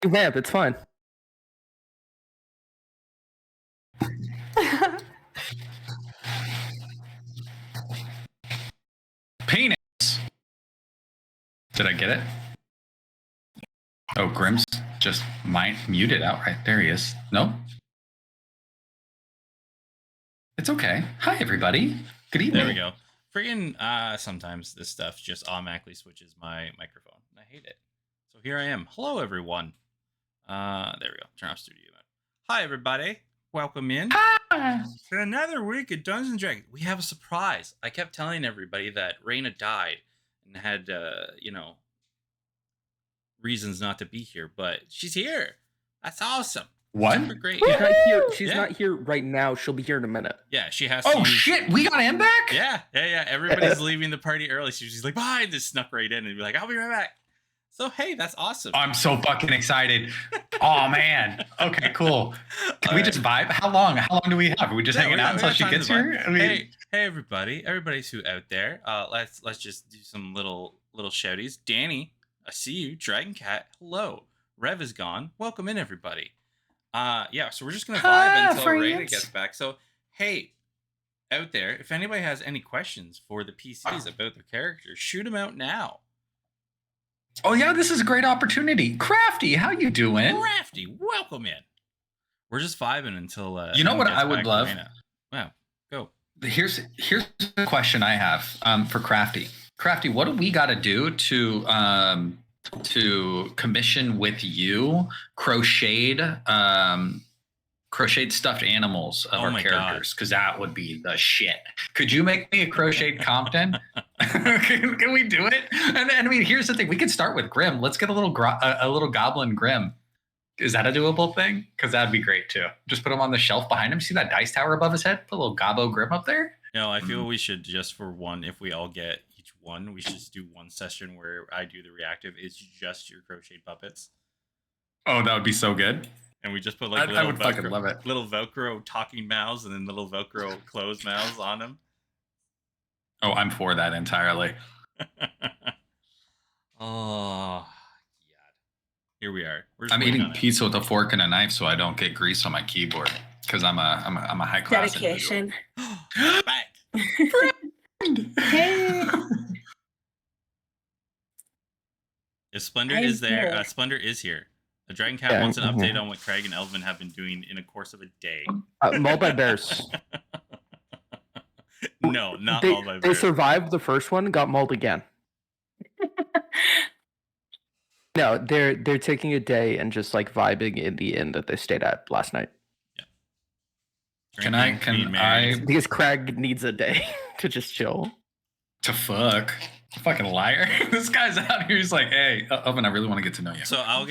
Vamp, it's fine. Penis. Did I get it? Oh, Grimm's just muted outright. There he is. No? It's okay. Hi, everybody. Good evening. There we go. Friggin' sometimes this stuff just automatically switches my microphone. I hate it. So here I am. Hello, everyone. There we go. Turn off studio mode. Hi, everybody. Welcome in to another week of Dungeons & Dragons. We have a surprise. I kept telling everybody that Raina died and had, reasons not to be here, but she's here. That's awesome. What? Super great. She's not here. She's not here right now. She'll be here in a minute. Yeah, she has to. Oh, shit. We got him back? Yeah. Everybody's leaving the party early. So she's like, bye. And just snuck right in and be like, I'll be right back. So, hey, that's awesome. I'm so fucking excited. Oh, man. Okay, cool. Can we just vibe? How long do we have? Are we just hanging out until she gets here? Hey, everybody. Everybody's who out there. Let's just do some little shouties. Danny, I see you. Dragon Cat, hello. Rev is gone. Welcome in, everybody. So we're just gonna vibe until Raina gets back. So, hey, out there, if anybody has any questions for the PCs about their characters, shoot them out now. Oh yeah, this is a great opportunity. Crafty, how you doing? Crafty, welcome in. We're just vibing until you know what I would love? Wow, go. Here's the question I have for Crafty. Crafty, what do we got to do to commission with you crocheted stuffed animals of our characters, because that would be the shit. Could you make me a crocheted Compton? Can we do it? And I mean, here's the thing: we could start with Grim. Let's get a little goblin Grim. Is that a doable thing? Because that'd be great too. Just put him on the shelf behind him. See that dice tower above his head? Put a little Gobbo Grim up there. No, I feel we should just for one. If we all get one, we should just do one session where I do the reactive. It's just your crocheted puppets. Oh, that would be so good. And we just put like I would fucking love it. Little Velcro talking mouths and then little Velcro closed mouths on them. Oh, I'm for that entirely. Oh, God. Here we are. I'm eating pizza with a fork and a knife so I don't get grease on my keyboard because I'm a high class dedication. Back. Hey. If Splendor is there, Splendor is here. The Dragon Cat wants an update on what Craig and Elvin have been doing in a course of a day. Mauled by bears. No, not mauled by bears. They survived the first one, got mauled again. No, they're taking a day and just like vibing in the inn that they stayed at last night. Yeah. Can I? Because Craig needs a day to just chill. To fuck. Fucking liar. This guy's out here. He's like, hey, Elvin, I really want to get to know you. So I'll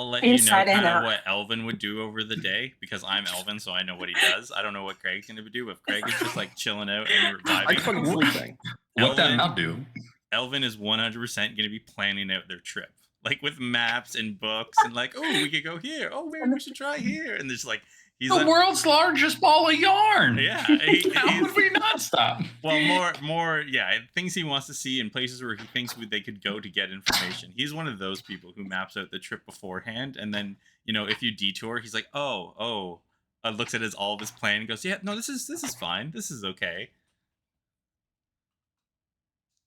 let you know kind of what Elvin would do over the day because I'm Elvin, so I know what he does. I don't know what Craig's gonna do. If Craig is just like chilling out and reviving, I'm fucking sleeping. What that not do? Elvin is 100% gonna be planning out their trip, like with maps and books and like, oh, we could go here. Oh, maybe we should try here. And there's like. He's the world's largest ball of yarn. Yeah. How would we not stop? Well, more, things he wants to see and places where he thinks they could go to get information. He's one of those people who maps out the trip beforehand. And then, if you detour, he's like, looks at all of his plan and goes, yeah, no, this is fine. This is okay.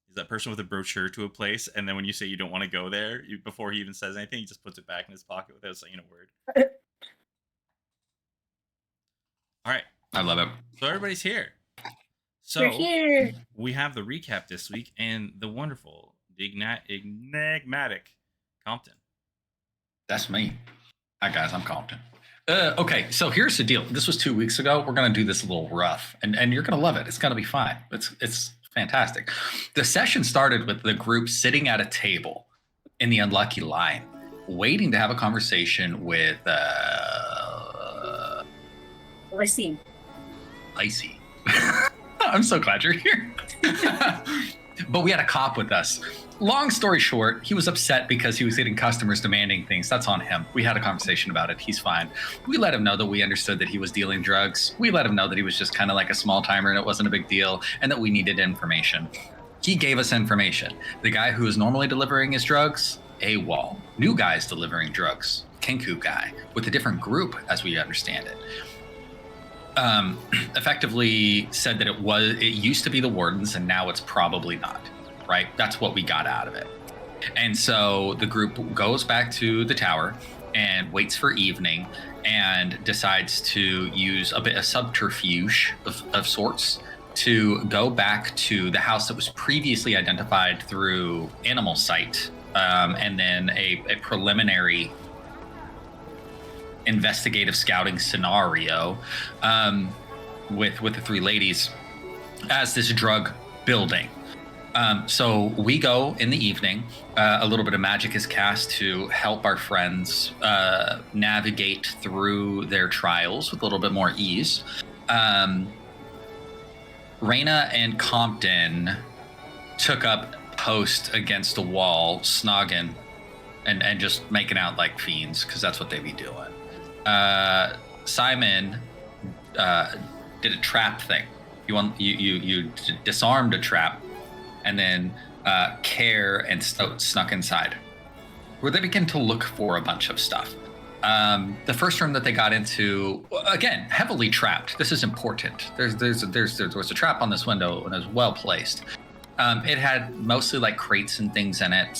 He's that person with a brochure to a place. And then when you say you don't want to go there, before he even says anything, he just puts it back in his pocket without saying a word. All right. I love it. So everybody's here. So we're here. We have the recap this week and the wonderful, enigmatic Compton. That's me. Hi, guys. I'm Compton. Okay, so here's the deal. This was 2 weeks ago. We're going to do this a little rough, and you're going to love it. It's going to be fine. It's fantastic. The session started with the group sitting at a table in the unlucky line, waiting to have a conversation with... Icy. I'm so glad you're here. But we had a cop with us. Long story short, he was upset because he was getting customers demanding things. That's on him. We had a conversation about it. He's fine. We let him know that we understood that he was dealing drugs. We let him know that he was just kind of like a small timer and it wasn't a big deal and that we needed information. He gave us information. The guy who is normally delivering his drugs AWOL. New guys delivering drugs. Kenku guy with a different group, as we understand it. Effectively said that it used to be the wardens and now it's probably not, right? That's what we got out of it. And so the group goes back to the tower and waits for evening and decides to use a bit of subterfuge of sorts to go back to the house that was previously identified through animal sight, and then a preliminary investigative scouting scenario with the three ladies as this drug building. So we go in the evening. A little bit of magic is cast to help our friends navigate through their trials with a little bit more ease. Raina and Compton took up post against a wall, snogging and just making out like fiends, because that's what they be doing. Simon did a trap thing. You disarmed a trap, and then Care and Stout snuck inside, where they begin to look for a bunch of stuff. The first room that they got into, again, heavily trapped. This is important. There was a trap on this window, and it was well placed. It had mostly like crates and things in it,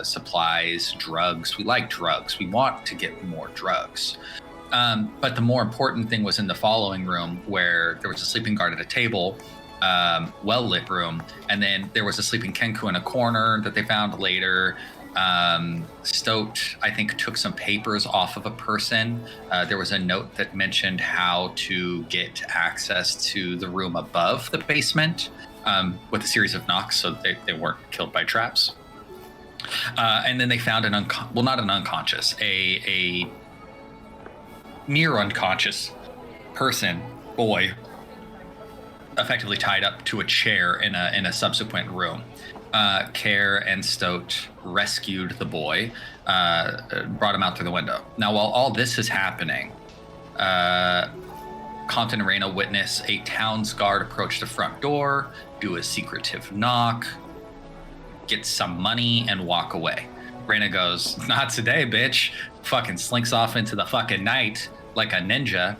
supplies, drugs. We like drugs. We want to get more drugs. But the more important thing was in the following room, where there was a sleeping guard at a table, well-lit room, and then there was a sleeping Kenku in a corner that they found later. Stoat, I think, took some papers off of a person. There was a note that mentioned how to get access to the room above the basement, with a series of knocks so they weren't killed by traps. And then they found not an unconscious, a near unconscious person, boy, effectively tied up to a chair in a subsequent room. Care and Stoat rescued the boy, brought him out through the window. Now, while all this is happening, Compton and Raina witness a town's guard approach the front door, do a secretive knock, get some money, and walk away. Raina goes, "Not today, bitch." Fucking slinks off into the fucking night like a ninja.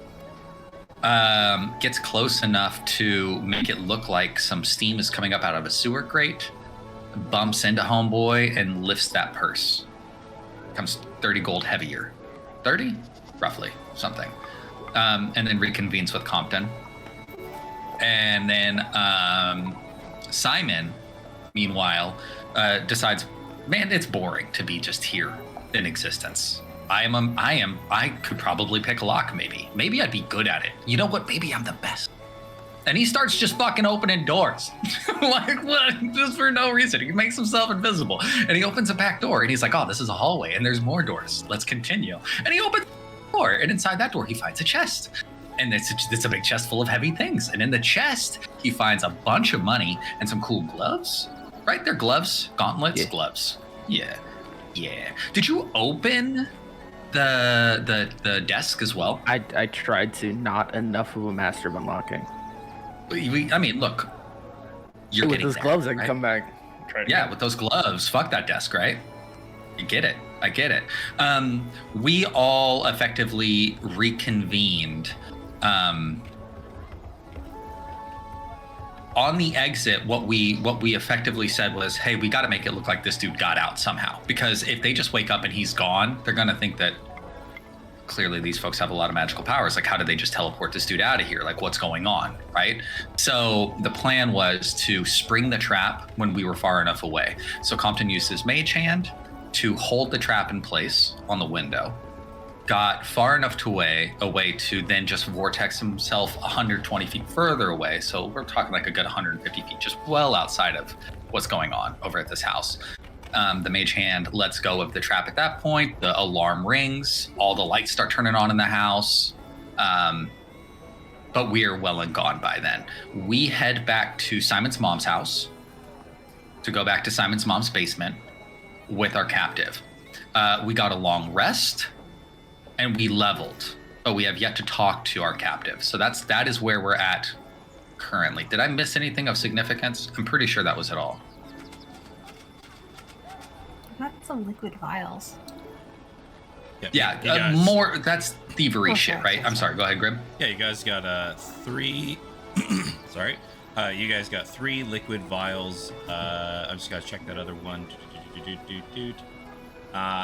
Gets close enough to make it look like some steam is coming up out of a sewer grate, bumps into homeboy and lifts that purse. Comes 30 gold heavier. 30? Roughly, something. And then reconvenes with Compton. And then Simon, meanwhile, decides, man, it's boring to be just here in existence. I could probably pick a lock, maybe. Maybe I'd be good at it. You know what? Maybe I'm the best. And he starts just fucking opening doors. Like, what? Just for no reason. He makes himself invisible. And he opens a back door, and he's like, oh, this is a hallway, and there's more doors. Let's continue. And he opens the door, and inside that door, he finds a chest. And it's a big chest full of heavy things. And in the chest, he finds a bunch of money and some cool gloves. Right? They're gloves. Gauntlets, yeah. Gloves. Yeah. Yeah. Did you open the desk as well? I tried to. Not enough of a master of unlocking. I mean, look, you're with getting those there, gloves, I right? can come back. Yeah, with those gloves, fuck that desk, right? You get it. I get it. We all effectively reconvened. On the exit, what we effectively said was, hey, we got to make it look like this dude got out somehow. Because if they just wake up and he's gone, they're going to think that clearly these folks have a lot of magical powers. Like, how did they just teleport this dude out of here? Like, what's going on, right? So the plan was to spring the trap when we were far enough away. So Compton used his mage hand to hold the trap in place on the window, got far enough away to then just vortex himself 120 feet further away. So we're talking like a good 150 feet, just well outside of what's going on over at this house. The mage hand lets go of the trap at that point. The alarm rings. All the lights start turning on in the house. But we are well and gone by then. We head back to Simon's mom's house to go back to Simon's mom's basement with our captive. We got a long rest and we leveled, but we have yet to talk to our captive. So that is where we're at currently. Did I miss anything of significance? I'm pretty sure that was it all. Not some liquid vials. Yeah, more. That's thievery shit, right? I'm sorry. Go ahead, Grim. Yeah, you guys got 3. Sorry, you guys got 3 liquid vials. I just gotta check that other one.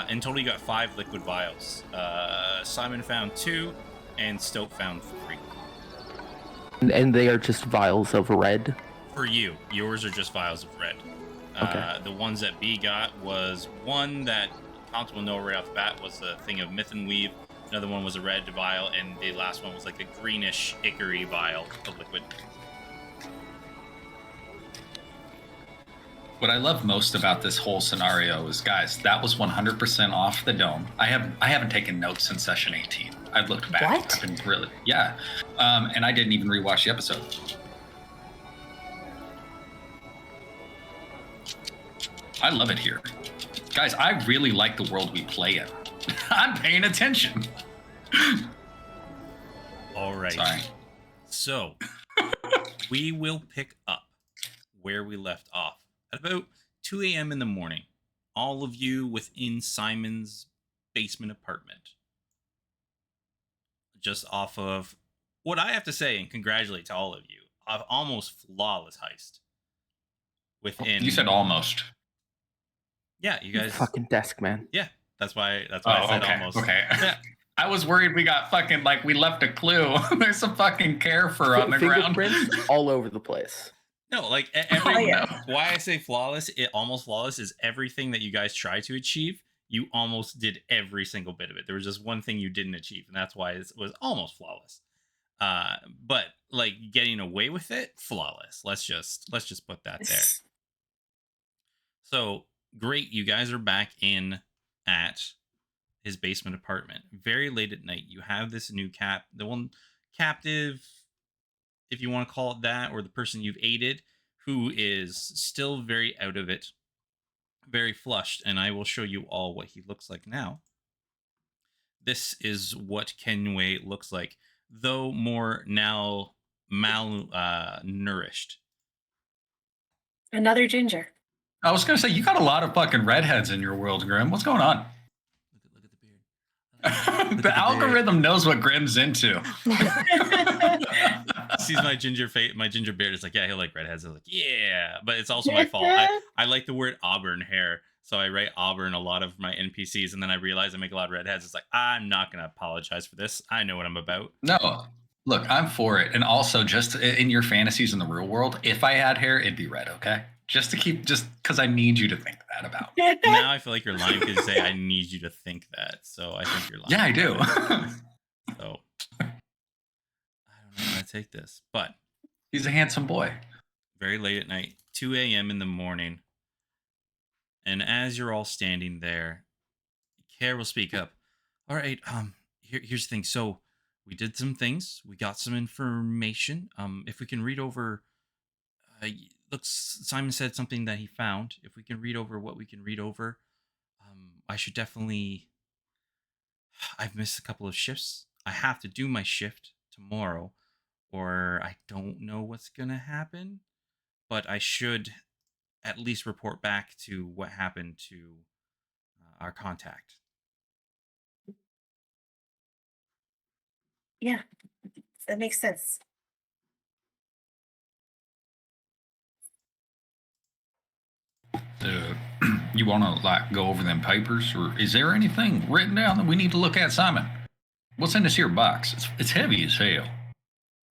In total, you got 5 liquid vials. Simon found 2, and Stoke found 3. And they are just vials of red. For you, yours are just vials of red. Okay. The ones that B got was one that Count will know right off the bat was a thing of myth and weave. Another one was a red vial, and the last one was like a greenish ichor vial of liquid. What I love most about this whole scenario is, guys, that was 100% off the dome. I haven't taken notes since session 18. I've looked back. What? I've been really, yeah. And I didn't even rewatch the episode. I love it here. Guys, I really like the world we play in. I'm paying attention. All right. Sorry. So, we will pick up where we left off at about 2 a.m. in the morning. All of you within Simon's basement apartment. Just off of what I have to say and congratulate to all of you. Of almost flawless heist. Within. You said almost. Yeah, you guys. Fucking desk, man. Yeah, that's why I said okay, almost. Okay. Yeah. I was worried we got fucking, like, we left a clue. There's some fucking carefur on the ground. Fingerprints all over the place. No, like why I say flawless, almost flawless is everything that you guys try to achieve. You almost did every single bit of it. There was just one thing you didn't achieve, and that's why it was almost flawless. But like getting away with it, flawless. Let's just put that there. So great, you guys are back in at his basement apartment. Very late at night. You have this new captive, if you want to call it that, or the person you've aided, who is still very out of it, very flushed, and I will show you all what he looks like now. This is what Kenway looks like, though more now malnourished. Another ginger. I was going to say, you got a lot of fucking redheads in your world, Grim. What's going on? Look at the beard. The algorithm knows what Grim's into. Sees my ginger beard. It's like, yeah, he'll like redheads. I was like, yeah, but it's also my fault. I like the word auburn hair, so I write auburn a lot of my NPCs, and then I realize I make a lot of redheads. It's like, I'm not gonna apologize for this. I know what I'm about. No, look, I'm for it. And also, just in your fantasies in the real world, if I had hair, it'd be red. Okay, just because I need you to think that about. Now I feel like you're lying because you say I need you to think that. So I think you're lying. Yeah, I do. So I don't know how to take this, but he's a handsome boy. Very late at night, 2 a.m. in the morning, and as you're all standing there, Care will speak up. All right, here's the thing. So we did some things. We got some information. If we can read over, looks Simon said something that he found. If we can read over what we can read over, I should definitely. I've missed a couple of shifts. I have to do my shift tomorrow, or I don't know what's gonna happen. But I should at least report back to what happened to our contact. Yeah, that makes sense. You want to like go over them papers, or is there anything written down that we need to look at, Simon? What's in this here box? It's heavy as hell.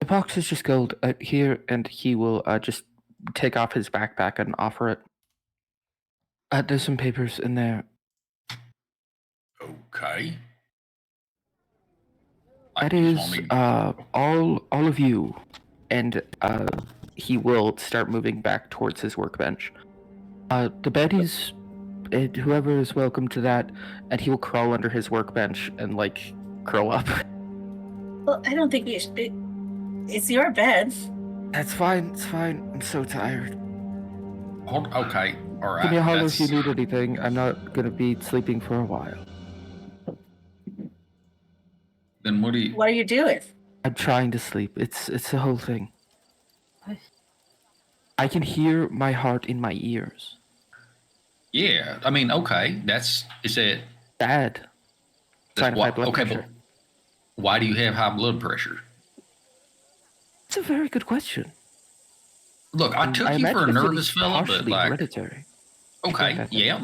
The box is just gold here, and he will just take off his backpack and offer it. There's some papers in there. Okay. That is all of you, and he will start moving back towards his workbench. The bed is, whoever is welcome to that, and he will crawl under his workbench and like curl up. Well, I don't think you should. It's your bed. That's fine. It's fine. I'm so tired. Okay. All right. Give me a holler if you need anything. I'm not gonna be sleeping for a while. Then what are you doing? I'm trying to sleep. It's the whole thing. I can hear my heart in my ears. Yeah, I mean, okay, is it Bad. Sign of high blood okay? pressure. But why do you have high blood pressure? It's a very good question. Look, I took you for a nervous fella, but partially like, hereditary. okay, yeah.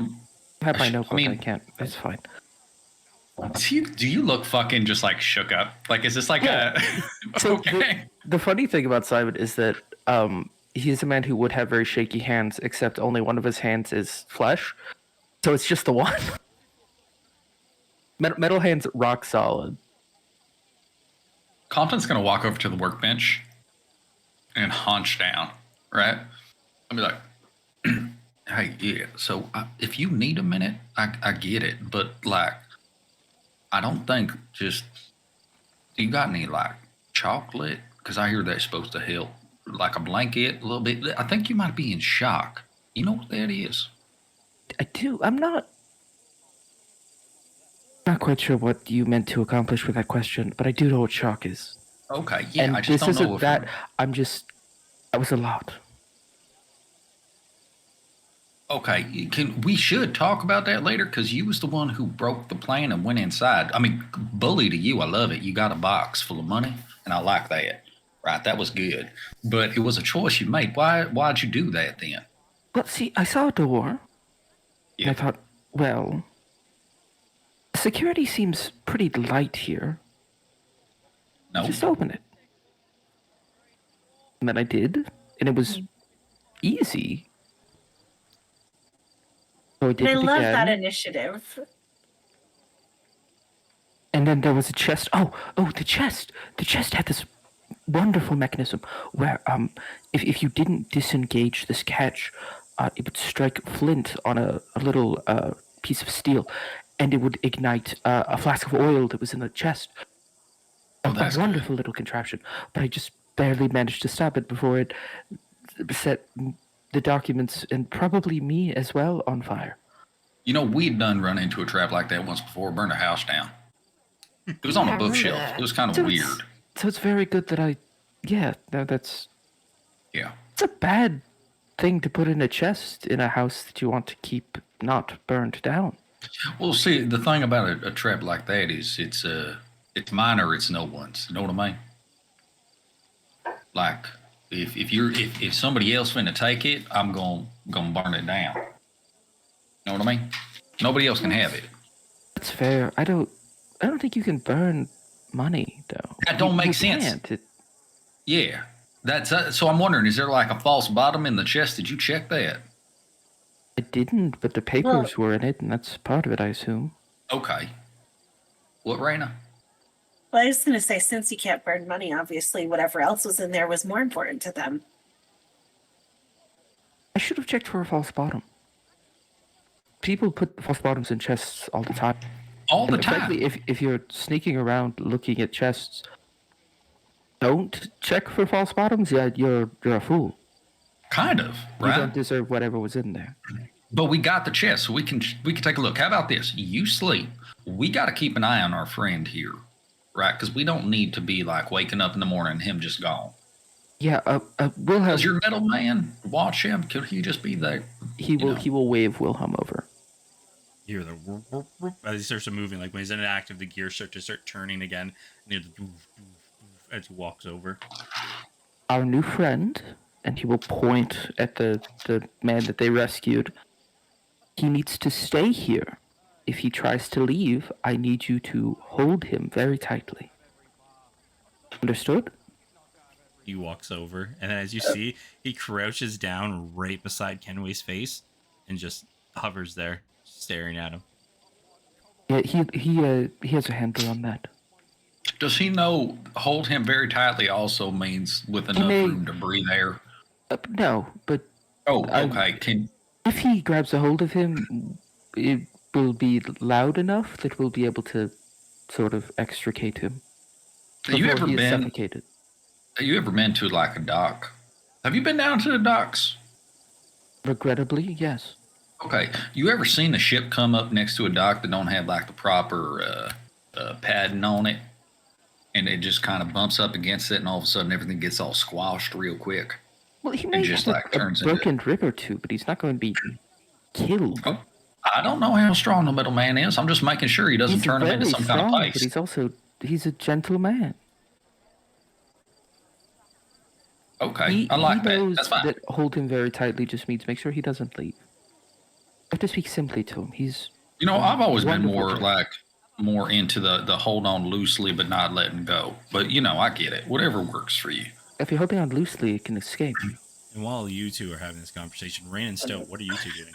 I have my notebook. I I mean, can't. It's fine. do you look fucking just like shook up? Like, is this like Yeah. a So okay? the funny thing about Simon is that he's a man who would have very shaky hands, except only one of his hands is flesh. So it's just the one. Metal hands rock solid. Compton's gonna walk over to the workbench and hunch down, right? I'll be like, hey, yeah. So if you need a minute, I get it, but like, I don't think just. Do you got any like chocolate? Because I hear that's supposed to help, like a blanket, a little bit. I think you might be in shock. You know what that is? I do. I'm not quite sure what you meant to accomplish with that question, but I do know what shock is. Okay, yeah. And I just this don't know isn't if that. That was a lot. Okay, we should talk about that later because you was the one who broke the plan and went inside. I mean, bully to you, I love it. You got a box full of money, and I like that. Right, that was good. But it was a choice you made. Why'd you do that then? Well, see, I saw a door. Yeah. And I thought, well, security seems pretty light here. No. Just open it. And then I did, and it was easy. So I did And I it love again. that initiative. And then there was a chest. Oh, the chest. The chest had this wonderful mechanism where if you didn't disengage this catch, it would strike flint on a little piece of steel, and it would ignite a flask of oil that was in the chest. Oh, A that's wonderful little contraption. But I just barely managed to stop it before it set the documents and probably me as well on fire. You know, we'd done run into a trap like that once before, burned a house down. It was on a bookshelf. It was kind of weird. So it's very good that that's... Yeah. It's a bad thing to put in a chest in a house that you want to keep not burned down. Well, see, the thing about a trap like that is it's mine or it's no one's. You know what I mean? Like, if somebody else finna take it, I'm gonna burn it down. You know what I mean? Nobody else can have it. That's fair. I don't think you can burn money though. That don't make sense. Yeah, that's so. I'm wondering, is there like a false bottom in the chest? Did you check that? I didn't, but the papers were in it, and that's part of it, I assume. Okay. What, Raina? Well, I was going to say, since you can't burn money, obviously whatever else was in there was more important to them. I should have checked for a false bottom. People put false bottoms in chests all the time. All the time. Frankly, if you're sneaking around looking at chests, don't check for false bottoms. Yeah, you're a fool. Kind of, right? You don't deserve whatever was in there. But we got the chest, so we can take a look. How about this? You sleep. We got to keep an eye on our friend here, right? Because we don't need to be like waking up in the morning and him just gone. Yeah, we'll have. Does your metal man watch him? Could he just be there? He will wave Wilhelm over. You hear the whoop, whoop, whoop, as he starts moving, like when he's inactive, the gears start turning again. And you hear the doof, doof, doof as he walks over. Our new friend, and he will point at the man that they rescued. He needs to stay here. If he tries to leave, I need you to hold him very tightly. Understood? He walks over, and then as you see, he crouches down right beside Kenway's face and just hovers there, staring at him. Yeah, he has a handle on that. Does he know hold him very tightly also means with enough room to breathe air? No, but... Oh, okay. If he grabs a hold of him, it will be loud enough that we'll be able to sort of extricate him. Have you ever been... suffocated. Have you ever been to like a dock? Have you been down to the docks? Regrettably, yes. Okay. You ever seen a ship come up next to a dock that don't have like the proper padding on it? And it just kind of bumps up against it and all of a sudden everything gets all squashed real quick. Well, he may just have like a turns broken rib or two, but he's not going to be killed. Oh, I don't know how strong the middleman is. I'm just making sure he doesn't turn him into some kind of place. But he's a gentle man. Okay, I like he knows that. That's fine. that hold him very tightly just means make sure he doesn't leave. I have to speak simply to him. He's I've always been wonderful more into the hold on loosely but not letting go. But I get it. Whatever works for you. If you're holding on loosely, it can escape. And while you two are having this conversation, Rain and Stowe, what are you two doing?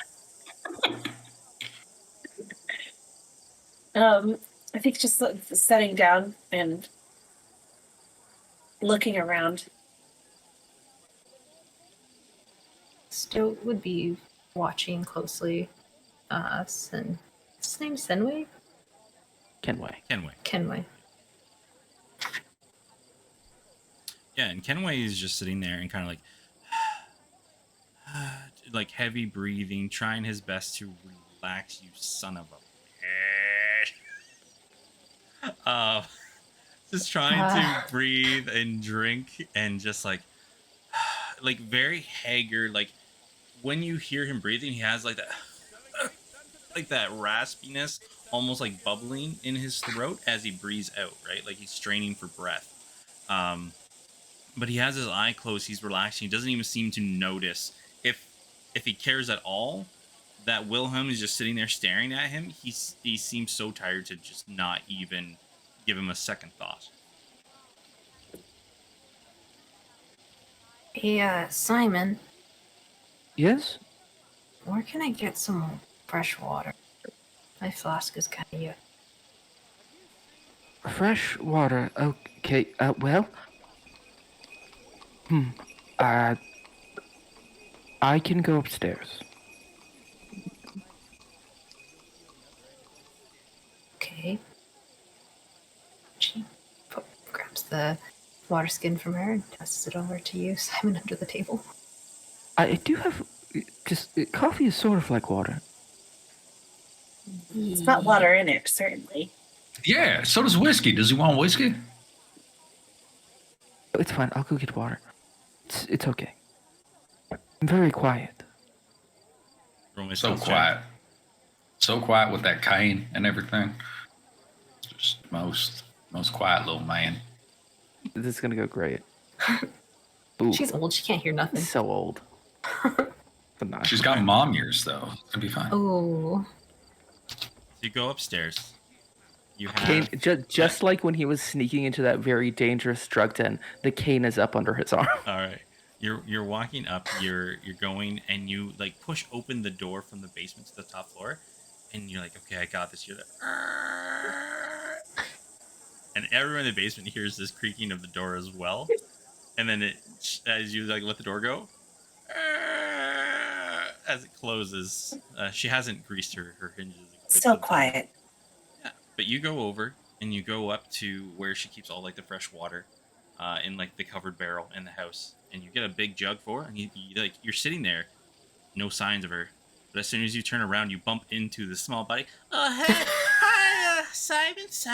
I think just sitting down and looking around. Stowe would be watching closely us and his name's Senway? Kenway. Yeah, and Kenway is just sitting there and kind of like heavy breathing, trying his best to relax, you son of a just trying to breathe and drink and just like very haggard. Like when you hear him breathing, he has like that like that raspiness, almost like bubbling in his throat as he breathes out, right? Like he's straining for breath. But he has his eye closed, he's relaxing. He doesn't even seem to notice if he cares at all that Wilhelm is just sitting there staring at him. He seems so tired to just not even give him a second thought. Hey, Simon. Yes? Where can I get some fresh water? My flask is kind of you. Fresh water. Okay. Well. I can go upstairs. Okay. She grabs the water skin from her and passes it over to you, Simon, under the table. I do have coffee is sort of like water. It's not water in it, certainly. Yeah, so does whiskey. Does he want whiskey? It's fine. I'll go get water. It's okay. I'm very quiet. So quiet. So quiet with that cane and everything. Just most quiet little man. This is gonna go great. She's old. She can't hear nothing. So old. But not. She's got mom years though. It's gonna be fine. Oh. So you go upstairs. You have cane, just like when he was sneaking into that very dangerous drug den, the cane is up under his arm. All right. You're walking up, you're going, and you like push open the door from the basement to the top floor, and you're like, okay, I got this. You're like, and everyone in the basement hears this creaking of the door as well, and then as you like let the door go, as it closes, she hasn't greased her hinges. Still quiet. Yeah, but you go over and you go up to where she keeps all like the fresh water, in like the covered barrel in the house. And you get a big jug for her, and you're sitting there, no signs of her. But as soon as you turn around, you bump into the small body. Oh, hey, hi, Simon. So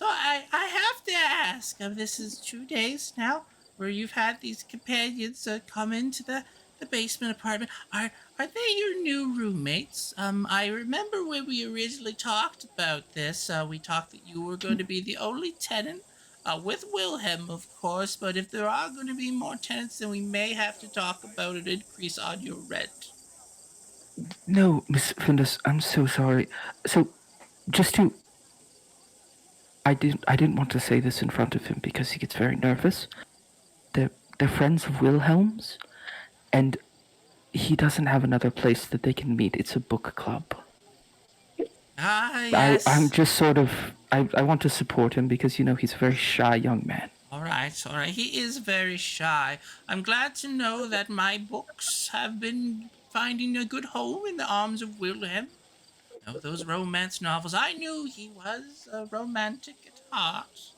I have to ask. This is 2 days now where you've had these companions come into the basement apartment. Are they your new roommates? I remember when we originally talked about this. We talked that you were going to be the only tenant. With Wilhelm, of course, but if there are going to be more tenants, then we may have to talk about an increase on your rent. No, Miss Findus, I'm so sorry. So, I didn't want to say this in front of him because he gets very nervous. They're friends of Wilhelm's, and he doesn't have another place that they can meet. It's a book club. Ah, yes. I'm just sort of... I want to support him because, he's a very shy young man. All right. He is very shy. I'm glad to know that my books have been finding a good home in the arms of Wilhelm. Those romance novels. I knew he was a romantic at heart.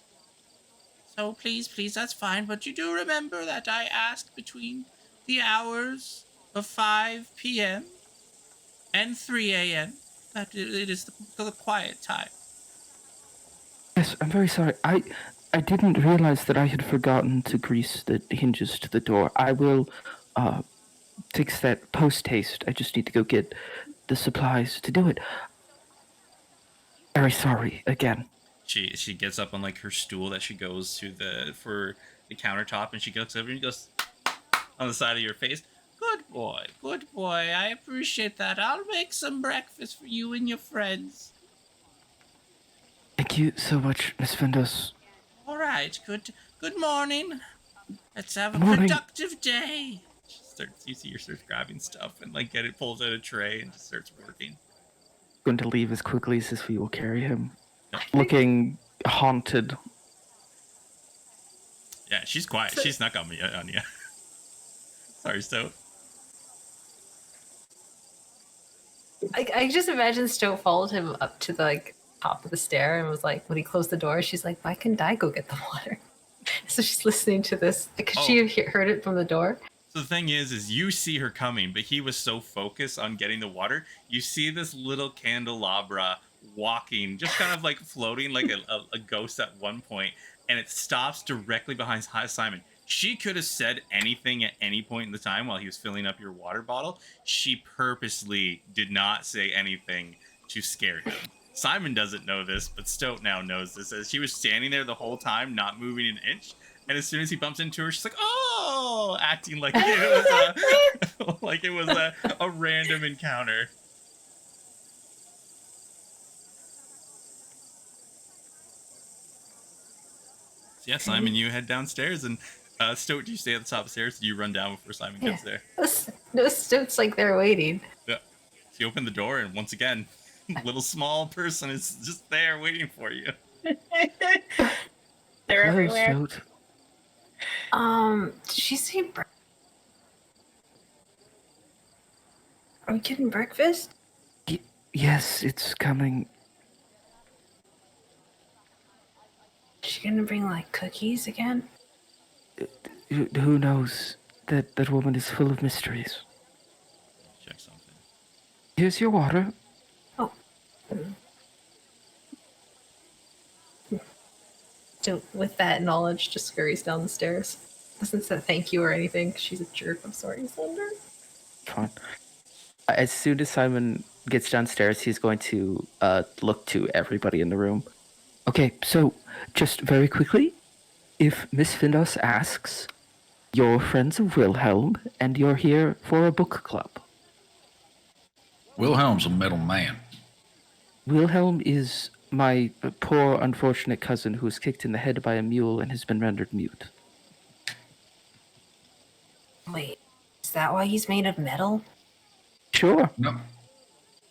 So please, that's fine. But you do remember that I asked between the hours of 5 p.m. and 3 a.m. that it is the quiet time. Yes, I'm very sorry. I didn't realize that I had forgotten to grease the hinges to the door. I will fix that post haste. I just need to go get the supplies to do it. Very sorry again. She gets up on like her stool that she goes to for the countertop, and she looks over and goes on the side of your face. Good boy, good boy. I appreciate that. I'll make some breakfast for you and your friends. Thank you so much, Miss Findos. All right. Good morning. Let's have a Morning. productive day. You see her starts grabbing stuff and like pulls out a tray and just starts working. Going to leave as quickly as we will carry him. Yep. Looking haunted. Yeah, she's quiet. She snuck on you. Sorry, Stoat. I just imagine Stowe followed him up to the like top of the stair and was like, when he closed the door, she's like, why couldn't I go get the water? So she's listening to this. Could she have heard it from the door? So the thing is you see her coming, but he was so focused on getting the water. You see this little candelabra walking, just kind of like floating like a ghost at one point, and it stops directly behind Simon. She could have said anything at any point in the time while he was filling up your water bottle. She purposely did not say anything to scare him. Simon doesn't know this, but Stoat now knows this, as she was standing there the whole time, not moving an inch. And as soon as he bumps into her, she's like, "Oh!" acting like it was a random encounter. So yeah, Simon, you head downstairs, and Stoat, do you stay at the top of the stairs? Or do you run down before Simon gets there? No, Stoat's like there waiting. Yeah. So you open the door, and once again, little small person is just there waiting for you. They're Hello, everywhere. Stoat. Did she say Are we getting breakfast? Yes, it's coming. Is she gonna bring like cookies again? Who knows? That woman is full of mysteries. Check something. Here's your water. Oh. So with that knowledge, just scurries down the stairs. Doesn't say thank you or anything. She's a jerk. I'm sorry, Slender. Fine. As soon as Simon gets downstairs, he's going to look to everybody in the room. Okay, so just very quickly, if Miss Findos asks, you're friends of Wilhelm, and you're here for a book club. Wilhelm's a metal man. Wilhelm is my poor, unfortunate cousin who was kicked in the head by a mule and has been rendered mute. Wait, is that why he's made of metal? Sure. No.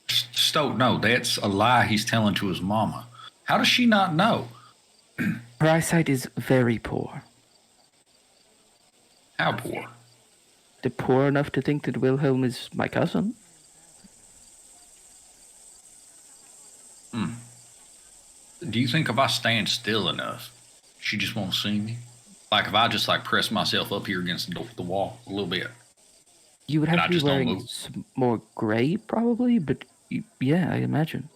Stoat, no, that's a lie he's telling to his mama. How does she not know? Her eyesight is very poor. How poor? They're poor enough to think that Wilhelm is my cousin. Do you think if I stand still enough, she just won't see me? Like if I just like press myself up here against the wall a little bit. You would And have I to be just don't wearing move. some more gray, probably, but yeah, I imagine.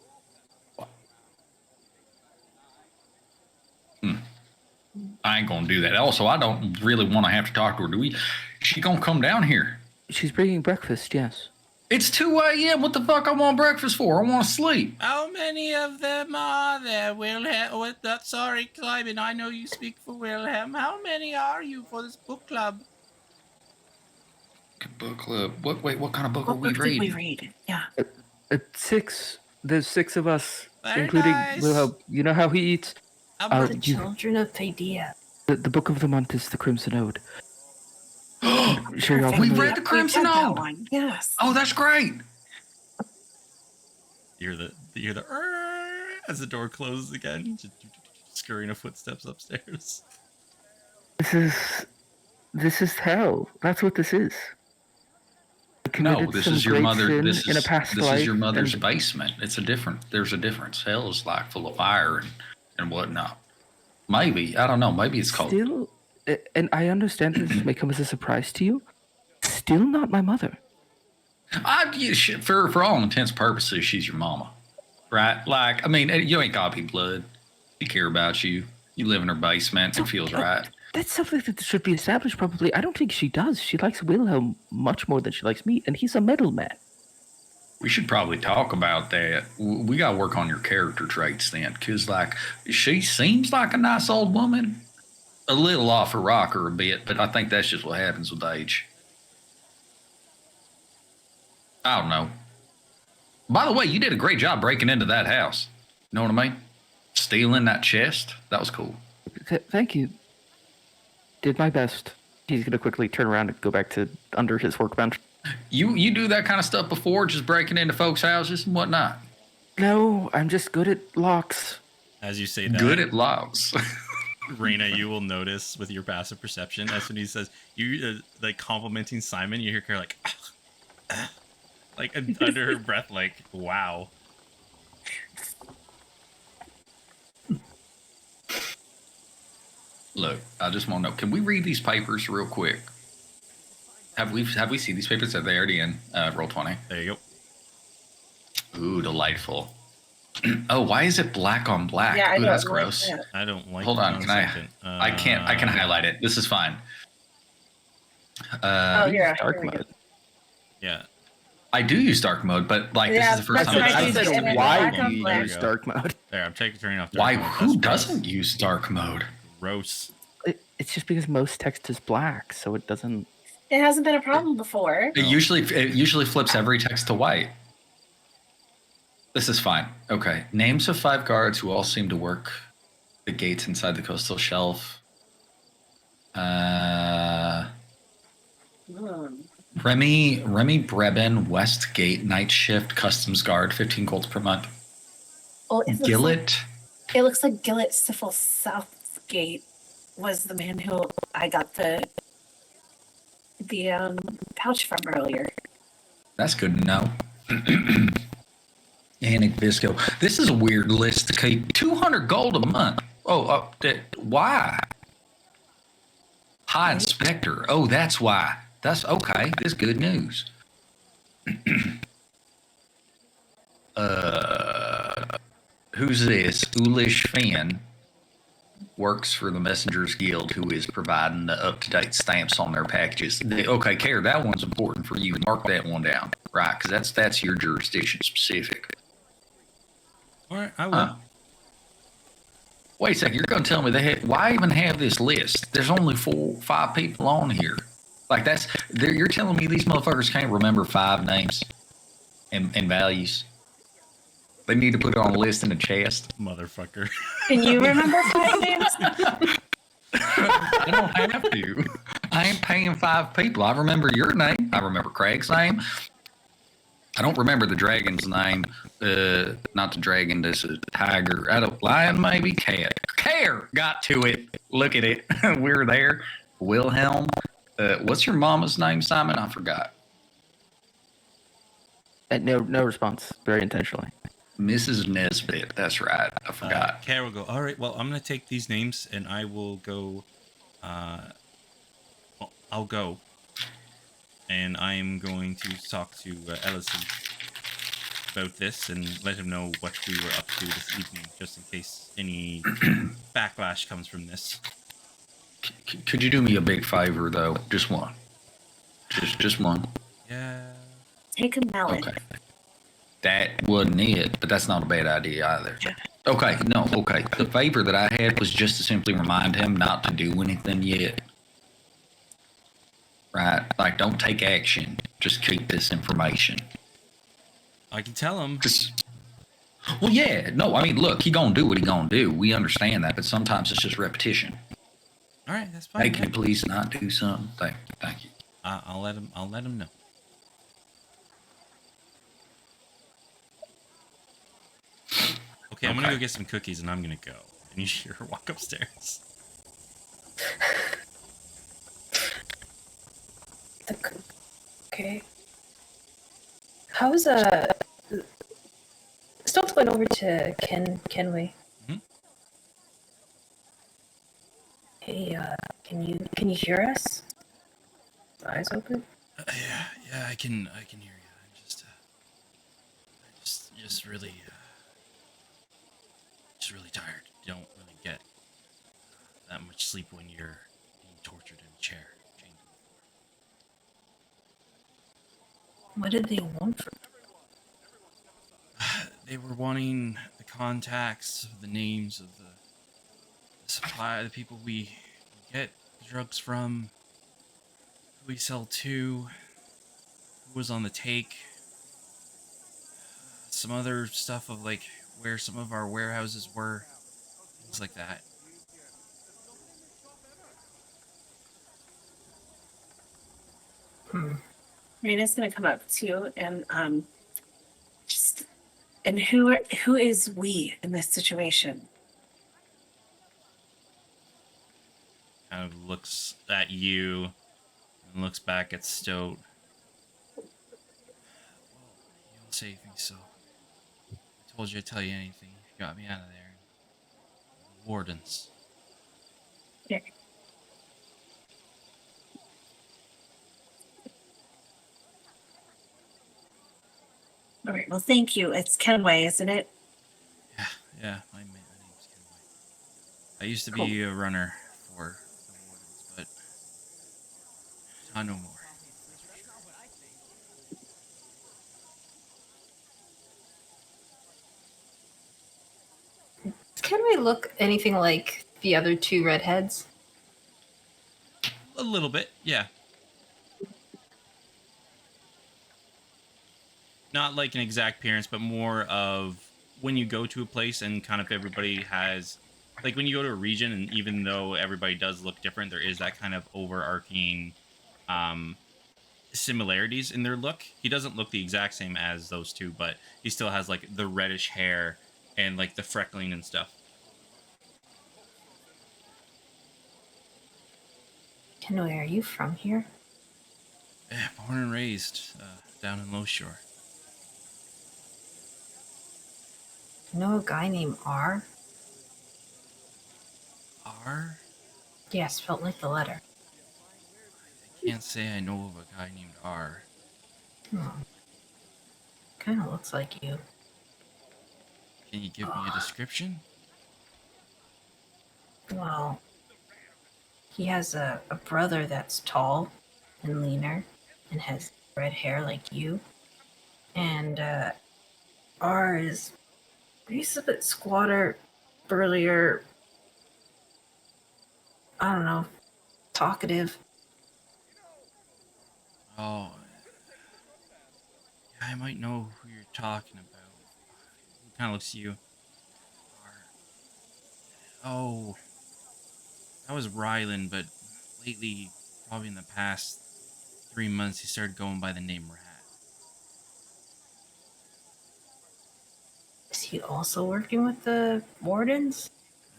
I ain't gonna do that. Also, I don't really want to have to talk to her. Do we? She gonna come down here? She's bringing breakfast, yes. It's 2 a.m. What the fuck I want breakfast for? I want to sleep. How many of them are there, Wilhelm? Sorry, Cliven, I know you speak for Wilhelm. How many are you for this book club? Book club. What kind of book are What we book did reading? we read? Yeah. 6. There's 6 of us, Very including nice. Wilhelm. You know how he eats? The you- children of Phaedea. The book of the month is the Crimson Ode. Sure, you're all Perfect. We familiar. read the Crimson We've read that Ode. one. Yes. Oh, that's great. You hear the as the door closes again, just scurrying of footsteps upstairs. This is hell. That's what this is. I No, committed this some is your great mother. sin This in a is past this life, is your mother's and basement. There's a difference. Hell is like full of fire and whatnot. Maybe I don't know. Maybe it's cold. Still, and I understand that this may come as a surprise to you. Still not my mother. For all intents and purposes, she's your mama, right? Like, I mean, you ain't got to be blood. She care about you. You live in her basement. It feels right. That's something that should be established probably. I don't think she does. She likes Wilhelm much more than she likes me, and he's a middleman. We should probably talk about that. We got to work on your character traits then, because, like, she seems like a nice old woman. A little off her rocker a bit, but I think that's just what happens with age. I don't know. By the way, you did a great job breaking into that house. You know what I mean? Stealing that chest. That was cool. Thank you. Did my best. He's going to quickly turn around and go back to under his workbench. You do that kind of stuff before, just breaking into folks' houses and whatnot? No, I'm just good at locks. As you say that, Good at locks. Raina, you will notice with your passive perception, as soon as he says, you like complimenting Simon, you hear her like, like under her breath, like, wow. Look, I just want to know, can we read these papers real quick? Have we seen these papers? Are they already in Roll20? There you go. Ooh, delightful. Oh, why is it black on black? Yeah, I Ooh, know. that's gross. Yeah. I don't like. Hold on, one can second. I can highlight it. This is fine. Oh, yeah. Dark Here we go. mode. Yeah. I do use dark mode, but like Yeah, this is the first that's time. what I I've use said it in Why black do on you black. use dark mode? There, I'm turning off. Dark Why? mode. Who That's doesn't use dark mode? gross? It's just because most text is black, so it doesn't. It hasn't been a problem before. It usually flips every text to white. This is fine. Okay. Names of 5 guards who all seem to work the gates inside the coastal shelf. Remy Breben, Westgate, night shift, customs guard, 15 golds per month. Well, Gillett. It looks like Gillett Syphil Southgate was the man who I got the pouch from earlier. That's good to know. Anik Bisco. This is a weird list to keep. 200 gold a month. Why? High Inspector. Oh, that's why. That's okay. That's good news. Who's this? Ulish Fan works for the Messengers Guild, who is providing the up-to-date stamps on their packages. Okay, Care, that one's important for you. Mark that one down, right? Because that's your jurisdiction specific. All right, I will. Wait a second, you're going to tell me why even have this list? There's only 5 people on here. Like you're telling me these motherfuckers can't remember 5 names and values? They need to put it on a list in a chest. Motherfucker. Can you remember 5 names? I don't have to. I ain't paying 5 people. I remember your name. I remember Craig's name. I don't remember the dragon's name. Not the dragon. This is a tiger. Lion, maybe. Cat. Care. Got to it. Look at it. We're there. Wilhelm. What's your mama's name, Simon? I forgot. No response. Very intentionally. Mrs. Nesbitt. That's right. I forgot. Kara will go, all right, well, I'm going to take these names and I will go. I'll go. And I'm going to talk to Ellison about this and let him know what we were up to this evening, just in case any backlash comes from this. Could you do me a big favor, though? Just one. Just one. Yeah. Take a melon. Okay. That wasn't it, but that's not a bad idea either. Okay, no, okay. The favor that I had was just to simply remind him not to do anything yet. Right? Like, don't take action. Just keep this information. I can tell him. Well, yeah. No, I mean, look, he gonna do what he gonna do. We understand that, but sometimes it's just repetition. All right, that's fine. Hey, can you please not do something? Thank you. I'll let him know. Okay, I'm gonna go get some cookies and I'm gonna go. And you hear her walk upstairs. Okay. How's still going over to Kenway? Mm-hmm. Hey, can you hear us? Eyes open? Yeah, I can hear you. I'm just really really tired. You don't really get that much sleep when you're tortured in a chair. chained to What did they want from the floor. They were wanting the contacts, the names of the supply, the people we get the drugs from, who we sell to, who was on the take, some other stuff of like where some of our warehouses were, things like that. Rena's gonna come up to you and just and who is we in this situation? Kind of looks at you and looks back at Stoat. Well, you'll save me, so I told you I'd tell you anything. You got me out of there. The wardens. Yeah. All right. Well, thank you. It's Kenway, isn't it? Yeah, my name's Kenway. I used to be a runner for the wardens, but not no more. Can we look anything like the other two redheads? A little bit, yeah. Not like an exact appearance, but more of when you go to a place and kind of everybody has, like when you go to a region, and even though everybody does look different, there is that kind of overarching similarities in their look. He doesn't look the exact same as those two, but he still has like the reddish hair and like the freckling and stuff. Kenway, are you from here? Yeah, born and raised down in Low Shore. You know a guy named R? R? Yeah, spelled like the letter. I can't say I know of a guy named R. Kind of looks like you. Can you give me a description? Well, he has a brother that's tall and leaner and has red hair like you. And R is, he's a bit squatter, burlier, I don't know, talkative. Oh, yeah, I might know who you're talking about. He kind of looks at you. Oh, that was Ryland, but lately, probably in the past 3 months, he started going by the name Rat. Is he also working with the wardens?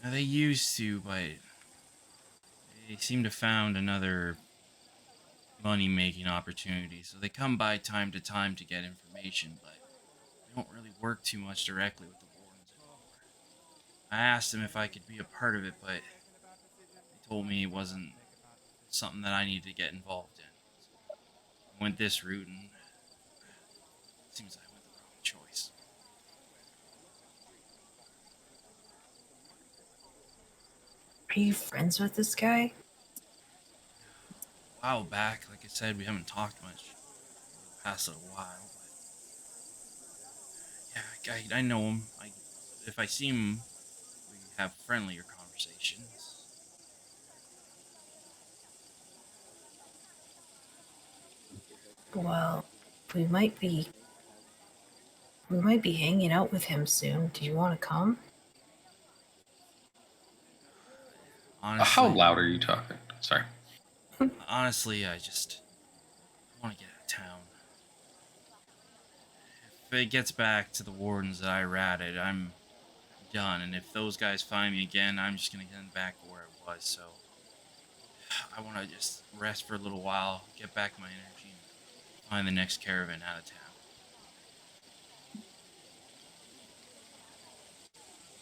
Now, they used to, but they seem to found another money-making opportunity, so they come by time to time to get information, but they don't really work too much directly with the wardens anymore. I asked them if I could be a part of it, but they told me it wasn't something that I needed to get involved in. So I went this route, and it seems I went the wrong choice. Are you friends with this guy? A while back, like I said, we haven't talked much over the past little while, but yeah, I know him. If I see him, we have friendlier conversations. Well, we might be hanging out with him soon. Do you want to come? Honestly, How loud are you talking? Sorry. Honestly, I just want to get out of town. If it gets back to the wardens that I ratted, I'm done. And if those guys find me again, I'm just going to get back where I was. So I want to just rest for a little while, get back my energy, and find the next caravan out of town.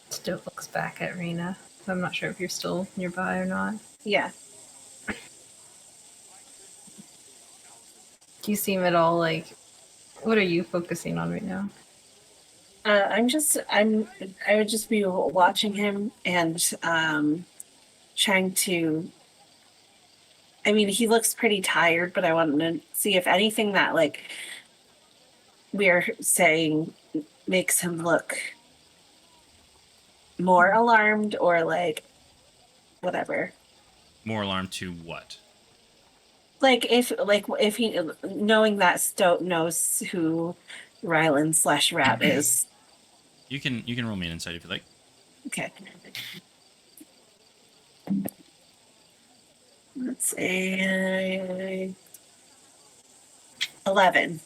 Still looks back at Rena. I'm not sure if you're still nearby or not. Yeah. Do you seem at all like, what are you focusing on right now? I would just be watching him and trying to I mean, he looks pretty tired, but I wanted to see if anything that like we're saying makes him look more alarmed or like whatever. More alarmed to what? Like if he knowing that Stoat knows who Rylan/Rat is. You can roll me an insight if you like. Okay. Let's say 11.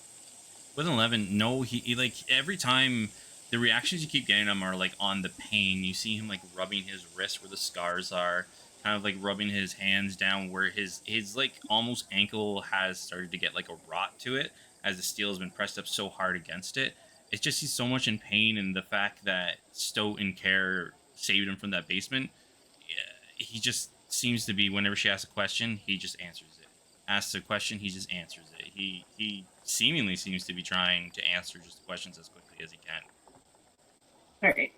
With an 11, no, he like every time the reactions you keep getting him are like on the pain. You see him like rubbing his wrist where the scars are, kind of like rubbing his hands down where his like almost ankle has started to get like a rot to it as the steel has been pressed up so hard against it. It's just he's so much in pain, and the fact that Stoat and Care saved him from that basement, he just seems to be, whenever she asks a question, he just answers it. Asks a question, he just answers it. He seemingly seems to be trying to answer just the questions as quickly as he can. All right.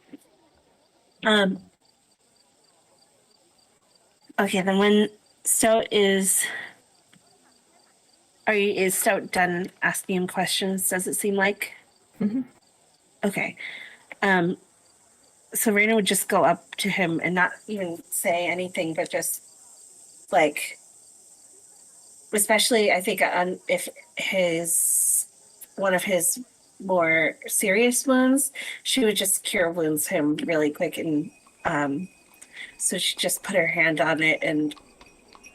Okay, then when Stoat is Stoat done asking him questions, does it seem like? Mm-hmm. Okay. So Raina would just go up to him and not even say anything, but just like, especially I think if one of his more serious wounds, she would just cure wounds him really quick, and so she just put her hand on it, and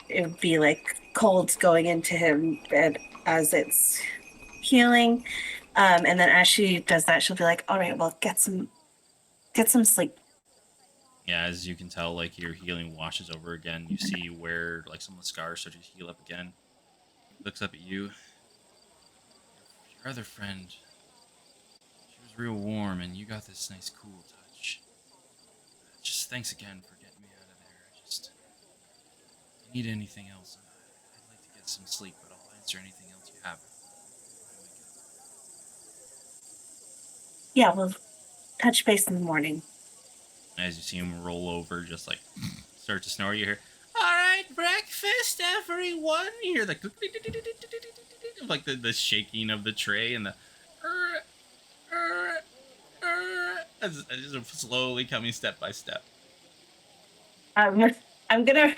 it would be like cold going into him, and as it's healing, and then as she does that, she'll be like, "All right, well, get some sleep." Yeah, as you can tell, like your healing washes over again. You see where like some of the scars start to heal up again. Looks up at you. Your other friend, she was real warm, and you got this nice cool touch. Just thanks again for getting me out of there. Just if you need anything else, I'd like to get some sleep, but I'll answer anything else you have. Yeah, we'll touch base in the morning. As you see him roll over, just like start to snore, you hear, "All right, breakfast, everyone." You hear like the shaking of the tray and the as just slowly coming step by step. I'm gonna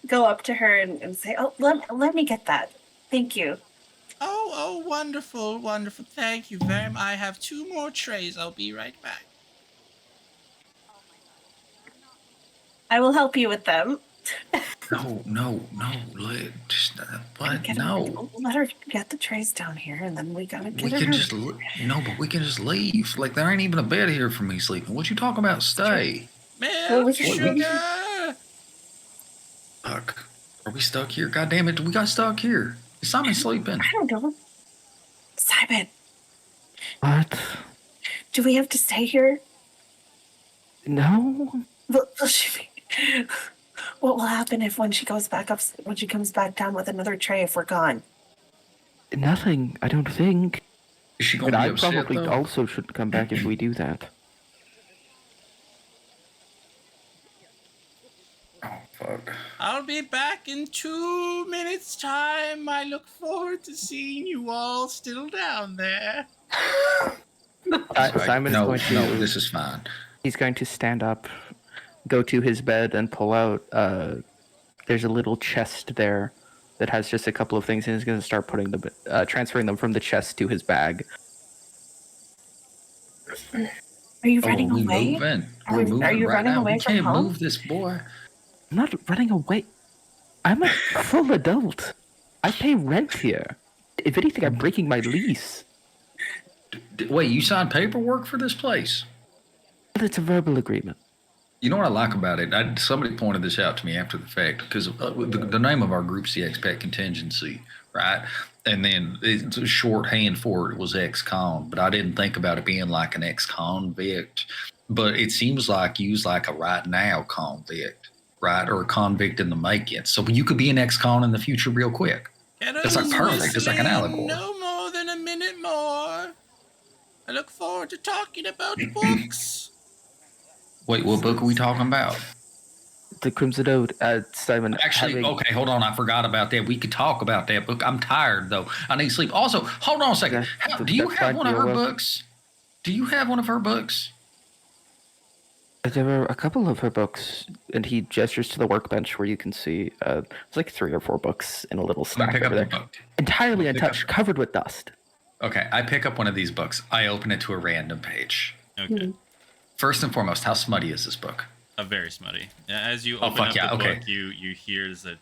go up to her and say, "Oh, let me get that. Thank you." Oh, wonderful, wonderful. Thank you very much. I have 2 more trays. I'll be right back. I will help you with them. No. What? No. Let her get the trays down here, and then we gotta get We her. can just but we can just leave. Like there ain't even a bed here for me sleeping. What you talking about? Stay. Milk, sugar. Fuck. Are we stuck here? God damn it! We got stuck here. Is Simon sleeping? I don't know. Simon, What? do we have to stay here? No. What will happen if when she comes back down with another tray if we're gone? Nothing, I don't think. Is she But gonna be I upset probably though? also shouldn't come back if we do that. Oh fuck. I'll be back in 2 minutes' time. I look forward to seeing you all still down there. Simon is going to. No, this is fine. He's going to stand up, go to his bed, and pull out. There's a little chest there that has just a couple of things, and he's going to start putting them, transferring them from the chest to his bag. Are you running away? Moving. Are We're you moving right running now. away We from can't home? move this boy. I'm not running away. I'm a full adult. I pay rent here. If anything, I'm breaking my lease. Wait, you signed paperwork for this place? But it's a verbal agreement. You know what I like about it? Somebody pointed this out to me after the fact because the name of our group's the Expat Contingency, right? And then it's a shorthand for it was ex-con, but I didn't think about it being like an ex-convict. But it seems like you was like a right now convict, right? Or a convict in the making. So you could be an ex-con in the future real quick. It's like perfect. It's like an allegory. No more than a minute more. I look forward to talking about books. Wait, what book are we talking about? the Crimson Ode, Simon. Actually, okay, hold on. I forgot about that. We could talk about that book. I'm tired though. I need sleep. Also, hold on a second. Do you have one of her books? Do you have one of her books? There were a couple of her books, and he gestures to the workbench where you can see it's like 3 or 4 books in a little stack over there. Entirely untouched, covered with dust. Okay, I pick up one of these books. I open it to a random page. Okay. First and foremost, how smutty is this book? Very smutty. As you open up the book, you hear that,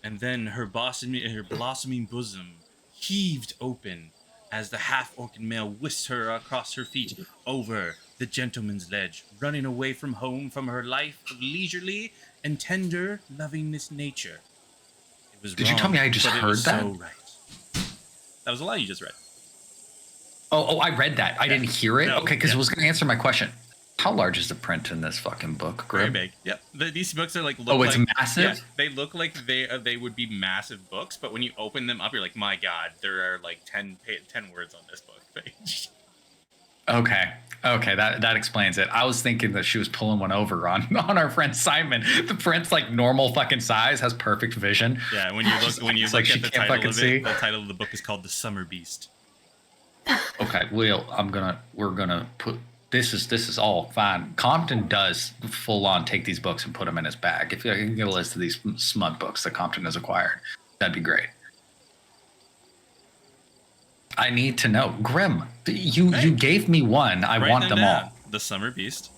and then her blossoming bosom heaved open as the half-orc male whisked her across her feet over the gentleman's ledge, running away from home from her life of leisurely and tender lovingness nature. It was Did you tell me I just heard that? So right. That was a lie you just read. Oh, I read that. I didn't hear it. No, okay, because it was going to answer my question. How large is the print in this fucking book, Grim? Very big. Yep. These books are like. It's massive. Yeah, they look like they would be massive books, but when you open them up, you're like, my God, there are like 10 words on this book page. Okay, that explains it. I was thinking that she was pulling one over on our friend Simon. The print's like normal fucking size, has perfect vision. Yeah, when you look like at the title of it, the title of the book is called The Summer Beast. Okay, Will, we're gonna put. This is all fine. Compton does full on take these books and put them in his bag. If I can get a list of these smut books that Compton has acquired, that'd be great. I need to know. Grim, you gave me one. I want them all. The Summer Beast.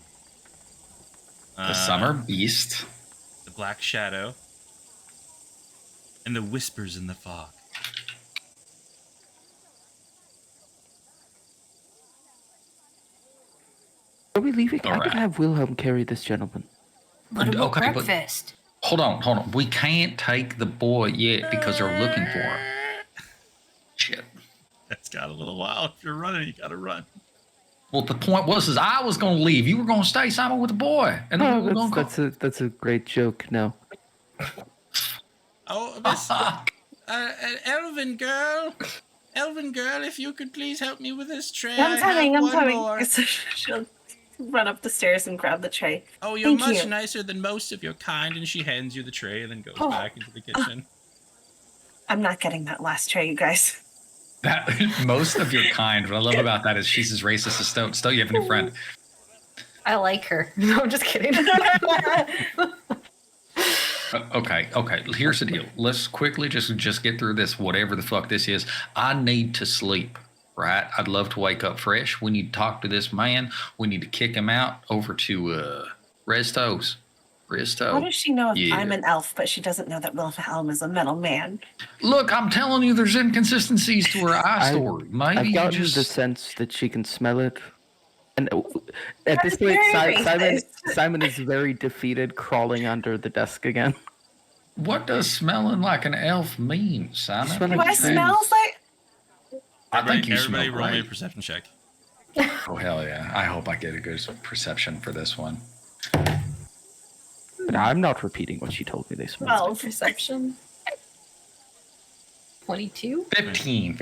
The Summer Beast. The Black Shadow. And the Whispers in the Fog. Are we leaving? I could have Wilhelm carry this gentleman. What about breakfast? Hold on. We can't take the boy yet because they're looking for him. Shit. That's got a little while. If you're running, you gotta run. Well, the point was I was going to leave. You were going to stay, Simon, with the boy. And that's a great joke. No. Oh, Miss Elven girl, if you could please help me with this tray. I'm coming. She'll run up the stairs and grab the tray. Oh, you're much nicer than most of your kind. And she hands you the tray and then goes back into the kitchen. I'm not getting that last tray, you guys. That most of your kind. What I love about that is she's as racist as Stowe. Stowe, you have a new friend. I like her. No, I'm just kidding. Okay. Here's the deal. Let's quickly just get through this, whatever the fuck this is. I need to sleep, right? I'd love to wake up fresh. We need to talk to this man. We need to kick him out over to Resto. How does she know if I'm an elf, but she doesn't know that Wilhelm is a metal man? Look, I'm telling you, there's inconsistencies to her eye story. Maybe I've gotten the sense that she can smell it. And at this point, Simon is very defeated, crawling under the desk again. What does smelling like an elf mean, Simon? Do I smell like? I think you everybody smell roll me a right. perception check. Oh, hell yeah. I hope I get a good perception for this one. But I'm not repeating what she told me they smelled. Well, perception. 22? 15.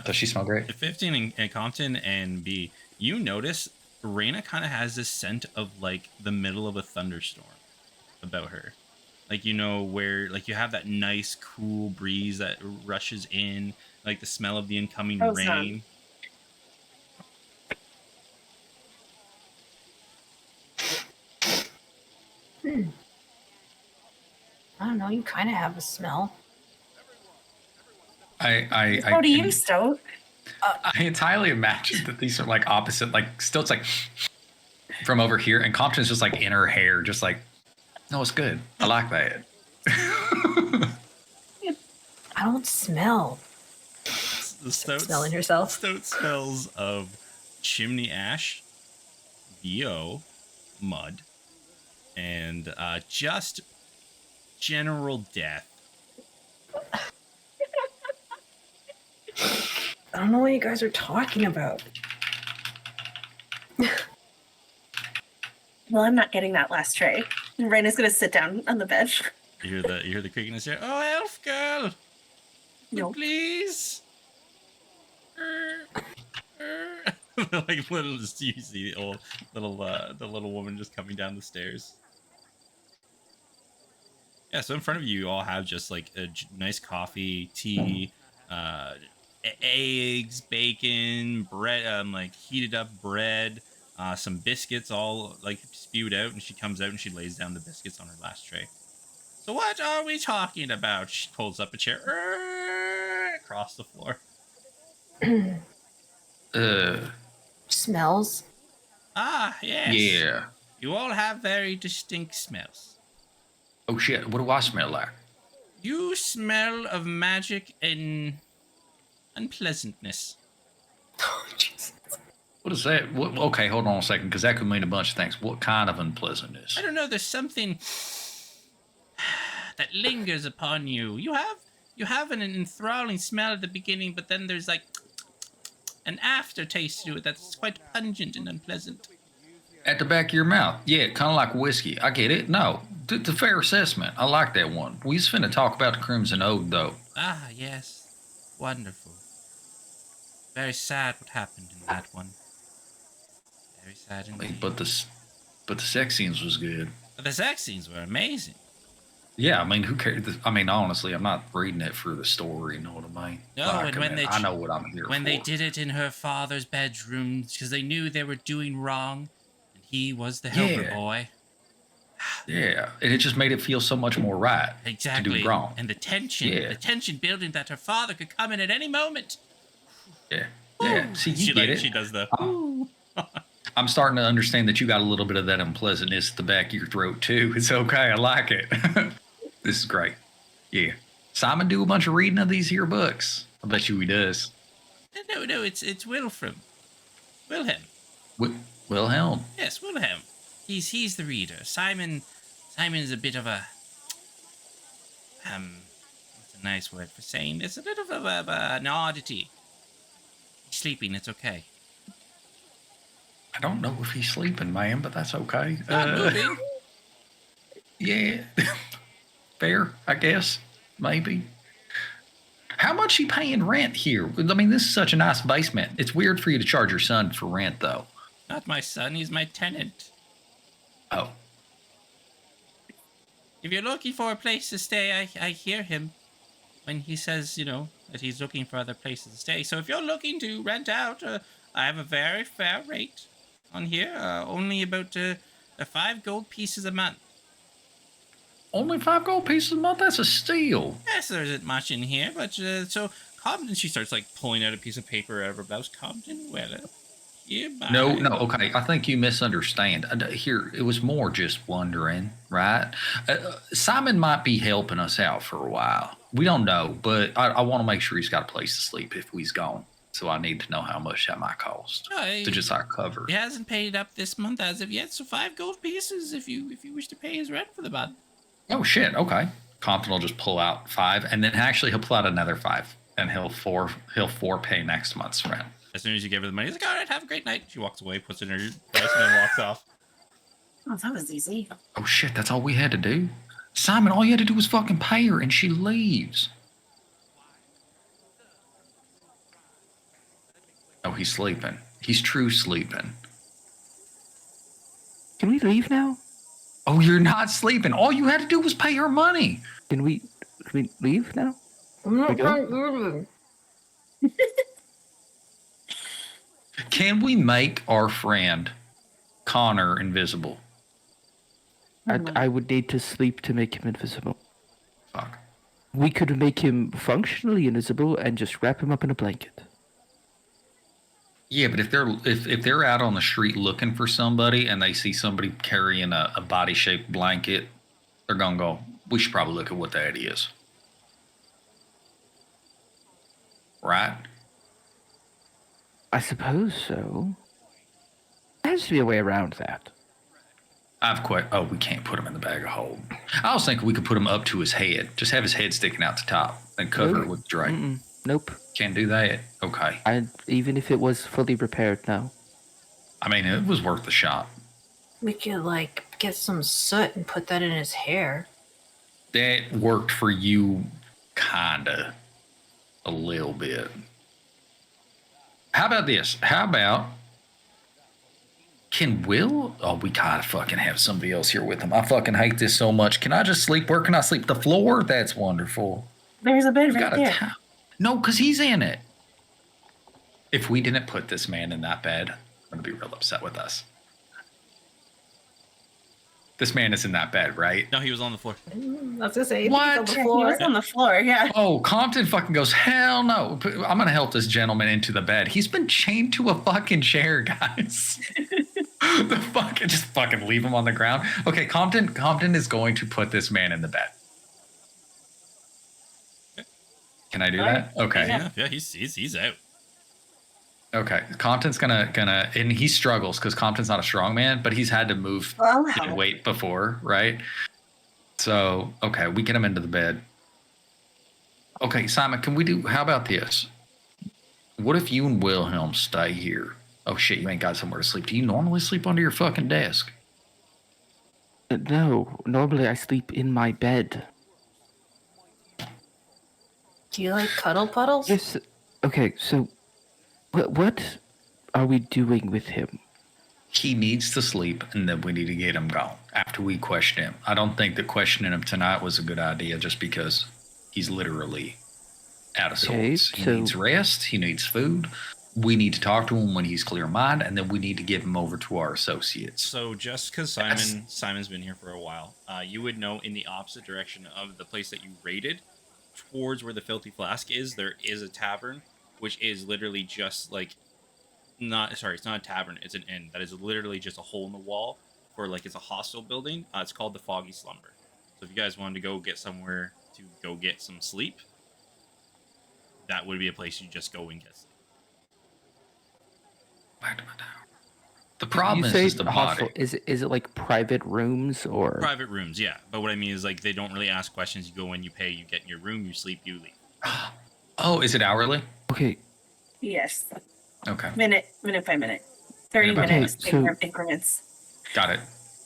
Does she smell great? 15 in Compton and B. You notice Raina kind of has this scent of like the middle of a thunderstorm about her. Like, you know, where like you have that nice cool breeze that rushes in, like the smell of the incoming rain. I don't know. You kind of have a smell. How do you, Stowe? I entirely imagine that these are like opposite. Like Stowe's like from over here, and Compton's just like in her hair, just like, no, it's good. I like that. I don't smell. Smelling yourself. Stoat smells of chimney ash, BO, mud, and just general death. I don't know what you guys are talking about. Well, I'm not getting that last tray. And Raina's gonna sit down on the bed. You hear the creaking in the stair. Oh, elf girl, please. Like little, just you see the little woman just coming down the stairs. Yeah, so in front of you, you all have just like a nice coffee, tea, eggs, bacon, bread, like heated up bread, some biscuits all like spewed out. And she comes out and she lays down the biscuits on her last tray. So what are we talking about? She pulls up a chair across the floor. Smells. Ah, yes. Yeah. You all have very distinct smells. Oh shit, what do I smell like? You smell of magic and unpleasantness. Oh, Jesus. What is that? What, okay, hold on a second, because that could mean a bunch of things. What kind of unpleasantness? I don't know, there's something that lingers upon you. You have an enthralling smell at the beginning, but then there's like an aftertaste to it that's quite pungent and unpleasant. At the back of your mouth. Yeah, kind of like whiskey. I get it. No, it's a fair assessment. I like that one. We just finna talk about the Crimson Ode, though. Ah, yes. Wonderful. Very sad what happened in that one. Very sad indeed. But the sex scenes was good. But the sex scenes were amazing. Yeah, I mean, who cares? I mean, honestly, I'm not reading it for the story, you know what I mean? No, like, and when I know what I'm here when for. they did it in her father's bedroom, because they knew they were doing wrong, and he was the helper boy. Yeah, and it just made it feel so much more right Exactly. to do wrong. And the tension building that her father could come in at any moment. Yeah, yeah. See, you get it. She does the. I'm starting to understand that you got a little bit of that unpleasantness at the back of your throat too. It's okay. I like it. This is great. Yeah. Simon do a bunch of reading of these here books. I bet you he does. No, it's Wilfrem. Wilhelm. Wilhelm. Yes, Wilhelm. He's the reader. Simon's a bit of a what's a nice word for saying this? A bit of an oddity. He's sleeping, it's okay. I don't know if he's sleeping, man, but that's okay. Not moving. Yeah. Fair, I guess. Maybe. How much you paying rent here? I mean, this is such a nice basement. It's weird for you to charge your son for rent, though. Not my son, he's my tenant. Oh. If you're looking for a place to stay, I hear him when he says, that he's looking for other places to stay. So if you're looking to rent out, I have a very fair rate on here. Only about 5 gold pieces a month. Only 5 gold pieces a month? That's a steal. Yes, there isn't much in here, but so Compton, she starts like pulling out a piece of paper out of her blouse. Compton, well, hereby. No, okay. I think you misunderstand. Here, it was more just wondering, right? Simon might be helping us out for a while. We don't know, but I want to make sure he's got a place to sleep if he's gone. So I need to know how much that might cost to just cover. He hasn't paid up this month as of yet, so 5 gold pieces if you wish to pay his rent for the month. Oh shit! Okay, Compton will just pull out 5, and then actually he'll pull out another 5, and he'll pay next month's rent. As soon as you give her the money, he's like, "All right, have a great night." She walks away, puts it in her purse, and then walks off. Oh, that was easy. Oh shit! That's all we had to do. Simon, all you had to do was fucking pay her, and she leaves. Oh, he's sleeping. He's true sleeping. Can we leave now? Oh, you're not sleeping. All you had to do was pay her money. Can we leave now? I'm not moving. Can we make our friend Connor invisible? I would need to sleep to make him invisible. Fuck. We could make him functionally invisible and just wrap him up in a blanket. Yeah, but if they're out on the street looking for somebody and they see somebody carrying a body-shaped blanket, they're gonna go, we should probably look at what that is. Right? I suppose so. There has to be a way around that. We can't put him in the bag of holding. I was thinking we could put him up to his head. Just have his head sticking out the top and cover it with drape. Nope. Can't do that. Okay. Even if it was fully repaired now. I mean, it was worth a shot. We could get some soot and put that in his hair. That worked for you, kinda, a little bit. How about this? How about Can Will? Oh, we gotta fucking have somebody else here with him. I fucking hate this so much. Can I just sleep? Where can I sleep? The floor? That's wonderful. There's a bed We right got a there. towel. No, because he's in it. If we didn't put this man in that bed, I'm gonna be real upset with us. This man is in that bed, right? No, he was on the floor. I was gonna say, What? on the Yeah, he floor. was on the floor. Yeah. Oh, Compton fucking goes, hell no. I'm going to help this gentleman into the bed. He's been chained to a fucking chair, guys. The fucking, just fucking leave him on the ground. Okay, Compton is going to put this man in the bed. Can I do that? Okay. Yeah, he's out. Okay. Compton's gonna, and he struggles because Compton's not a strong man, but he's had to move Well, dead weight before, right? So, okay, we get him into the bed. Okay, Simon, how about this? What if you and Wilhelm stay here? Oh shit, you ain't got somewhere to sleep. Do you normally sleep under your fucking desk? No, normally I sleep in my bed. Do you like cuddle puddles? Yes. Okay, so what are we doing with him? He needs to sleep, and then we need to get him gone after we question him. I don't think that questioning him tonight was a good idea just because he's literally out of Okay, sorts. He so- needs rest. He needs food. We need to talk to him when he's clear mind, and then we need to give him over to our associates. So just because Simon's been here for a while, you would know in the opposite direction of the place that you raided, towards where the Filthy Flask is, there is a tavern, which is literally just like, it's not a tavern, it's an inn that is literally just a hole in the wall for like it's a hostel building. It's called the Foggy Slumber. So if you guys wanted to go get somewhere to go get some sleep, that would be a place you just go and get sleep. The problem You say is the hostel. body. Is it like private rooms or? Private rooms, yeah. But what I mean is like they don't really ask questions. You go in, you pay, you get in your room, you sleep, you leave. Oh, is it hourly? Okay, Yes. Okay, Minute by minute. 30 Minute by minutes minute. So- increments. got it.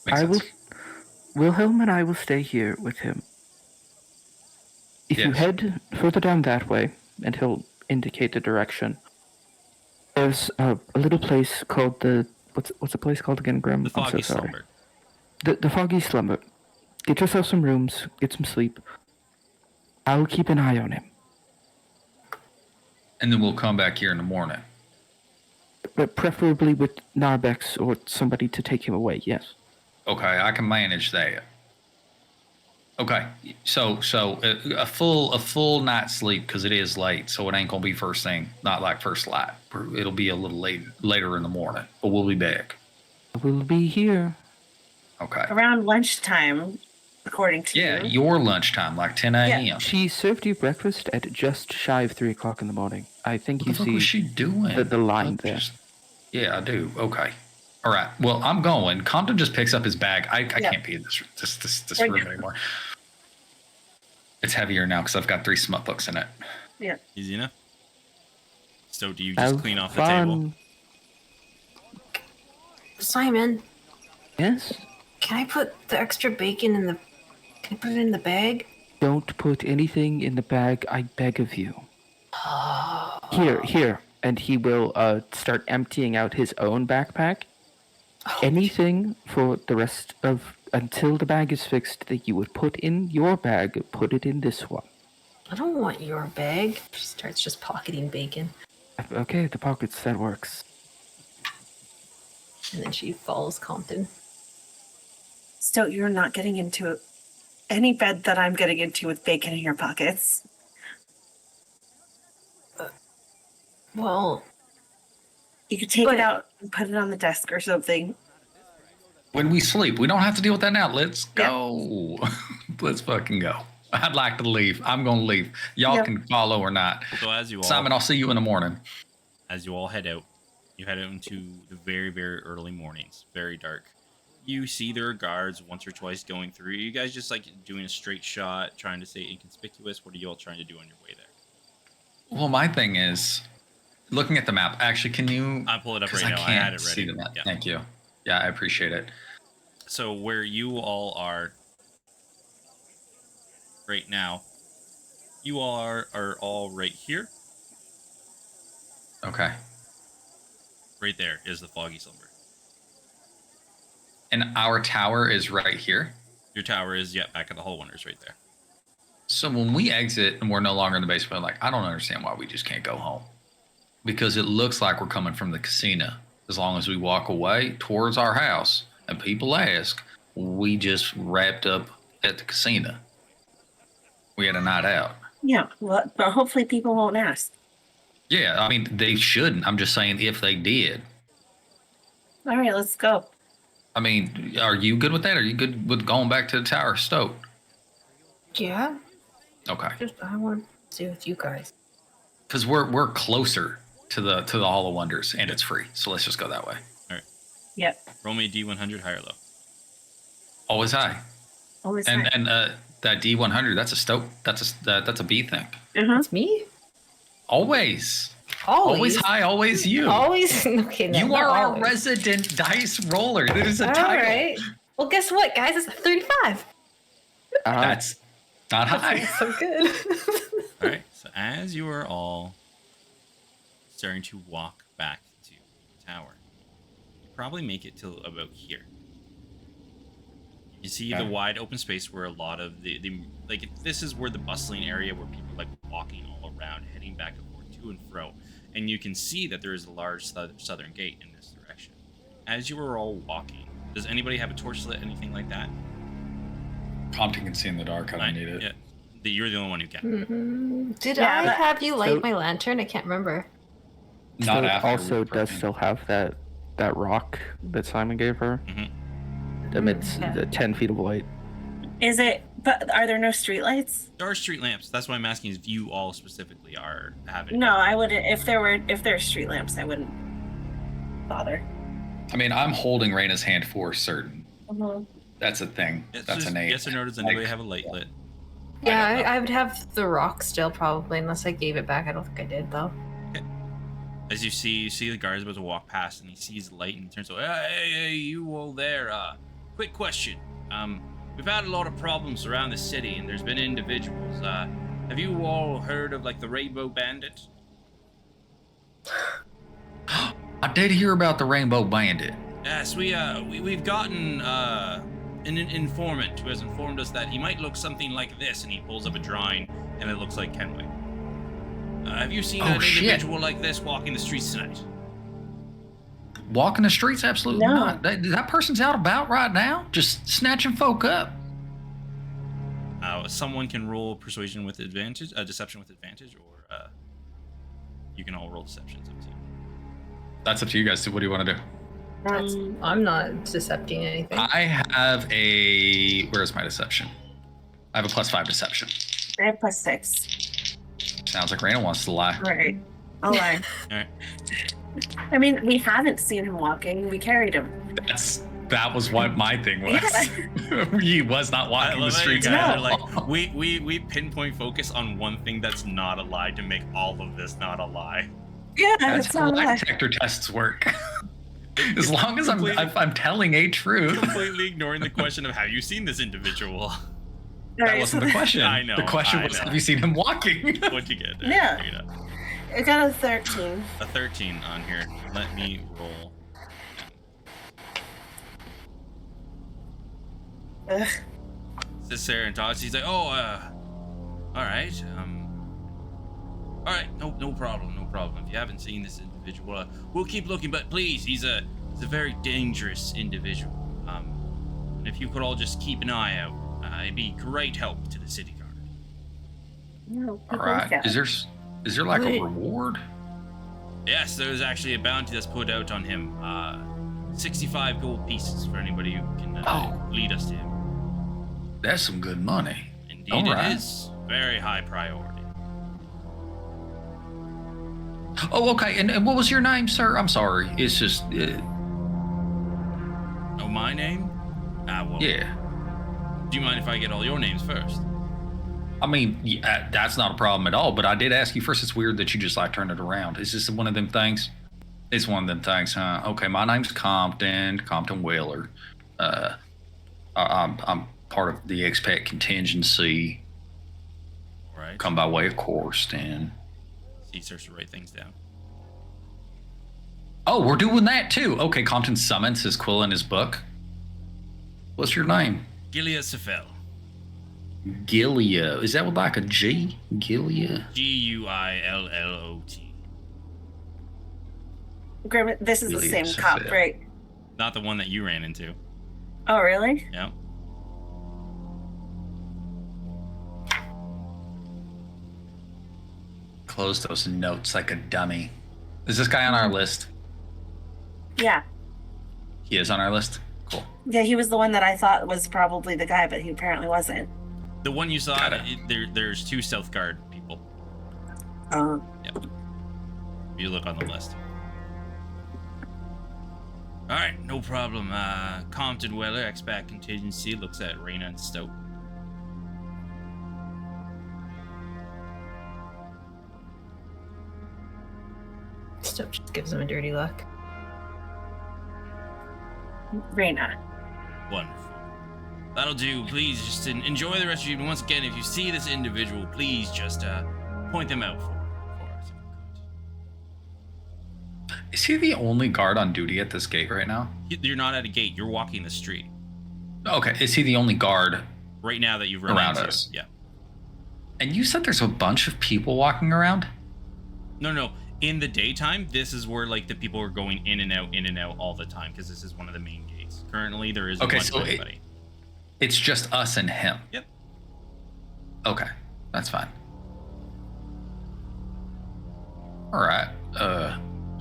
Makes I will. sense. Wilhelm and I will stay here with him. If you Yes. head further down that way, and he'll indicate the direction. There's a little place called what's the place called again, Grim? The I'm so Foggy sorry. Slumber. The Foggy Slumber. Get yourself some rooms, get some sleep. I'll keep an eye on him. And then we'll come back here in the morning. But preferably with Narbex or somebody to take him away, yes. Okay, I can manage that. Okay, so a full night's sleep because it is late, so it ain't gonna be first thing, not like first light. It'll be a little later in the morning, but we'll be back. We'll be here. Okay. Around lunchtime, according to Yeah, you. your lunchtime, like 10 a.m. She served you breakfast at just shy of 3 o'clock in the morning. I think What you the fuck see was she doing? the line Look, there. Yeah, I do. Okay. All right. Well, I'm going. Compton just picks up his bag. I can't be in this room anymore. It's heavier now because I've got 3 smut books in it. Yeah. Easy enough. So do you just Have clean off the table? fun. Simon, Yes? can I put the extra bacon in the? Can I put it in the bag? Don't put anything in the bag, I beg of you. Here. And he will start emptying out his own backpack. Anything for the rest of until the bag is fixed that you would put in your bag, put it in this one. I don't want your bag. She starts just pocketing bacon, Okay, the pockets, that works. and then she follows Compton. So you're not getting into any bed that I'm getting into with bacon in your pockets. Well, You could take But- it out and put it on the desk or something. When we sleep, we don't have to deal with that now. Let's go. Let's fucking go. I'd like to leave. I'm going to leave. Y'all Yep. can follow or not. So as you all Simon, I'll see you in the morning. as you all head out, you head out into the very, very early mornings, very dark. You see there are guards once or twice going through. You guys just like doing a straight shot, trying to stay inconspicuous. What are you all trying to do on your way there? Well, my thing is looking at the map. Actually, can you? I'll pull it up 'cause right now. I can't had it see ready. the map. Yeah. Thank you. Yeah, I appreciate it. So where you all are right now, you all are all right here. Okay. Right there is the Foggy Slumber. And our tower is right here. Your tower is back at the Hall Wonders right there. So when we exit and we're no longer in the basement, like I don't understand why we just can't go home. Because it looks like we're coming from the casino. As long as we walk away towards our house and people ask, we just wrapped up at the casino. We had a night out. Yeah, well, but hopefully people won't ask. Yeah, I mean, they shouldn't. I'm just saying if they did. All right, let's go. I mean, are you good with that? Are you good with going back to the tower stoked? Yeah. Okay. I want to stay with you guys. Because we're closer to the Hall of Wonders and it's free. So let's just go that way. All right. Yep. Roll me a D100 high or low. Always high. Always And high. and that D100, that's a stoke. That's a B thing. It's me? Always. Always. Always high, always you. Always? Okay, no, You not are our always. resident dice roller. There's a All title. right. Well, guess what, guys? It's 35. That's not high. So good. All right. So as you are all starting to walk back to the tower, you probably make it till about here. You see the wide open space where a lot of the like this is where the bustling area where people like walking all around, heading back and forth to and fro, and you can see that there is a large southern gate in this direction. As you are all walking, does anybody have a torch lit, anything like that? Compton can see in the dark. I don't need it. Yeah, you're the only one who can. Did Yeah, I but- have you light So- my lantern? I can't remember. Not So after. also we've does broken. still have that rock that Simon gave her. Mhm. Emits Yeah. the 10 feet of light. Is it? But are there no streetlights? There are street lamps. That's why I'm asking if you all specifically are having. No, I wouldn't. If there's street lamps, I wouldn't bother. I mean, I'm holding Raina's hand for certain. Mhm. That's a thing. It's That's just an eight. yes or no, does anybody have a light lit? Yeah, I don't know. I would have the rock still probably, unless I gave it back. I don't think I did though. As you see the guard's about to walk past, and he sees the light, and he turns to, hey, you all there? Quick question. We've had a lot of problems around the city, and there's been individuals. Have you all heard of like the Rainbow Bandit? I did hear about the Rainbow Bandit. Yes, we've gotten an informant who has informed us that he might look something like this, and he pulls up a drawing, and it looks like Kenway. Have you seen an shit. individual like this walking the streets tonight? Walking the streets? Absolutely No. not. That person's out about right now, just snatching folk up. Someone can roll persuasion with advantage, deception with advantage, or you can all roll deception. It's up to you. That's up to you guys. So what do you want to do? I'm not decepting anything. I have a. Where's my deception? I have a +5 deception. I have +6. Sounds like Raina wants to lie. All right, I'll lie. All right. I mean, we haven't seen him walking. We carried him. That was what my thing was. He was not I walking the love how you streets. guys at are like, all. we pinpoint focus on one thing that's not a lie to make all of this not a lie. Yeah, That's it's how not lie lie. detector tests work. As long as Completely- I'm telling a truth. Completely ignoring the question of have you seen this individual? All That right, wasn't so the question. I know, The question I was, know. have you seen him walking? What'd you get there? Yeah. You know, I got a 13. a 13 on here. Let me roll. Ugh. Sits there and talks. He's like, all right. All right, no problem. If you haven't seen this individual, we'll keep looking. But please, he's a very dangerous individual. And if you could all just keep an eye out, it'd be great help to the city guard. No, All right. Is there like Wait. a reward? Yes, there's actually a bounty that's put out on him. 65 gold pieces for anybody who can lead us to him. That's some good money. Indeed, All right. it is very high priority. Oh, okay. And what was your name, sir? I'm sorry. It's just, Oh, my name? Well, yeah. Do you mind if I get all your names first? I mean, yeah, that's not a problem at all. But I did ask you first. It's weird that you just like turn it around. Is this one of them things? It's one of them things, huh? Okay, my name's Compton Whaler. I'm part of the expat contingency. All right. Come by way of Corston. He starts to write things down. Oh, we're doing that too. Okay, Compton summons his quill in his book. What's your name? Gilia Sefel. Gilia. Is that with like a G? Gilia? Guillot. Grim, this is the Really same upset. cop, right? Not the one that you ran into. Oh, really? Yeah. Close those notes like a dummy. Is this guy on our list? Yeah. He is on our list? Cool. Yeah, he was the one that I thought was probably the guy, but he apparently wasn't. The one you saw, Got it. there's 2 South Guard people. Yep. You look on the list. All right, no problem. Compton Weller, X-Back Contingency, looks at Raina and Stoke. Stoke just gives him a dirty look. Raina. Wonderful. That'll do. Please just enjoy the rest of your evening. Once again, if you see this individual, please just point them out for us. Is he the only guard on duty at this gate right now? You're not at a gate. You're walking the street Okay, is he the only guard? right now that you've run Around into. us. Yeah. And you said there's a bunch of people walking around? No. In the daytime, this is where like the people are going in and out all the time because this is one of the main gates. Currently, there isn't Okay, much so of anybody. It's just us and him. Yep. Okay, that's fine. All right.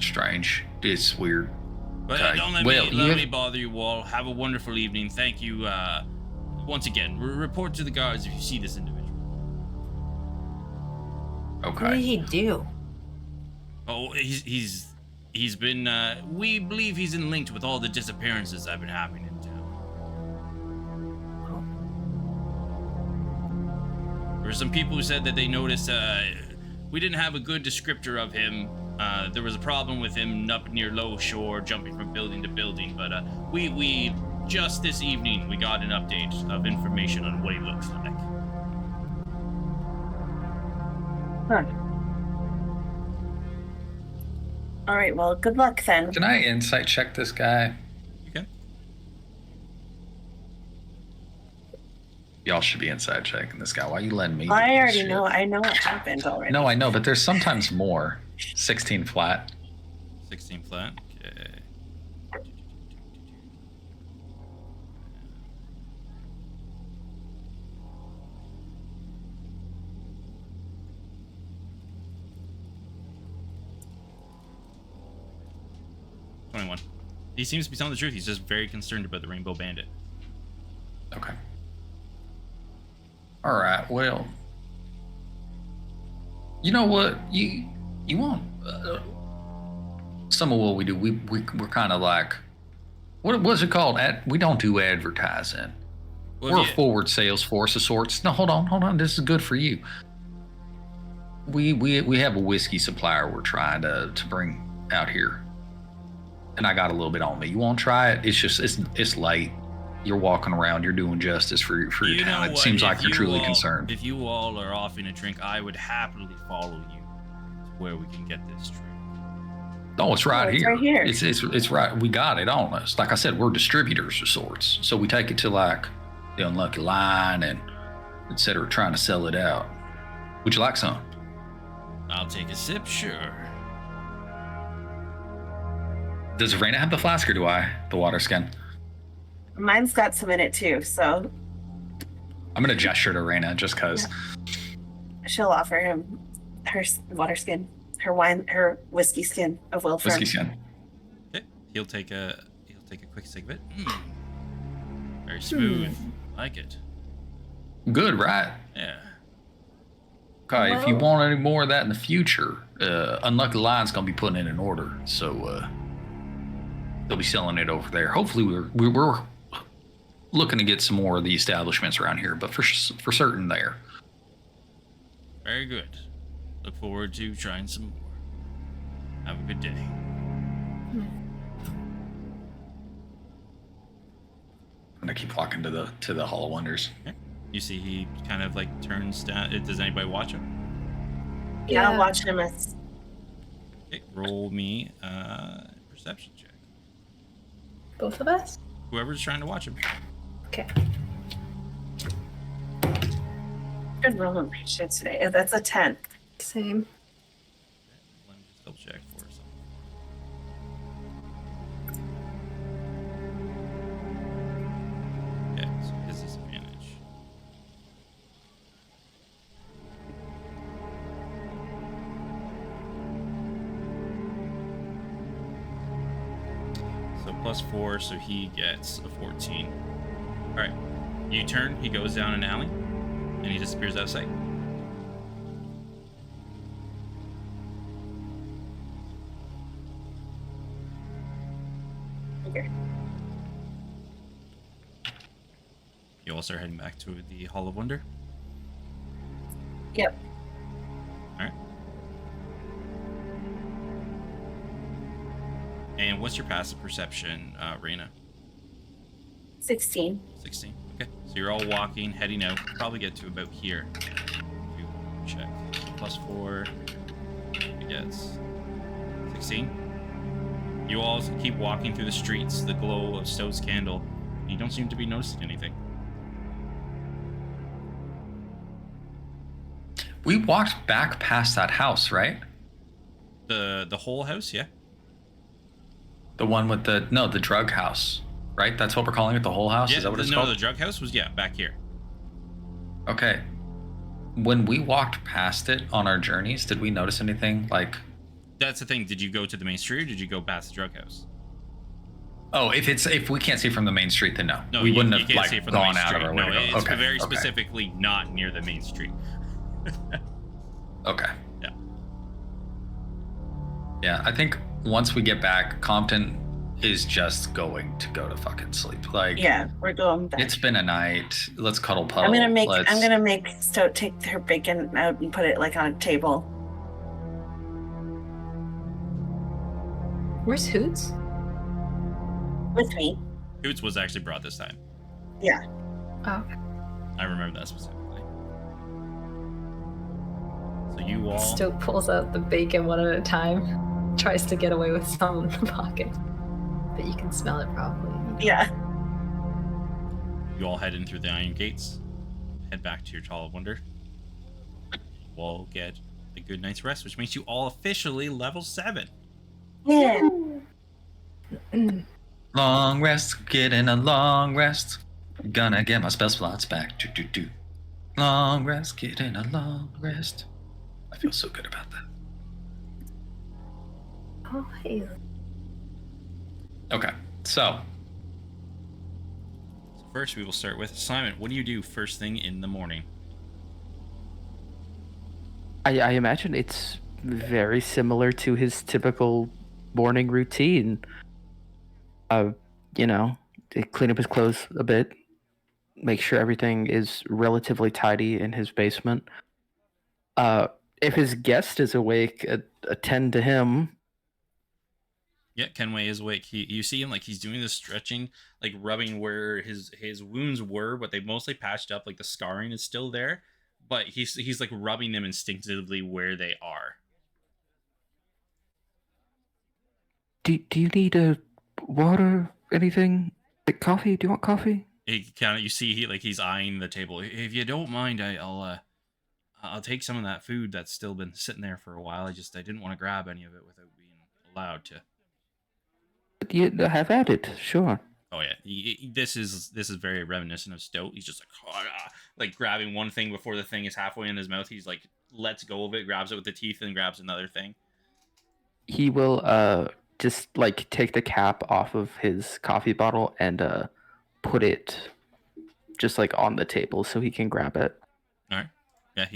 Strange. It's weird. But Okay, don't let well, me bother you all. Have a wonderful evening. Thank you. Once again, report to the guards if you see this individual. What did Okay. he do? Oh, he's been. We believe he's in linked with all the disappearances that have been happening in town. There were some people who said that they noticed we didn't have a good descriptor of him. There was a problem with him up near Low Shore, jumping from building to building. But we just this evening we got an update of information on what he looks like. Huh. All right, well, good luck then. Can I insight check this guy? You can. Y'all should be inside checking this guy. Why you letting me? do I this already shit? know. I know what happened already. No, I know, but there's sometimes more. 16 flat. 16 flat. Okay. He seems to be telling the truth. He's just very concerned about the Rainbow Bandit. Okay. All right. Well, you know what? You want some of what we do. We're kind of like what's it called? We don't do advertising. Well, We're a forward sales force of sorts. No, hold on. This is good for you. We have a whiskey supplier we're trying to bring out here. And I got a little bit on me. You want to try it? It's just it's light. You're walking around. You're doing justice for your town. It seems like you're truly concerned. If you all are offering a drink, I would happily follow you to where we can get this drink. No, it's right it's here. right here. It's right. We got it on us. Like I said, we're distributors of sorts. So we take it to like the Unlucky Line and et cetera, trying to sell it out. Would you like some? I'll take a sip, sure. Does Raina have the flask or do I? The water skin. Mine's got some in it too, so I'm gonna gesture to Raina just cause. she'll offer him her water skin, her whiskey skin of Wilfrem. Whiskey skin. Okay. He'll take a quick sip of it. Very smooth. Like it. Good, right? Yeah. Okay, if you want any more of that in the future, Unlucky Line's gonna be putting in an order, so they'll be selling it over there. Hopefully, we're looking to get some more of the establishments around here, but for certain there. Very good. Look forward to trying some more. Have a good day. I'm gonna keep walking to the Hall of Wonders. Okay. You see he kind of like turns down. Does anybody watch him? Yeah, I'll watch him as Okay, roll me a perception check. Both of us? Whoever's trying to watch him. Okay. Good roll on my shit today. That's a 10. Same. Let me just double check for something. Yeah, so his disadvantage. So +4, so he gets a 14. All right, you turn. He goes down an alley, and he disappears out of sight. Okay. You all start heading back to the Hall of Wonder. Yep. All right. And what's your passive perception, Raina? 16. 16. Okay. So you're all walking, heading out. Probably get to about here. If you check. +4. He gets 16. You all keep walking through the streets, the glow of Stout's candle. You don't seem to be noticing anything. We walked back past that house, right? The whole house, yeah. The one with the drug house, right? That's what we're calling it, the whole house. Yeah, Is that what it's no, called? the drug house was back here. Okay. When we walked past it on our journeys, did we notice anything like? That's the thing. Did you go to the main street or did you go past the drug house? Oh, if we can't see from the main street, then no. No, We you wouldn't can't have see it like from the main gone out street. of our way No, to go. it's Okay. very okay. specifically not near the main street. Okay. Yeah. Yeah, I think once we get back, Compton is just going to go to fucking sleep. Like, Yeah, we're going back. it's been a night. Let's cuddle puddle. I'm gonna make Let's- Stout take her bacon out and put it like on a table. Where's Hoots? With me. Hoots was actually brought this time. Yeah. Oh, okay. I remember that specifically. So you all Still pulls out the bacon one at a time. Tries to get away with some in the pocket. But you can smell it probably. Yeah. you all head in through the iron gates, head back to your Hall of Wonder. You all get a good night's rest, which makes you all officially level 7. Yeah. Long rest, getting a long rest. Gonna get my spell slots back. Do. Long rest, getting a long rest. I feel so good about that. Oh, hey. Okay, so First, we will start with Simon. What do you do first thing in the morning? I imagine it's very similar to his typical morning routine. Clean up his clothes a bit, make sure everything is relatively tidy in his basement. If his guest is awake, attend to him. Yeah, Kenway is awake. You see him like he's doing this stretching, like rubbing where his wounds were, but they mostly patched up. Like the scarring is still there, but he's like rubbing them instinctively where they are. Do you need water? Anything? Like coffee? Do you want coffee? He kind of you see he's eyeing the table. If you don't mind, I'll take some of that food that's still been sitting there for a while. I didn't want to grab any of it without being allowed to. You have at it, sure. Oh yeah, this is very reminiscent of Stout. He's just like grabbing one thing before the thing is halfway in his mouth. He's like lets go of it, grabs it with the teeth, and grabs another thing. He will just like take the cap off of his coffee bottle and put it just like on the table so he can grab it. All right. Yeah,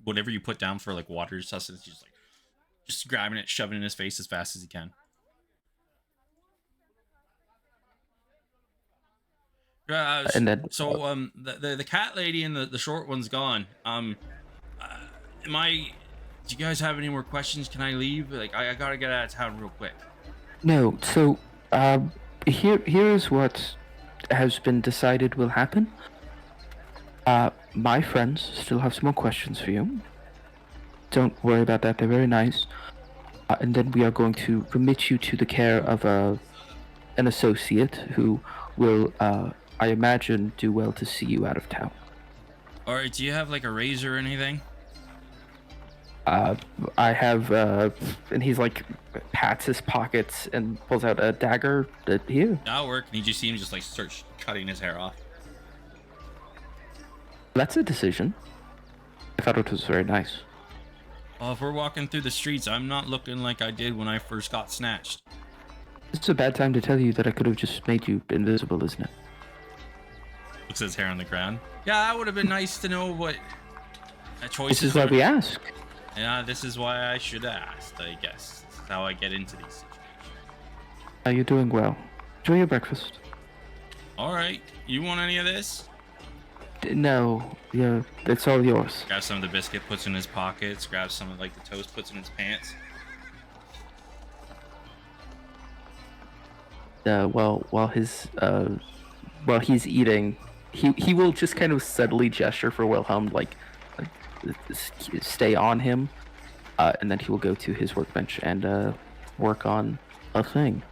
whatever you put down for like water sustenance, he's just grabbing it, shoving it in his face as fast as he can. And then the cat lady and the short one's gone. Do you guys have any more questions? Can I leave? Like I gotta get out of town real quick. No, so here's what has been decided will happen. My friends still have some more questions for you. Don't worry about that, they're very nice. And then we are going to remit you to the care of an associate who will I imagine, do well to see you out of town. All right, do you have like a razor or anything? I have, and he's like, pats his pockets and pulls out a dagger. Here. That'll work. And you just see him just like start cutting his hair off. That's a decision. I thought it was very nice. Well, if we're walking through the streets, I'm not looking like I did when I first got snatched. It's a bad time to tell you that I could have just made you invisible, isn't it? Looks at his hair on the ground. Yeah, that would have been nice to know what choices. This is why we ask. Yeah, this is why I should have asked, I guess. This is how I get into these situations. You're doing well. Enjoy your breakfast. All right. You want any of this? No, yeah, it's all yours. Grabs some of the biscuit, puts in his pockets. Grabs some of like the toast, puts in his pants. While he's eating, he will just kind of subtly gesture for Wilhelm, like stay on him, and then he will go to his workbench and work on a thing.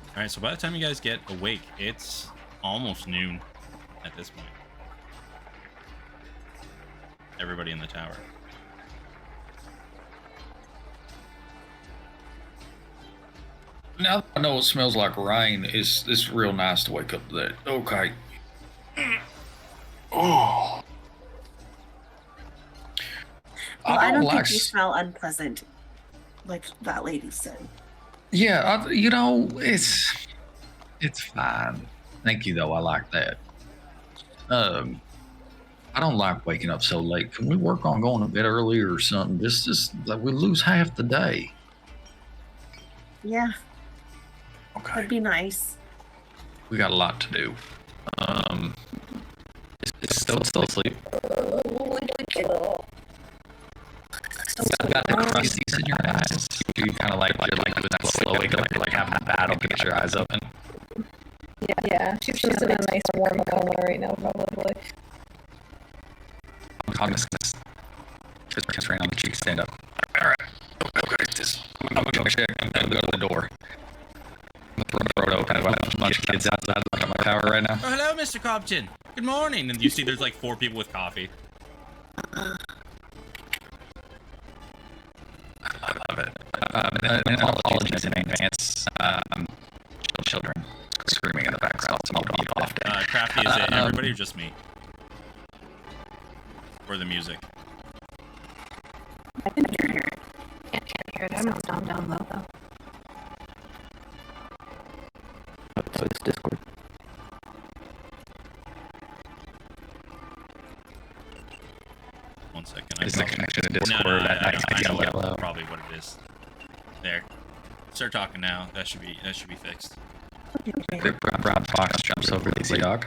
All right. So by the time you guys get awake, it's almost noon at this point. Everybody in the tower. Now that I know it smells like rain, it's real nice to wake up to that. Okay. Oh. Well, I don't like think you smell unpleasant, like that lady said. Yeah, it's fine. Thank you, though. I like that. I don't like waking up so late. Can we work on going a bit earlier or something? Just like we lose half the day. Yeah, Okay. that'd be nice. We got a lot to do. It's still asleep. You got the crusties in your eyes. You kind of like you're like doing that slow wake up. You're like having a battle to get your eyes open. Yeah. She's in a nice warm coma right now, probably. I'm just rain on the cheek. Stand up. All right. Okay. I'm gonna go check. I'm gonna go to the door. I'm gonna throw it open. I have a bunch of kids outside looking at my tower right now. Oh, hello, Mr. Cobton. Good morning. And you see there's like 4 people with coffee. I love it. And apologies in advance. Children screaming in the background. So I'll be off day. Crafty, is it everybody or just me? For the music. I can hear it. Can't hear it. I'm not down low though. So it's Discord. One second. Is the connection to Discord No, at I 19 know yellow? probably what it is. There. Start talking now. That should be fixed. The brown fox jumps over the lazy dog.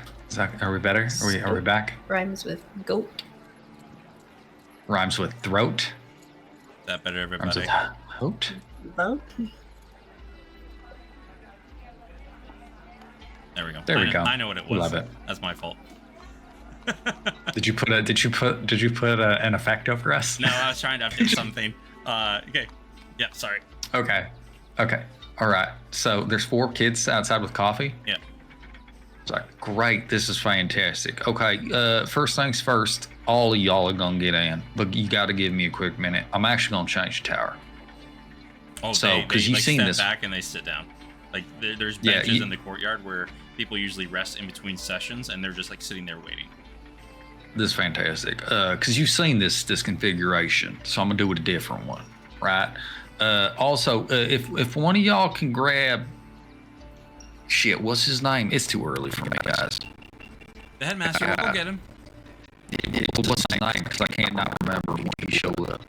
Are we better? Are we back? Rhymes with goat. Rhymes with throat. Is that better, Rhymes everybody? with throat. Both? There we go. There we go. I know what it was. Love it. That's my fault. Did you put an effect over us? No, I was trying to update something. Okay. Yeah, sorry. Okay. All right. So there's 4 kids outside with coffee. Yeah. It's like, great. This is fantastic. Okay. First things first. All of y'all are gonna get in, but you got to give me a quick minute. I'm actually gonna change the tower. Oh, So, because you've like seen step this. back and they sit down. Like there's Yeah, benches in the courtyard where people usually rest in between sessions, and they're just like sitting there waiting. This is fantastic. Because you've seen this configuration, so I'm gonna do it a different one, right? Also, if one of y'all can grab, shit, what's his name? It's too early for me, guys. The headmaster will go get him. What's his name? Because I can't not remember when he showed up.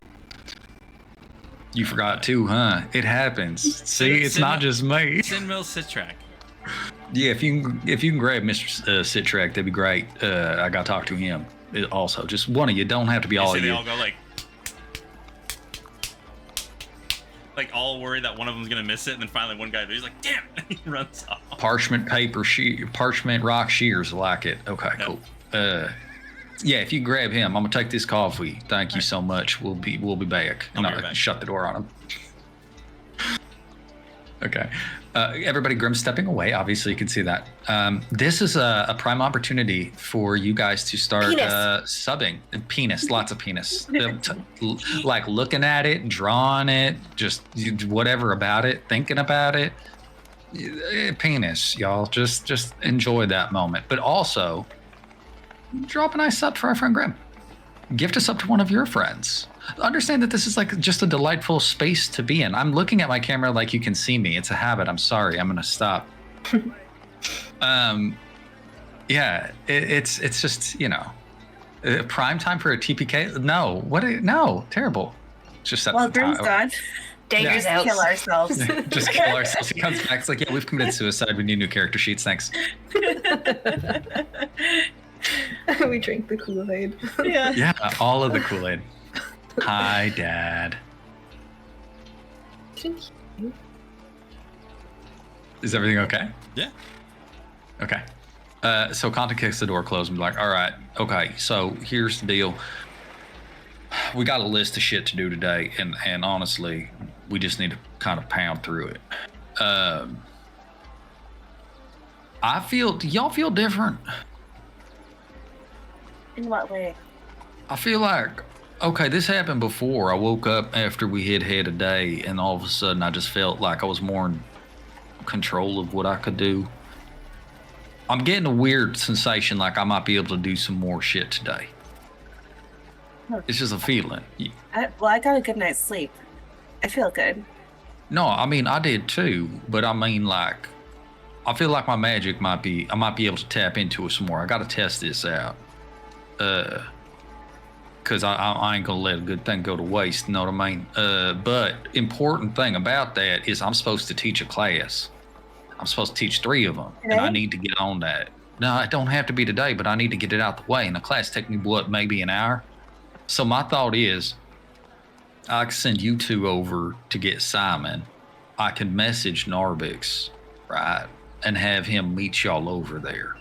You forgot too, huh? It happens. See, it's not just me. Sinmil Citrak. Yeah, if you can grab Mr. Citrak, that'd be great. I got to talk to him also. Just one of you. Don't have to be all So of they you. all go like all worried that one of them's gonna miss it, and then finally one guy, he's like, "Damn!" He runs off. Parchment rock shears, like it. Okay, Yep. cool. Yeah, if you grab him, I'm gonna take this coffee. Thank you so much. We'll be back. I'll be And right back. Shut the door on him. Okay. Everybody, Grimm stepping away. Obviously, you can see that. This is a prime opportunity for you guys to start subbing. Penis, lots of penis. Like looking at it, drawing it, just whatever about it, thinking about it. Penis, y'all. Just enjoy that moment. But also, drop a nice sub for our friend Grimm. Gift a sub to one of your friends. Understand that this is like just a delightful space to be in. I'm looking at my camera like you can see me. It's a habit. I'm sorry. I'm gonna stop. Yeah, it's just, you know, prime time for a TPK. No, no, terrible. Just well, Grimm's gone. Daggers out. Kill ourselves. Just kill ourselves. He comes back. It's like, yeah, we've committed suicide. We need new character sheets. Thanks. We drank the Kool-Aid. Yeah, all of the Kool-Aid. Hi, Dad. Is everything okay? Yeah. Okay. So Content kicks the door closed and be like, all right, okay, so here's the deal. We got a list of shit to do today, and honestly, we just need to kind of pound through it. Do y'all feel different? In what way? I feel like, okay, this happened before. I woke up after we had a day, and all of a sudden I just felt like I was more in control of what I could do. I'm getting a weird sensation like I might be able to do some more shit today. It's just a feeling. I got a good night's sleep. I feel good. No, I mean, I did too, but I mean, like, I feel like my magic I might be able to tap into it some more. I got to test this out. Because I ain't gonna let a good thing go to waste, you know what I mean? But important thing about that is I'm supposed to teach a class. I'm supposed to teach 3 of them, and I need to get on that. No, it don't have to be today, but I need to get it out the way. And the class take me, maybe an hour? So my thought is, I can send you 2 over to get Simon. I can message Narbix, right, and have him meet y'all over there.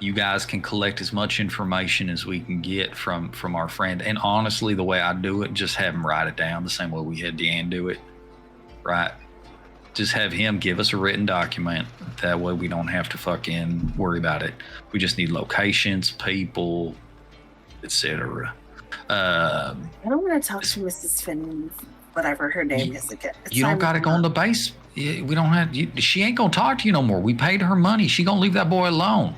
You guys can collect as much information as we can get from our friend. And honestly, the way I do it, just have him write it down the same way we had Deanne do it, right? Just have him give us a written document. That way we don't have to fucking worry about it. We just need locations, people, etc. I don't want to talk to Mrs. Finn, whatever her name is again. You don't got to go on the base. We don't have. She ain't gonna talk to you no more. We paid her money. She gonna leave that boy alone.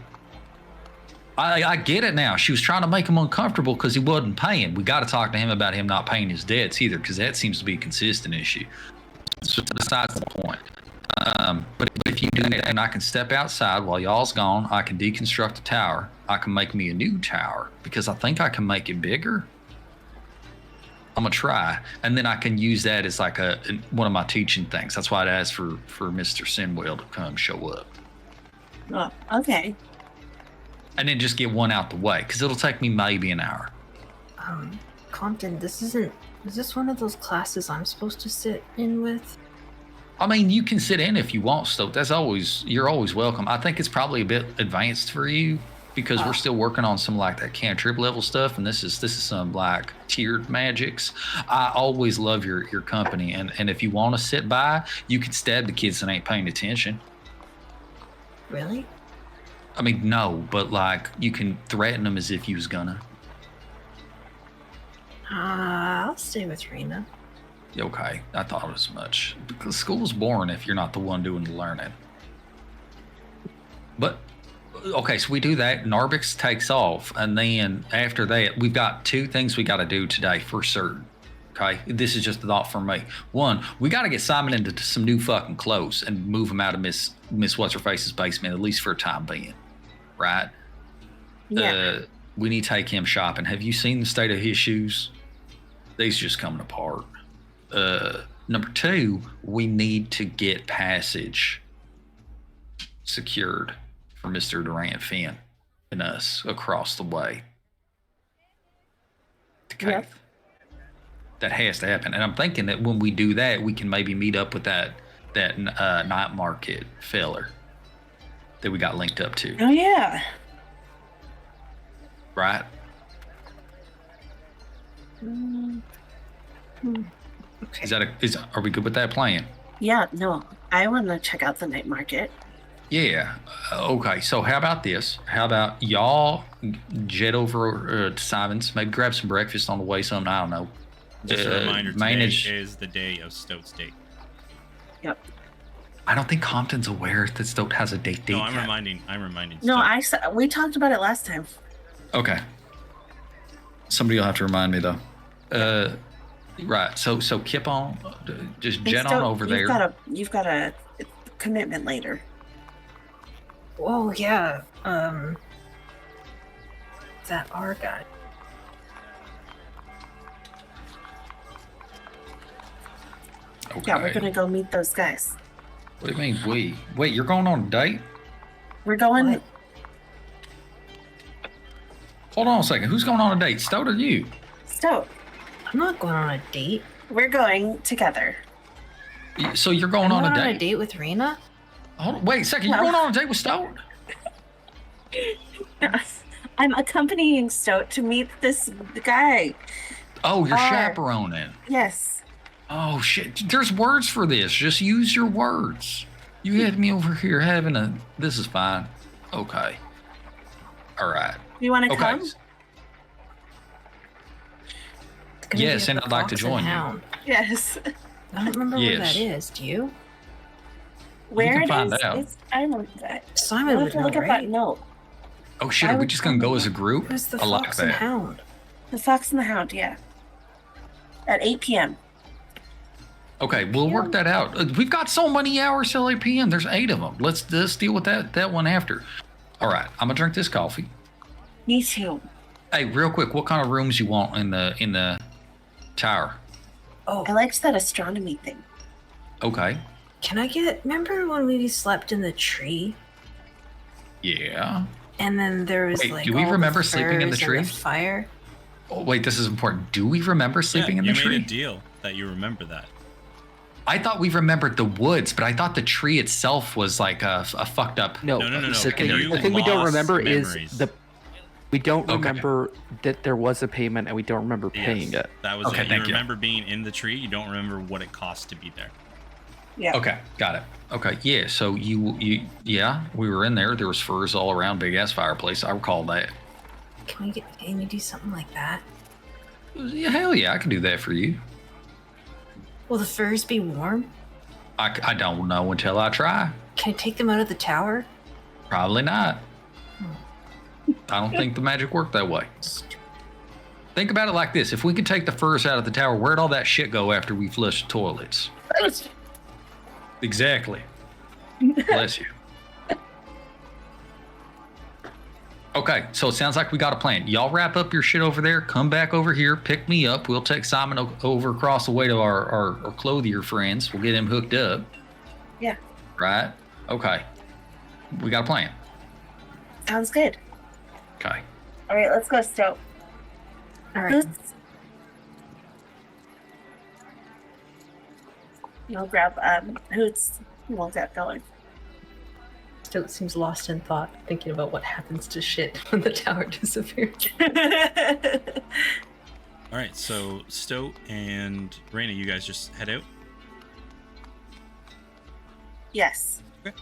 I get it now. She was trying to make him uncomfortable because he wasn't paying. We got to talk to him about him not paying his debts either, because that seems to be a consistent issue. So besides the point. But if you do that, and I can step outside while y'all's gone, I can deconstruct the tower. I can make me a new tower because I think I can make it bigger. I'm gonna try, and then I can use that as like one of my teaching things. That's why I'd ask for Mr. Sinwell to come show up. Oh, okay. And then just get one out the way, because it'll take me maybe an hour. Compton, is this one of those classes I'm supposed to sit in with? I mean, you can sit in if you want, so you're always welcome. I think it's probably a bit advanced for you, because we're still working on some like that cantrip level stuff, and this is some like tiered magics. I always love your company, and if you want to sit by, you can stab the kids that ain't paying attention. Really? I mean, no, but like you can threaten them as if you was gonna. I'll stay with Rena. Okay, I thought as much. Because school's boring if you're not the one doing the learning. But okay, so we do that. Narbix takes off, and then after that, we've got 2 things we got to do today for certain. Okay, this is just a thought for me. 1, we got to get Simon into some new fucking clothes and move him out of Miss What's Her Face's basement, at least for a time being. Right? Yeah. We need to take him shopping. Have you seen the state of his shoes? These just coming apart. Number 2, we need to get passage secured for Mr. Durant Finn and us across the way to Keith. Yep. That has to happen. And I'm thinking that when we do that, we can maybe meet up with that night market feller that we got linked up to. Oh, yeah. Right? Okay. Are we good with that plan? Yeah, no, I want to check out the night market. Yeah. Okay. So how about this? How about y'all jet over to Simon's, maybe grab some breakfast on the way, something, I don't know. Just a reminder, today manage- is the day of Stoat's date. Yep. I don't think Compton's aware that Stoat has a date. No, I'm yet. reminding No, Stoat. we talked about it last time. Okay. Somebody will have to remind me though. Right. So Kip on, just jet on over there. You've got a commitment later. Oh yeah. That R guy. Okay. Yeah, we're gonna go meet those guys. What do you mean we? Wait, you're going on a date? We're going. What? Hold on a second. Who's going on a date? Stoat or you? Stoat. I'm not going on a date. We're going together. So you're going I'm on not a date? with Rena. Hold on, wait a second. No. You're going on a date with Stoat? I'm accompanying Stoat to meet this guy. Oh, you're R. chaperoning. Yes. Oh shit. There's words for this. Just use your words. You had me over here having a. This is fine. Okay. All right. You want to Okay. come? It's gonna Yes, be at and the I'd like to Fox and join you. Hound. Yes. I don't remember where Yes. that is. Do you? Where can it find is? out. I don't know that. Simon I'll would have to know, look up right? that note. Oh shit. I Are we would just gonna go as a group? It was the I like Fox and that. Hound. The Fox and the Hound, yeah. At 8 p.m. Okay, we'll work that out. We've got so many hours till 8 p.m. There's 8 of them. Let's deal with that one after. All right, I'm gonna drink this coffee. Me too. Hey, real quick, what kind of rooms you want in the tower? Oh, I liked that astronomy thing. Okay. can I get? Remember when we slept in the tree? Yeah. And then there was Wait, like. do we all the remember sleeping in the furs and tree? fire. Oh, wait, this is important. Do we remember sleeping in the you tree? made a deal that you remember that. I thought we remembered the woods, but I thought the tree itself was like a fucked up. No, No. Secondary. You The thing we don't lost remember memories. is we don't Okay. remember that there was a payment, and we don't remember paying Yes, it. That was Okay, it. thank You you. remember being in the tree. You don't remember what it cost to be there. Yeah. Okay, got it. Okay, yeah. So yeah, we were in there. There was furs all around, big ass fireplace. I recall that. Can you do something like that? Yeah, hell yeah, I can do that for you. Will the furs be warm? I don't know until I try. Can I take them out of the tower? Probably not. I don't think the magic worked that way. Think about it like this: if we could take the furs out of the tower, where'd all that shit go after we flushed the toilets? Exactly. Bless you. Okay, so it sounds like we got a plan. Y'all wrap up your shit over there, come back over here, pick me up. We'll take Simon over across the way to our clothier friends. We'll get him hooked up. Yeah. Right? Okay. We got a plan. Sounds good. Okay. All right, let's go, Stoat. All right. Hoots. You'll grab Hoots. We'll get going. Stoat seems lost in thought, thinking about what happens to shit when the tower disappears. All right, so Stoat and Raina, you guys just head out. Yes. You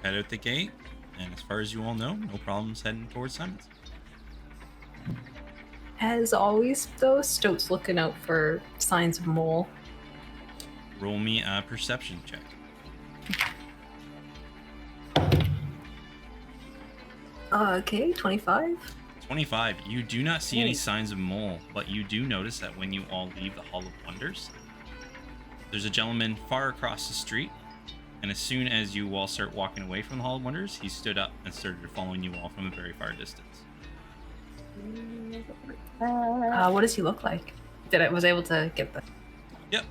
head out the gate, and as far as you all know, no problems heading towards Simon's. As always, though, Stoat's looking out for signs of mole. Roll me a perception check. Okay, 25. 25. You do not see any signs of mole, but you do notice that when you all leave the Hall of Wonders, there's a gentleman far across the street, and as soon as you all start walking away from the Hall of Wonders, he stood up and started following you all from a very far distance. What does he look like? Was I able to get the? Yep.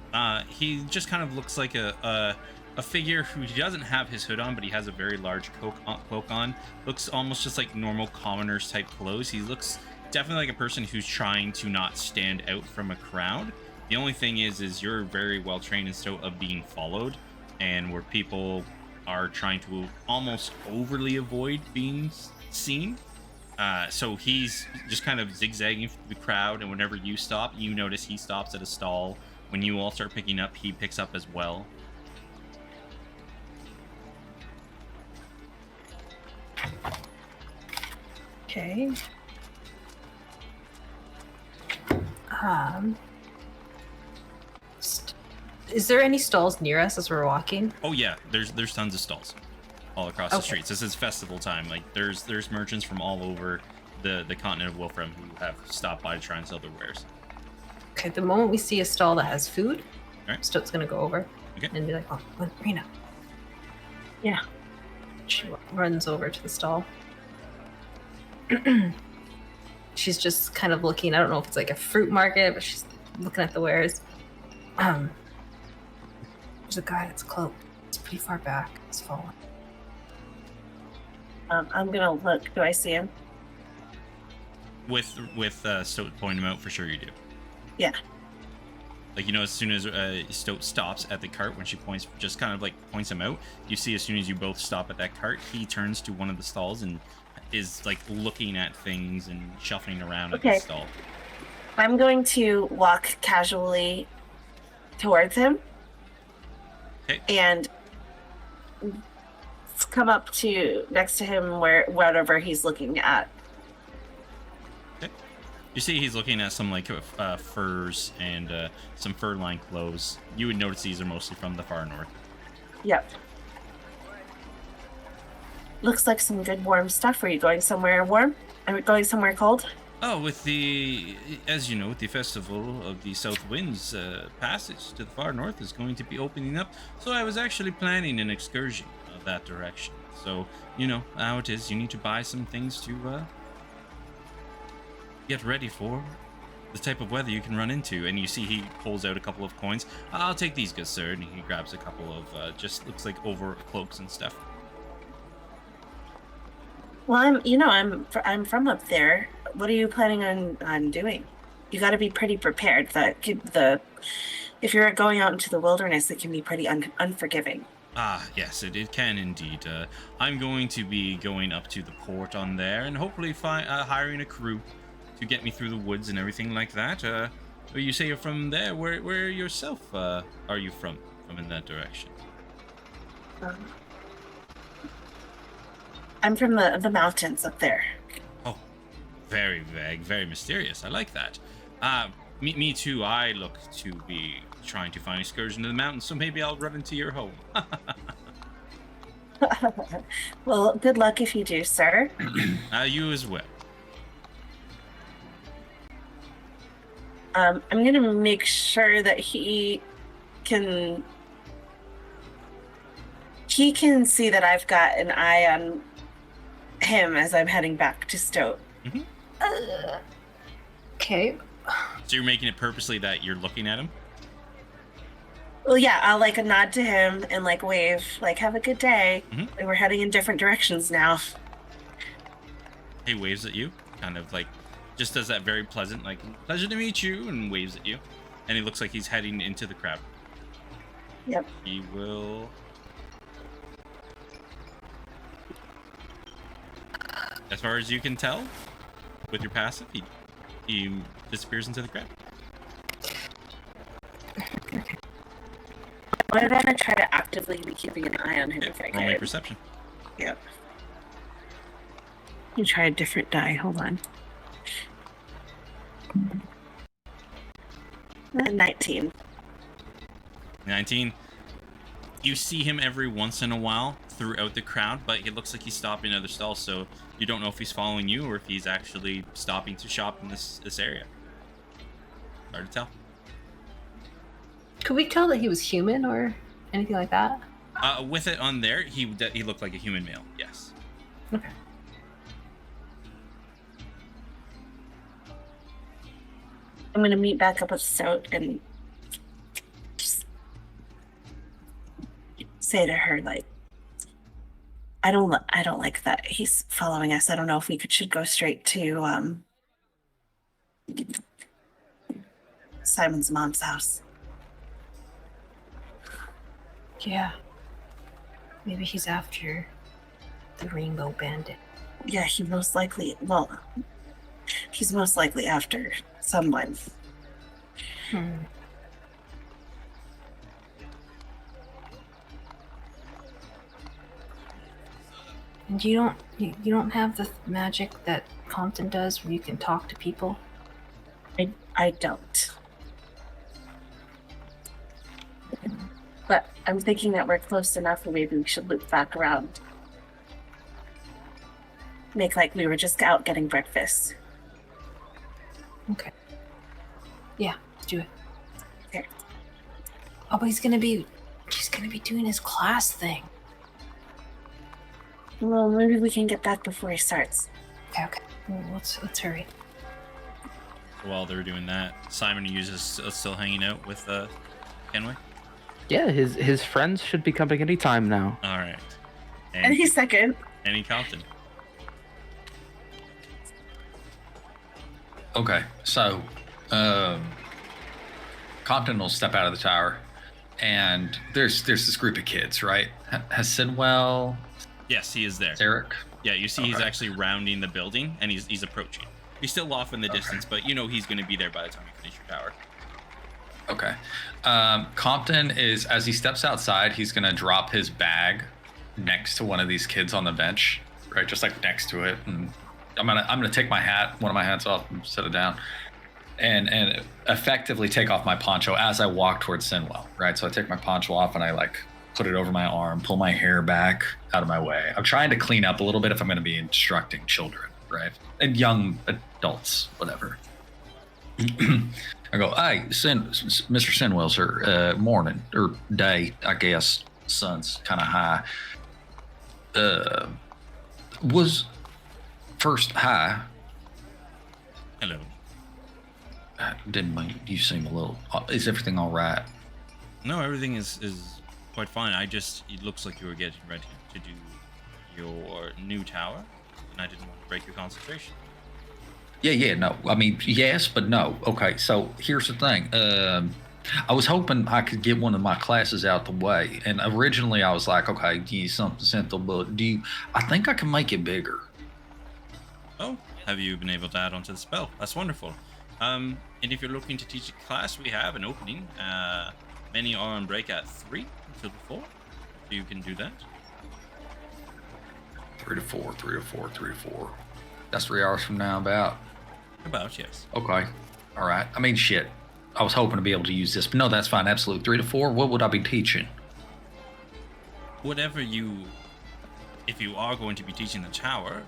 He just kind of looks like a figure who doesn't have his hood on, but he has a very large cloak on. Looks almost just like normal commoners type clothes. He looks definitely like a person who's trying to not stand out from a crowd. The only thing is you're very well trained in Stoat of being followed, and where people are trying to almost overly avoid being seen. So he's just kind of zigzagging through the crowd, and whenever you stop, you notice he stops at a stall When you all start picking up, he picks up as well. Okay. Is there any stalls near us as we're walking? Oh yeah, there's tons of stalls all across the streets. This is festival time. Like there's merchants from all over the continent of Wilfrem who have stopped by to try and sell their wares. Okay, the moment we see a stall that has food, Alright. Stoat's gonna go over and be like, "Oh, Rena." Yeah. She runs over to the stall. She's just kind of looking. I don't know if it's like a fruit market, but she's looking at the wares. There's a guy that's cloaked. It's pretty far back. It's fallen. I'm gonna look. Do I see him? With Stoat pointing him out, for sure you do. Yeah. Like, you know, as soon as Stoat stops at the cart, when she points, just kind of like points him out, you see as soon as you both stop at that cart, he turns to one of the stalls and is like looking at things and shuffling around at the stall. I'm going to walk casually towards him. Okay. And come up to next to him whatever he's looking at. Okay. You see he's looking at some like furs and some fur-lined clothes. You would notice these are mostly from the far north. Yep. Looks like some good warm stuff. Are you going somewhere warm? Are we going somewhere cold? Oh, with the, as you know, the festival of the South Winds passage to the far north is going to be opening up. So I was actually planning an excursion that direction. So, you know how it is. You need to buy some things to get ready for the type of weather you can run into. And you see he pulls out a couple of coins. I'll take these, good sir. And he grabs a couple of just looks like over cloaks and stuff. Well, I'm from up there. What are you planning on doing? You got to be pretty prepared. If you're going out into the wilderness, it can be pretty unforgiving. Ah, yes, it can indeed. I'm going to be going up to the port on there and hopefully hiring a crew to get me through the woods and everything like that. You say you're from there. Where yourself are you from in that direction? I'm from the mountains up there. Oh, very vague, very mysterious. I like that. Me too. I look to be trying to find excursion to the mountains, so maybe I'll run into your home. Well, good luck if you do, sir. You as well. I'm gonna make sure that he can see that I've got an eye on him as I'm heading back to Stoat. Mm-hmm. Okay. So you're making it purposely that you're looking at him? Well, yeah, I'll like nod to him and like wave, like have a good day. Mm-hmm. And we're heading in different directions now. He waves at you, kind of like just does that very pleasant, like pleasure to meet you, and waves at you. And he looks like he's heading into the crowd. Yep. He will. As far as you can tell, with your passive, he disappears into the crowd. I'm gonna try to actively be keeping an eye on him if I Roll me can. perception. Yep. Let me try a different die. Hold on. 19. 19. You see him every once in a while throughout the crowd, but it looks like he's stopping in other stalls, so you don't know if he's following you or if he's actually stopping to shop in this area. Hard to tell. Could we tell that he was human or anything like that? With it on there, he looked like a human male. Yes. Okay. I'm gonna meet back up with Stoat and just say to her like, I don't like that he's following us. I don't know if we should go straight to Simon's mom's house. Yeah. Maybe he's after the Rainbow Bandit. Yeah, he's most likely after someone. And you don't have the magic that Compton does, where you can talk to people. I don't. But I'm thinking that we're close enough, and maybe we should loop back around. Make like we were just out getting breakfast. Okay. Yeah, let's do it. Okay. Oh, but he's gonna be doing his class thing. Well, maybe we can get back before he starts. Okay. Well, let's hurry. While they're doing that, Simon uses still hanging out with Kenway. Yeah, his friends should be coming anytime now. All right. And he's second. Any Compton. Okay, so Compton will step out of the tower, and there's this group of kids, right? Has Sinwell? Yes, he is there. Eric? Yeah, you see he's actually rounding the building, and he's approaching. He's still off in the distance, but you know he's going to be there by the time you finish your tower. Okay. Compton is, as he steps outside, he's going to drop his bag next to one of these kids on the bench, right? Just like next to it. And I'm gonna take my hat, one of my hats off, and set it down, and effectively take off my poncho as I walk towards Sinwell, right? So I take my poncho off and I like put it over my arm, pull my hair back out of my way. I'm trying to clean up a little bit if I'm going to be instructing children, right? And young adults, whatever. I go, hey, Mr. Sinwell, sir, morning or day, I guess. Sun's kind of high. Was first hi. Hello. Didn't mean you seem a little. Is everything all right? No, everything is quite fine. It looks like you were getting ready to do your new tower, and I didn't want to break your concentration. Yeah, no. I mean, yes, but no. Okay, so here's the thing. I was hoping I could get one of my classes out the way, and originally I was like, okay, do you something simple, but I think I can make it bigger. Oh, have you been able to add onto the spell? That's wonderful. And if you're looking to teach a class, we have an opening. Many are on break at 3 until 4. You can do that. 3 to 4, 3 to 4, 3 to 4. That's 3 hours from now, about. About, yes. Okay. All right. I mean, shit. I was hoping to be able to use this, but no, that's fine. Absolutely. 3 to 4. What would I be teaching? Whatever if you are going to be teaching the tower,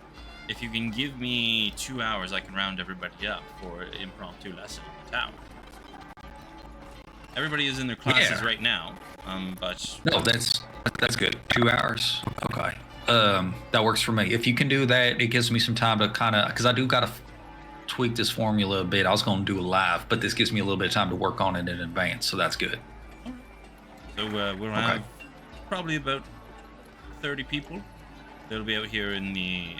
if you can give me 2 hours, I can round everybody up for an impromptu lesson in the tower. Everybody is in their classes right now, but no, that's good. 2 hours. Okay. That works for me. If you can do that, it gives me some time to kind of, because I do got to tweak this formula a bit. I was going to do a live, but this gives me a little bit of time to work on it in advance, so that's good. So we'll have probably about 30 people that'll be out here in the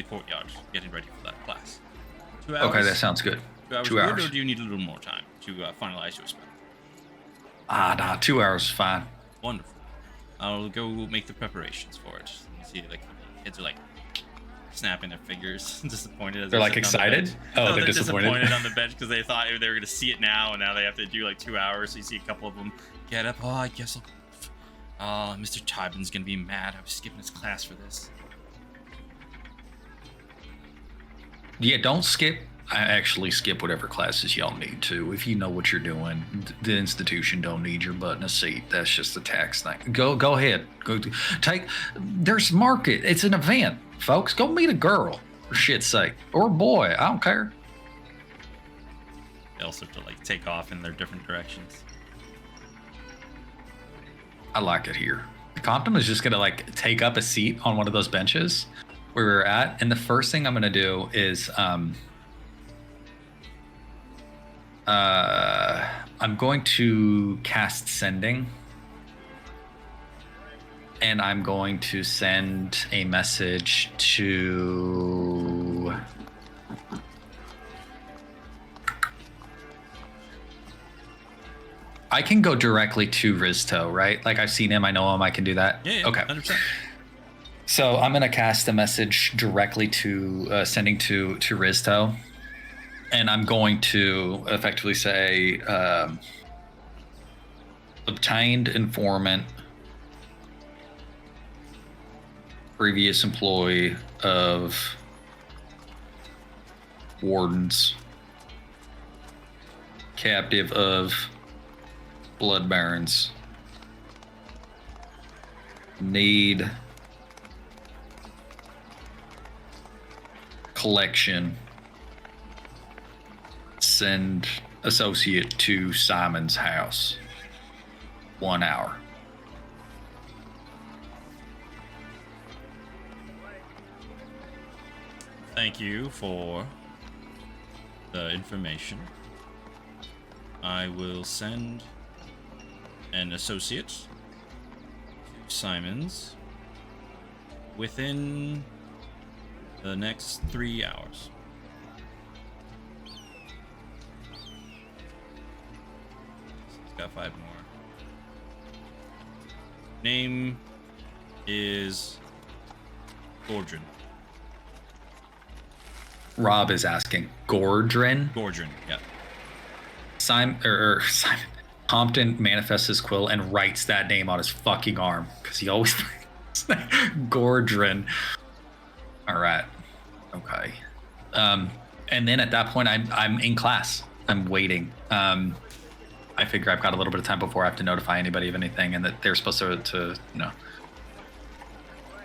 courtyard getting ready for that class. 2 hours. Okay, that sounds good. 2 hours. 2 hours. Or do you need a little more time to finalize your spell? Nah, 2 hours is fine. Wonderful. I'll go make the preparations for it. You see, like, kids are like snapping their fingers, disappointed. As They're like excited. No, They're disappointed on the bench because they thought they were going to see it now, and now they have to do like 2 hours. So you see a couple of them get up. Oh, I guess Mr. Tybin's going to be mad. I was skipping his class for this. Yeah, don't skip. I actually skip whatever classes y'all need to. If you know what you're doing, the institution don't need your butt in a seat. That's just a tax thing. Go ahead. There's market. It's an event, folks. Go meet a girl, for shit's sake, or a boy. I don't care. They all start to like take off in their different directions. I like it here. Compton is just gonna like take up a seat on one of those benches where we're at, and the first thing I'm gonna do is I'm going to cast Sending, and I'm going to send a message to I can go directly to Rizto, right? Like I've seen him, I know him, I can do that. Yeah, okay. 100%. So I'm gonna cast a message directly to sending to Rizto. And I'm going to effectively say, obtained informant previous employee of Warden's, captive of Blood Barons, need collection, send associate to Simon's house, 1 hour. Thank you for the information. I will send an associate to Simon's within the next 3 hours. He's got 5 more. Name is Gordrin. Rob is asking, Gordrin? Gordrin, yeah. Simon Compton manifests his quill and writes that name on his fucking arm because he always Gordrin. All right, okay. And then at that point, I'm in class. I'm waiting. I figure I've got a little bit of time before I have to notify anybody of anything, and that they're supposed to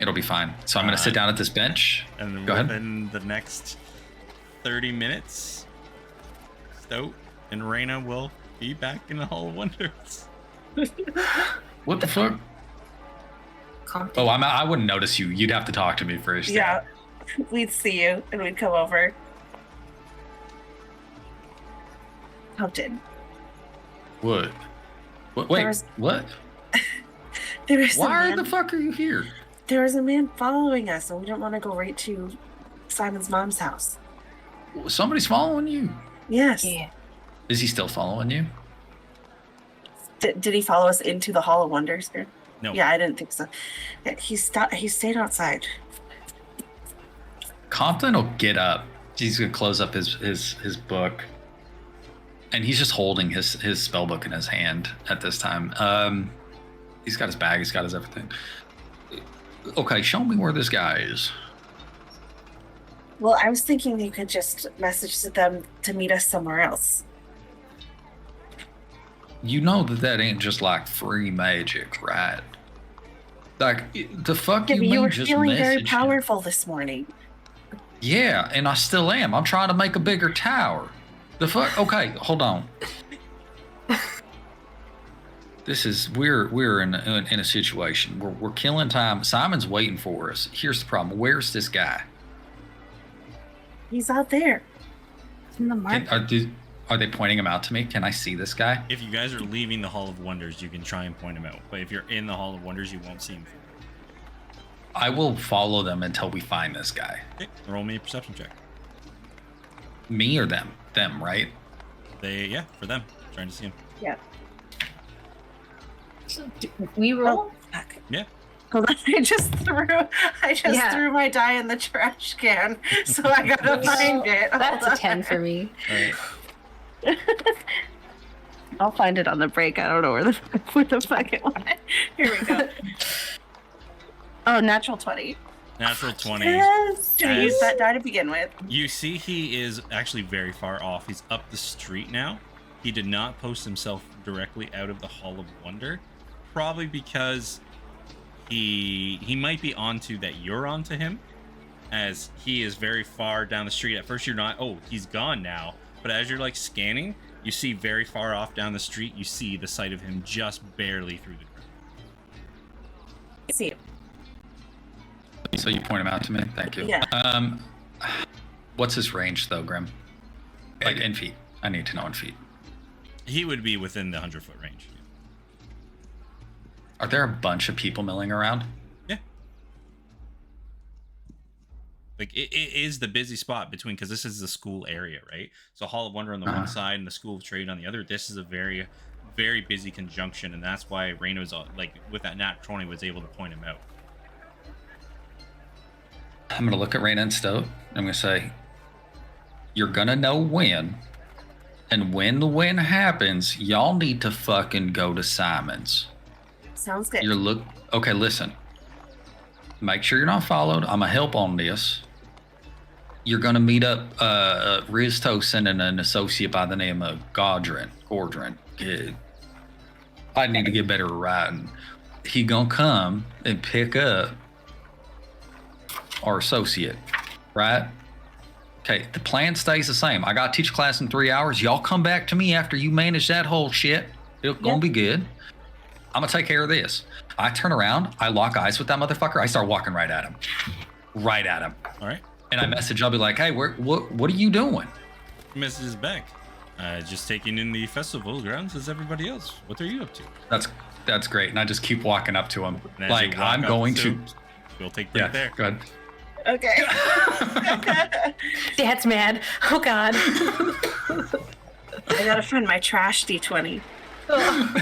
it'll be fine. So I'm gonna sit down at this bench. And go ahead. Within the next 30 minutes, Stoat and Raina will be back in the Hall of Wonders. What the fuck? Compton. Oh, I wouldn't notice you. You'd have to talk to me first. Yeah. We'd see you and we'd come over. Compton. What? Wait, was- what? There was Why the fuck are you here? There was a man following us, and we don't want to go right to Simon's mom's house. Somebody's following you. Yes. Yeah. Is he still following you? Did he follow us into the Hall of Wonders? Or? No. Yeah, I didn't think so. Yeah, he stayed outside. Compton will get up. He's gonna close up his book, and he's just holding his spell book in his hand at this time. He's got his bag. He's got his everything. Okay, show me where this guy is. Well, I was thinking you could just message them to meet us somewhere else. You know that ain't just like free magic, right? Like the fuck Yeah, you but mean you were just feeling very message him? powerful this morning. Yeah, and I still am. I'm trying to make a bigger tower. The fuck? Okay, hold on. This is we're in a situation. We're killing time. Simon's waiting for us. Here's the problem. Where's this guy? He's out there. In the market. Are they pointing him out to me? Can I see this guy? If you guys are leaving the Hall of Wonders, you can try and point him out. But if you're in the Hall of Wonders, you won't see him. I will follow them until we find this guy. Okay, roll me a perception check. Me or them? Them, right? For them. Trying to see him. Yeah. We roll. Fuck. Yeah. Hold on. I just threw my die in the trash can, so I gotta find it. That's Hold a 10 on. for me. All right. I'll find it on the break. I don't know where the fuck it went. Here we go. Oh, natural 20. Natural 20. Yes. Did I use that die to begin with? You see he is actually very far off. He's up the street now. He did not post himself directly out of the Hall of Wonder. Probably because he might be onto that you're onto him, as he is very far down the street. At first you're not, oh, he's gone now. But as you're like scanning, you see very far off down the street, you see the sight of him just barely through the crowd. See you. So you point him out to me? Thank you. Yeah. What's his range though, Grim? Like in feet. I need to know in feet. He would be within the 100-foot range. Are there a bunch of people milling around? Yeah. Like it is the busy spot between, because this is the school area, right? So Hall of Wonder on the one side and the School of Trade on the other. This is a very, very busy conjunction, and that's why Raina was like with that nat 20 was able to point him out. I'm gonna look at Raina and Stoat. I'm gonna say, you're gonna know when. And when the win happens, y'all need to fucking go to Simon's. Sounds good. Okay, listen. Make sure you're not followed. I'm going to help on this. You're going to meet up Riz Tosin and an associate by the name of Gordrin. Good. I need to get better at writing. He going to come and pick up our associate, right? Okay, the plan stays the same. I got to teach class in 3 hours. Y'all come back to me after you manage that whole shit. It's going to be good. I'm going to take care of this. I turn around. I lock eyes with that motherfucker. I start walking right at him. Right at him. All right. And I message. I'll be like, hey, what are you doing? Mrs. Beck. Just taking in the festival grounds as everybody else. What are you up to? That's great. And I just keep walking up to him. And Like, I'm going to. We'll take break there. Go ahead. Okay. Dad's mad. Oh God. I gotta find my trash D20. Oh.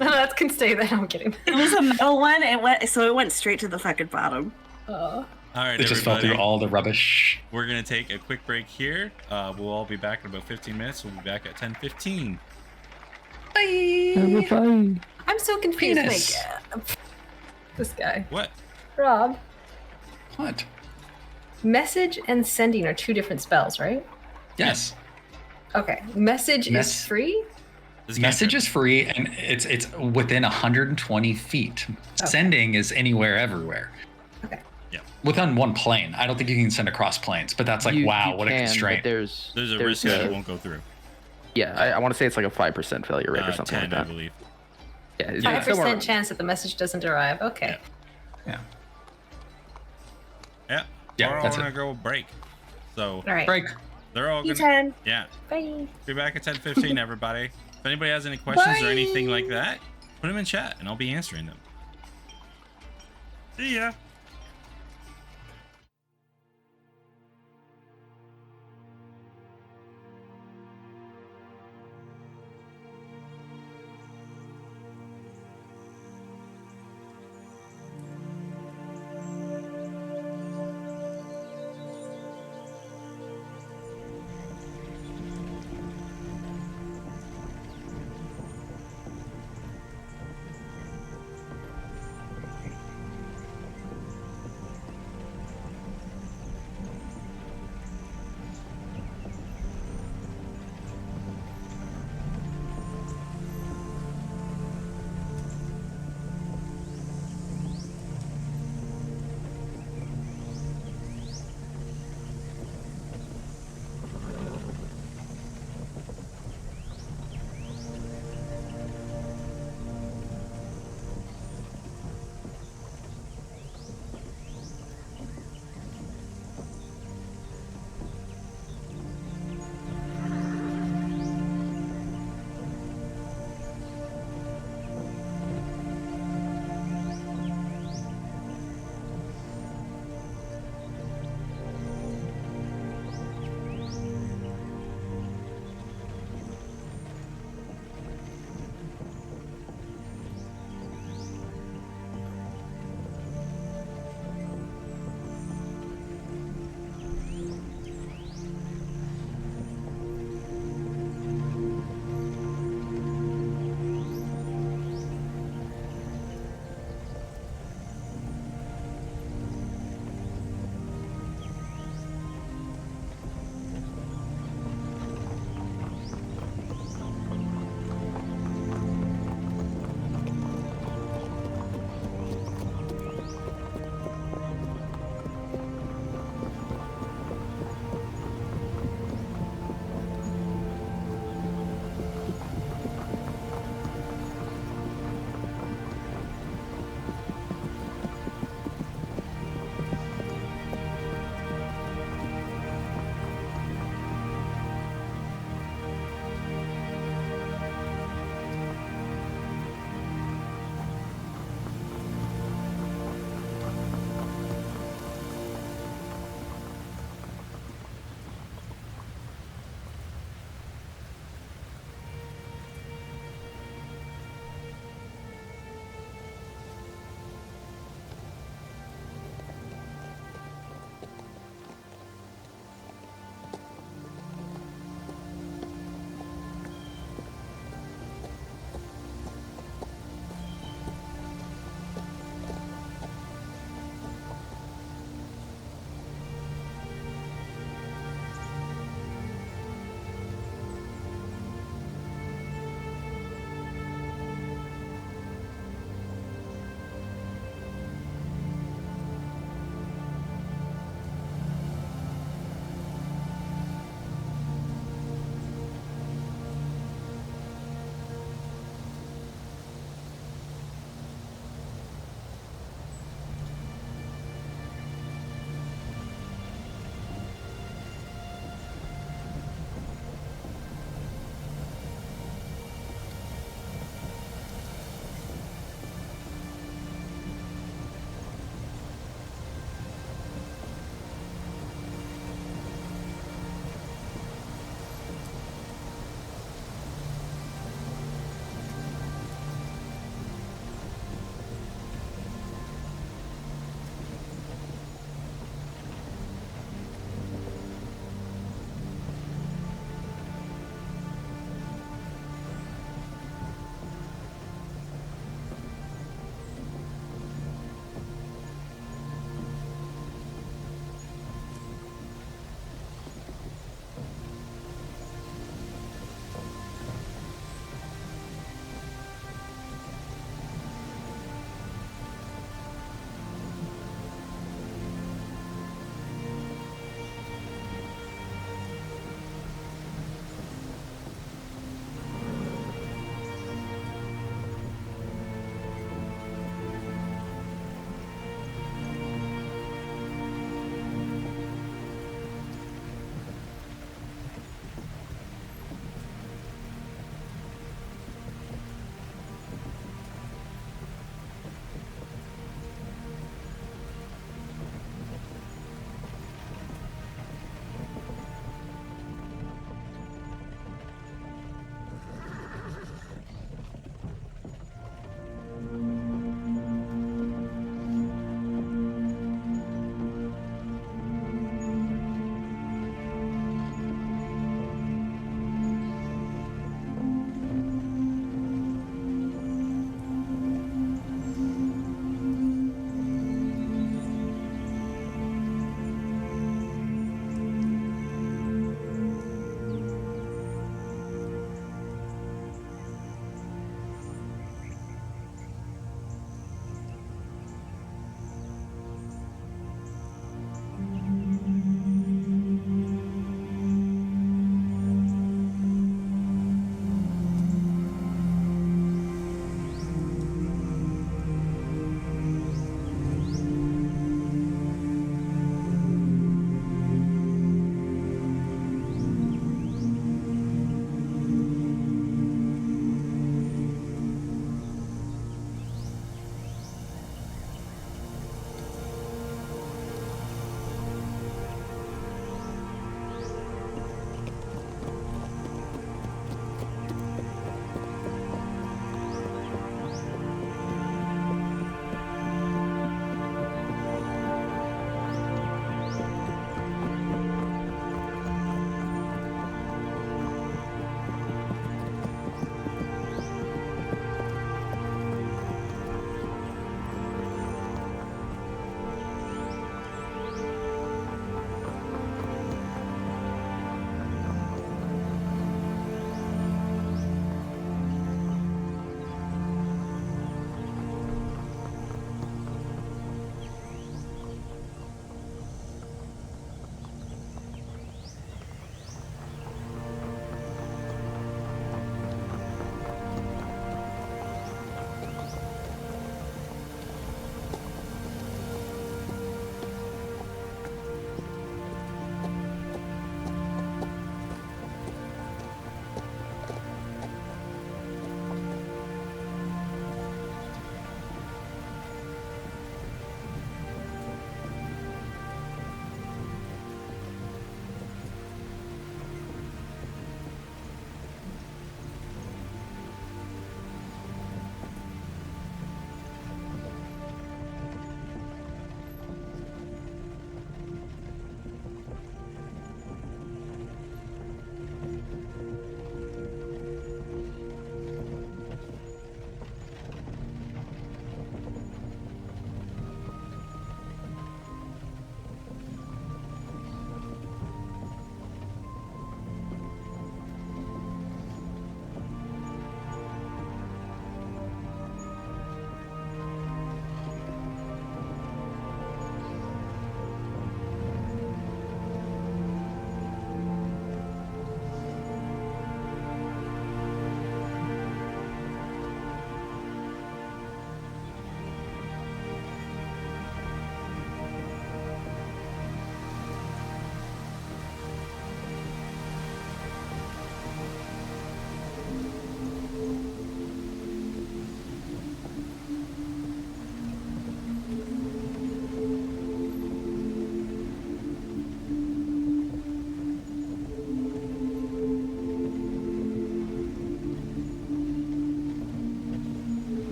No, that can stay there. I'm kidding. It was a metal one. It went straight to the fucking bottom. Oh. All right, It just fell everybody. through all the rubbish. We're going to take a quick break here. We'll all be back in about 15 minutes. We'll be back at 10:15. Bye. I'm so confused. Penis. Like, this guy. What? Rob. What? Message and sending are two different spells, right? Yes. Okay. Message is free? This Message cantrip. is free, and it's within 120 feet. Okay. Sending is anywhere, everywhere. Okay. Yeah. Within one plane. I don't think you can send across planes, but that's like, wow, You what a can, but constraint. There's There's a risk that it won't go through. Yeah, I want to say it's like a 5% failure rate or something 10, like I that. believe. Yeah, it's 5% somewhere- chance that the message doesn't arrive. Okay. Yeah. Yeah. Yeah, We're all that's gonna it. go break. So All right. Break. they're all gonna. D10. Yeah. Bye. Be back at 10:15, everybody. If anybody has any questions or anything like that, put them in chat, and I'll be answering them. See ya.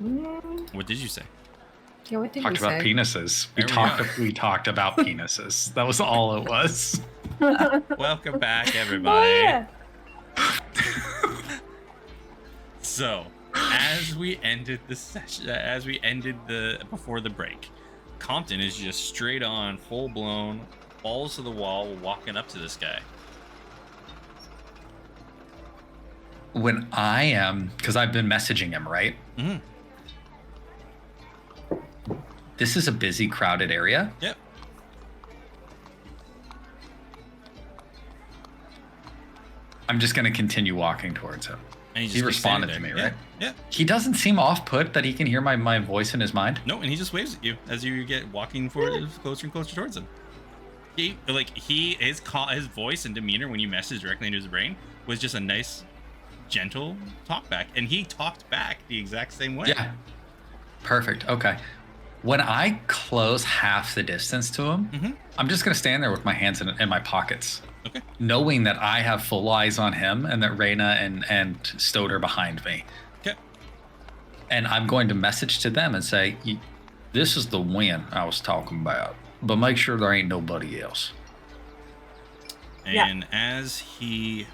What did you say? Yeah, what did Talked we about say? penises. There we We talked about penises. That was all it was. Welcome back, everybody. Oh, yeah. So, as we ended the session, before the break, Compton is just straight on, full blown, balls to the wall, walking up to this guy. When I am, because I've been messaging him, right? Mm-hmm. This is a busy, crowded area. Yep. I'm just going to continue walking towards him. And He responded to me, right? Yeah. He doesn't seem off-put that he can hear my voice in his mind. No, and he just waves at you as you get walking forward, closer and closer towards him. His voice and demeanor when you messaged directly into his brain was just a nice, gentle talk back, and he talked back the exact same way. Yeah. Perfect. Okay. When I close half the distance to him, I'm just going to stand there with my hands in my pockets. Okay. Knowing that I have full eyes on him and that Reyna and Stoat are behind me. Okay. And I'm going to message to them and say, this is the win I was talking about, but make sure there ain't nobody else. And as he...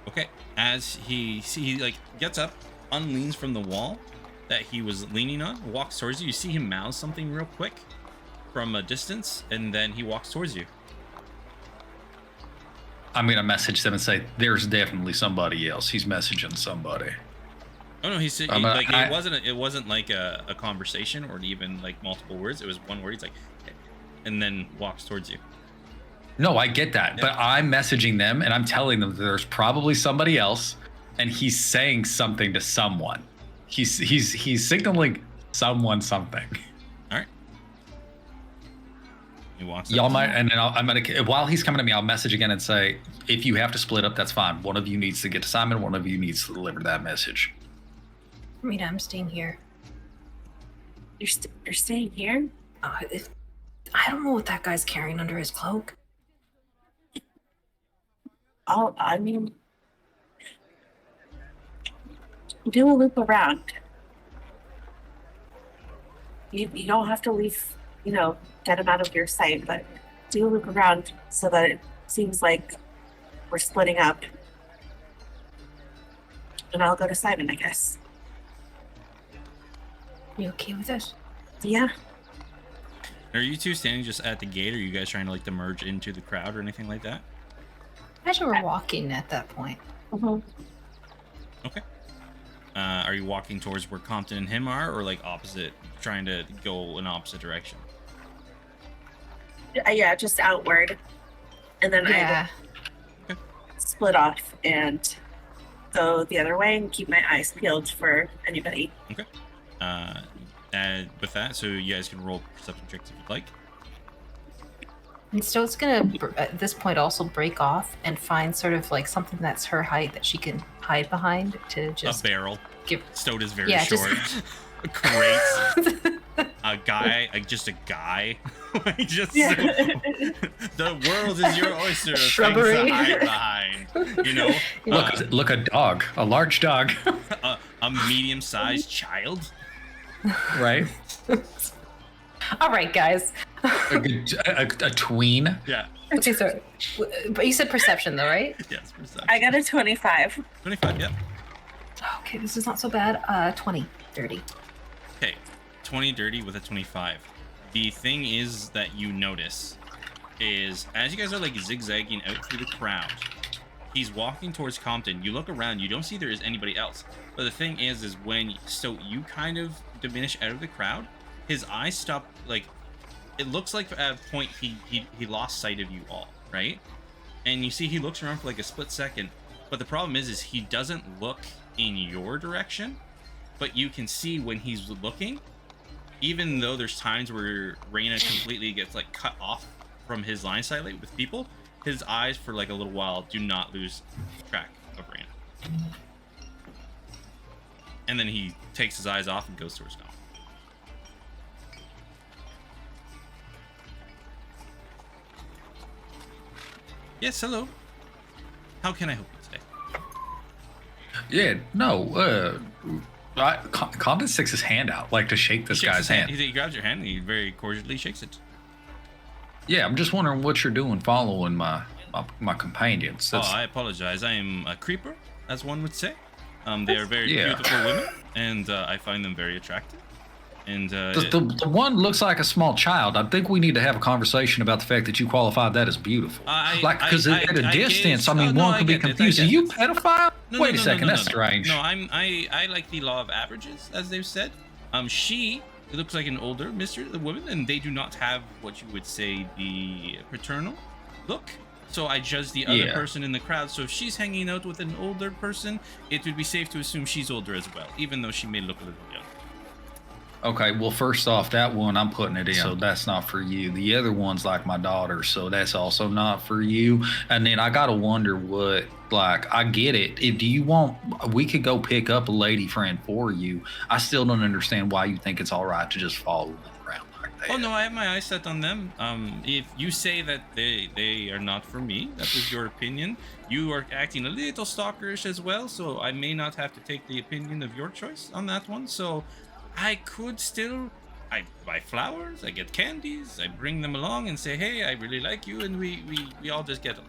Okay. As he gets up, unleans from the wall that he was leaning on, walks towards you. You see him mouth something real quick from a distance, and then he walks towards you. I'm going to message them and say, there's definitely somebody else. He's messaging somebody. Oh no, it wasn't like a conversation or even like multiple words. It was one word. He's like, hey, and then walks towards you. No, I get that, but I'm messaging them and I'm telling them that there's probably somebody else, and he's saying something to someone. He's signaling someone something. All right. He walks. Y'all might, and then I'm gonna, while he's coming to me, I'll message again and say, if you have to split up, that's fine. One of you needs to get to Simon. One of you needs to deliver that message. Rita, I'm staying here. You're staying here? I don't know what that guy's carrying under his cloak. I mean, do a loop around. You don't have to leave, get him out of your sight, but do a loop around so that it seems like we're splitting up. And I'll go to Simon, I guess. You okay with this? Yeah. Are you two standing just at the gate? Or are you guys trying to merge into the crowd or anything like that? Actually, we're walking at that point. Mm-hmm. Okay. Are you walking towards where Compton and him are, or opposite, trying to go in opposite direction? Yeah, just outward. And then I split off and go the other way and keep my eyes peeled for anybody. Okay. And with that, so you guys can roll perception checks if you'd like. And Stoat's gonna, at this point, also break off and find sort of something that's her height that she can hide behind to just a barrel. give. Stoat is very short. Great. A guy, just a guy. The world is your oyster. Shrubbery. Things to hide behind. Look, a dog, a large dog, a medium-sized child. Right. All right, guys. a tween. Yeah. Okay, so, but you said perception, though, right? Yes, perception. I got a 25. 25, yep. Okay, this is not so bad. 20, 30. Okay, 20 dirty with a 25. The thing is that you notice is as you guys are zigzagging out through the crowd, he's walking towards Compton. You look around, you don't see there is anybody else. But the thing is when you kind of diminish out of the crowd, his eyes stop. It looks like at a point he lost sight of you all, right? And you see he looks around for a split second. But the problem is he doesn't look in your direction. But you can see when he's looking, even though there's times where Reyna completely gets cut off from his line sight with people, his eyes for a little while do not lose track of Reyna. And then he takes his eyes off and goes towards Dom. Yes, hello. How can I help you today? Yeah, no. Condon sticks his hand out, like to shake this guy's hand. He grabs your hand and he very cordially shakes it. Yeah, I'm just wondering what you're doing following my companions. I apologize. I am a creeper, as one would say. They are very beautiful women, and I find them very attractive. And the one looks like a small child. I think we need to have a conversation about the fact that you qualified that as beautiful. Because at a distance, one could be confused. Are you pedophile? Wait a second, that's strange. No, I like the law of averages, as they've said. She looks like an older the woman, and they do not have what you would say the paternal look. So I judge the other person in the crowd. So if she's hanging out with an older person, it would be safe to assume she's older as well, even though she may look a little young. Okay, well, first off, that one, I'm putting it in, so that's not for you. The other one's like my daughter, so that's also not for you. And then I gotta wonder what, like, I get it. Do you want, we could go pick up a lady friend for you. I still don't understand why you think it's all right to just follow them around like that. Oh, no, I have my eyes set on them. If you say that they are not for me, that is your opinion. You are acting a little stalkerish as well, so I may not have to take the opinion of your choice on that one. So I could still, I buy flowers, I get candies, I bring them along and say, hey, I really like you, and we all just get them.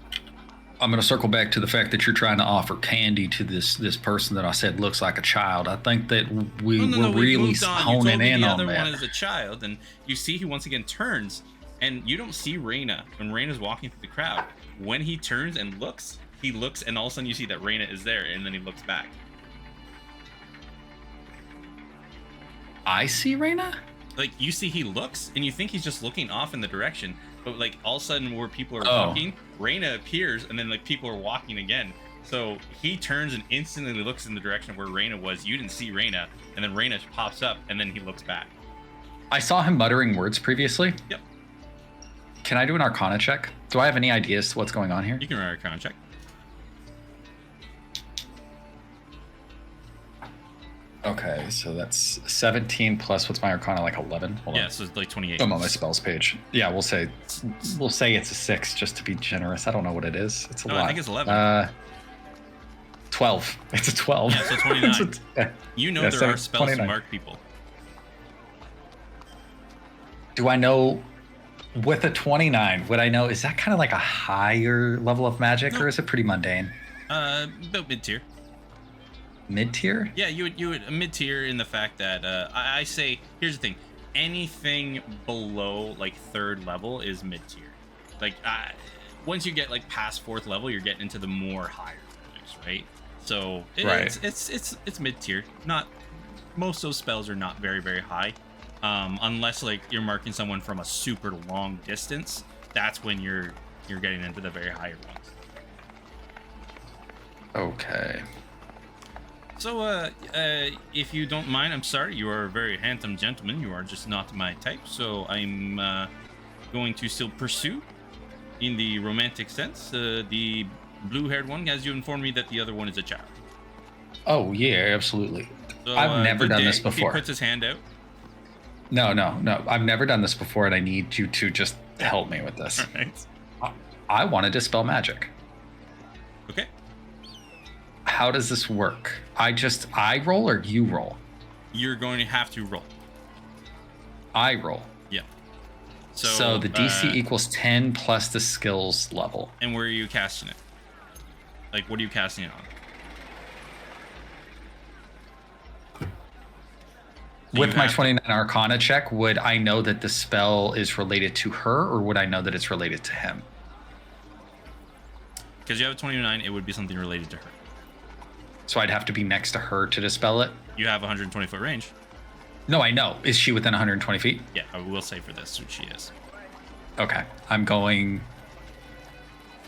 I'm going to circle back to the fact that you're trying to offer candy to this person that I said looks like a child. I think that we're really honing in on that. The other one is a child, and you see he once again turns, and you don't see Raina when Raina's walking through the crowd. When he turns and looks, he looks, and all of a sudden you see that Raina is there, and then he looks back. I see Raina? Like, you see he looks, and you think he's just looking off in the direction, but like all of a sudden where people are walking, Raina appears, and then like people are walking again. So he turns and instantly looks in the direction of where Raina was. You didn't see Raina, and then Raina pops up, and then he looks back. I saw him muttering words previously. Yep. Can I do an Arcana check? Do I have any ideas to what's going on here? You can run an Arcana check. Okay, so that's 17 plus what's my Arcana, like 11? Hold on. So it's like 28. I'm on my spells page. Yeah, we'll say it's a 6 just to be generous. I don't know what it is. It's a lot. I think it's 11. 12. It's a 12. Yeah, so 29. You know there are spells 29. To mark people. Do I know, with a 29, would I know, is that kind of like a higher level of magic, or is it pretty mundane? About mid-tier. Mid-tier? Yeah, you would mid-tier in the fact that I say, here's the thing, anything below like 3rd level is mid-tier. Like once you get like past 4th level, you're getting into the more higher magics, right? So it's mid-tier. Not most of those spells are not very, very high, unless like you're marking someone from a super long distance. That's when you're getting into the very higher ones. Okay. So, if you don't mind, I'm sorry, you are a very handsome gentleman. You are just not my type. So I'm going to still pursue, in the romantic sense, the blue-haired one, as you informed me that the other one is a child. Oh, yeah, absolutely. So, I've never done this before. He puts his hand out. No. I've never done this before, and I need you to just help me with this. All right. I want to dispel magic. Okay. How does this work? I roll or you roll? You're going to have to roll. I roll. Yeah. So the DC equals 10 plus the skills level. And where are you casting it? Like, what are you casting it on? With my 29 Arcana check, would I know that the spell is related to her, or would I know that it's related to him? Because you have a 29, it would be something related to her. So I'd have to be next to her to dispel it? You have 120-foot range. No, I know. Is she within 120 feet? Yeah, I will say for this, she is. Okay. I'm going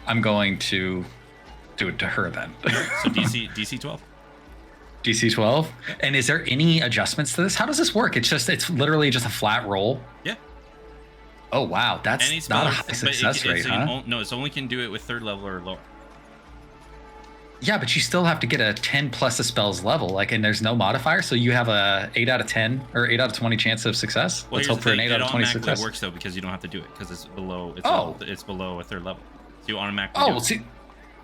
to do it to her then. So DC 12. DC 12? And is there any adjustments to this? How does this work? It's literally just a flat roll? Yeah. Oh, wow. That's not a high success rate, huh? No, it's only can do it with 3rd level or lower. Yeah, but you still have to get a 10 plus the spell's level, like, and there's no modifier, so you have a 8 out of 10 or 8 out of 20 chance of success. Well, let's hope for an 8 out of 20 success. It works though because you don't have to do it because it's below. It's below a 3rd level, so you automatically. Oh, see,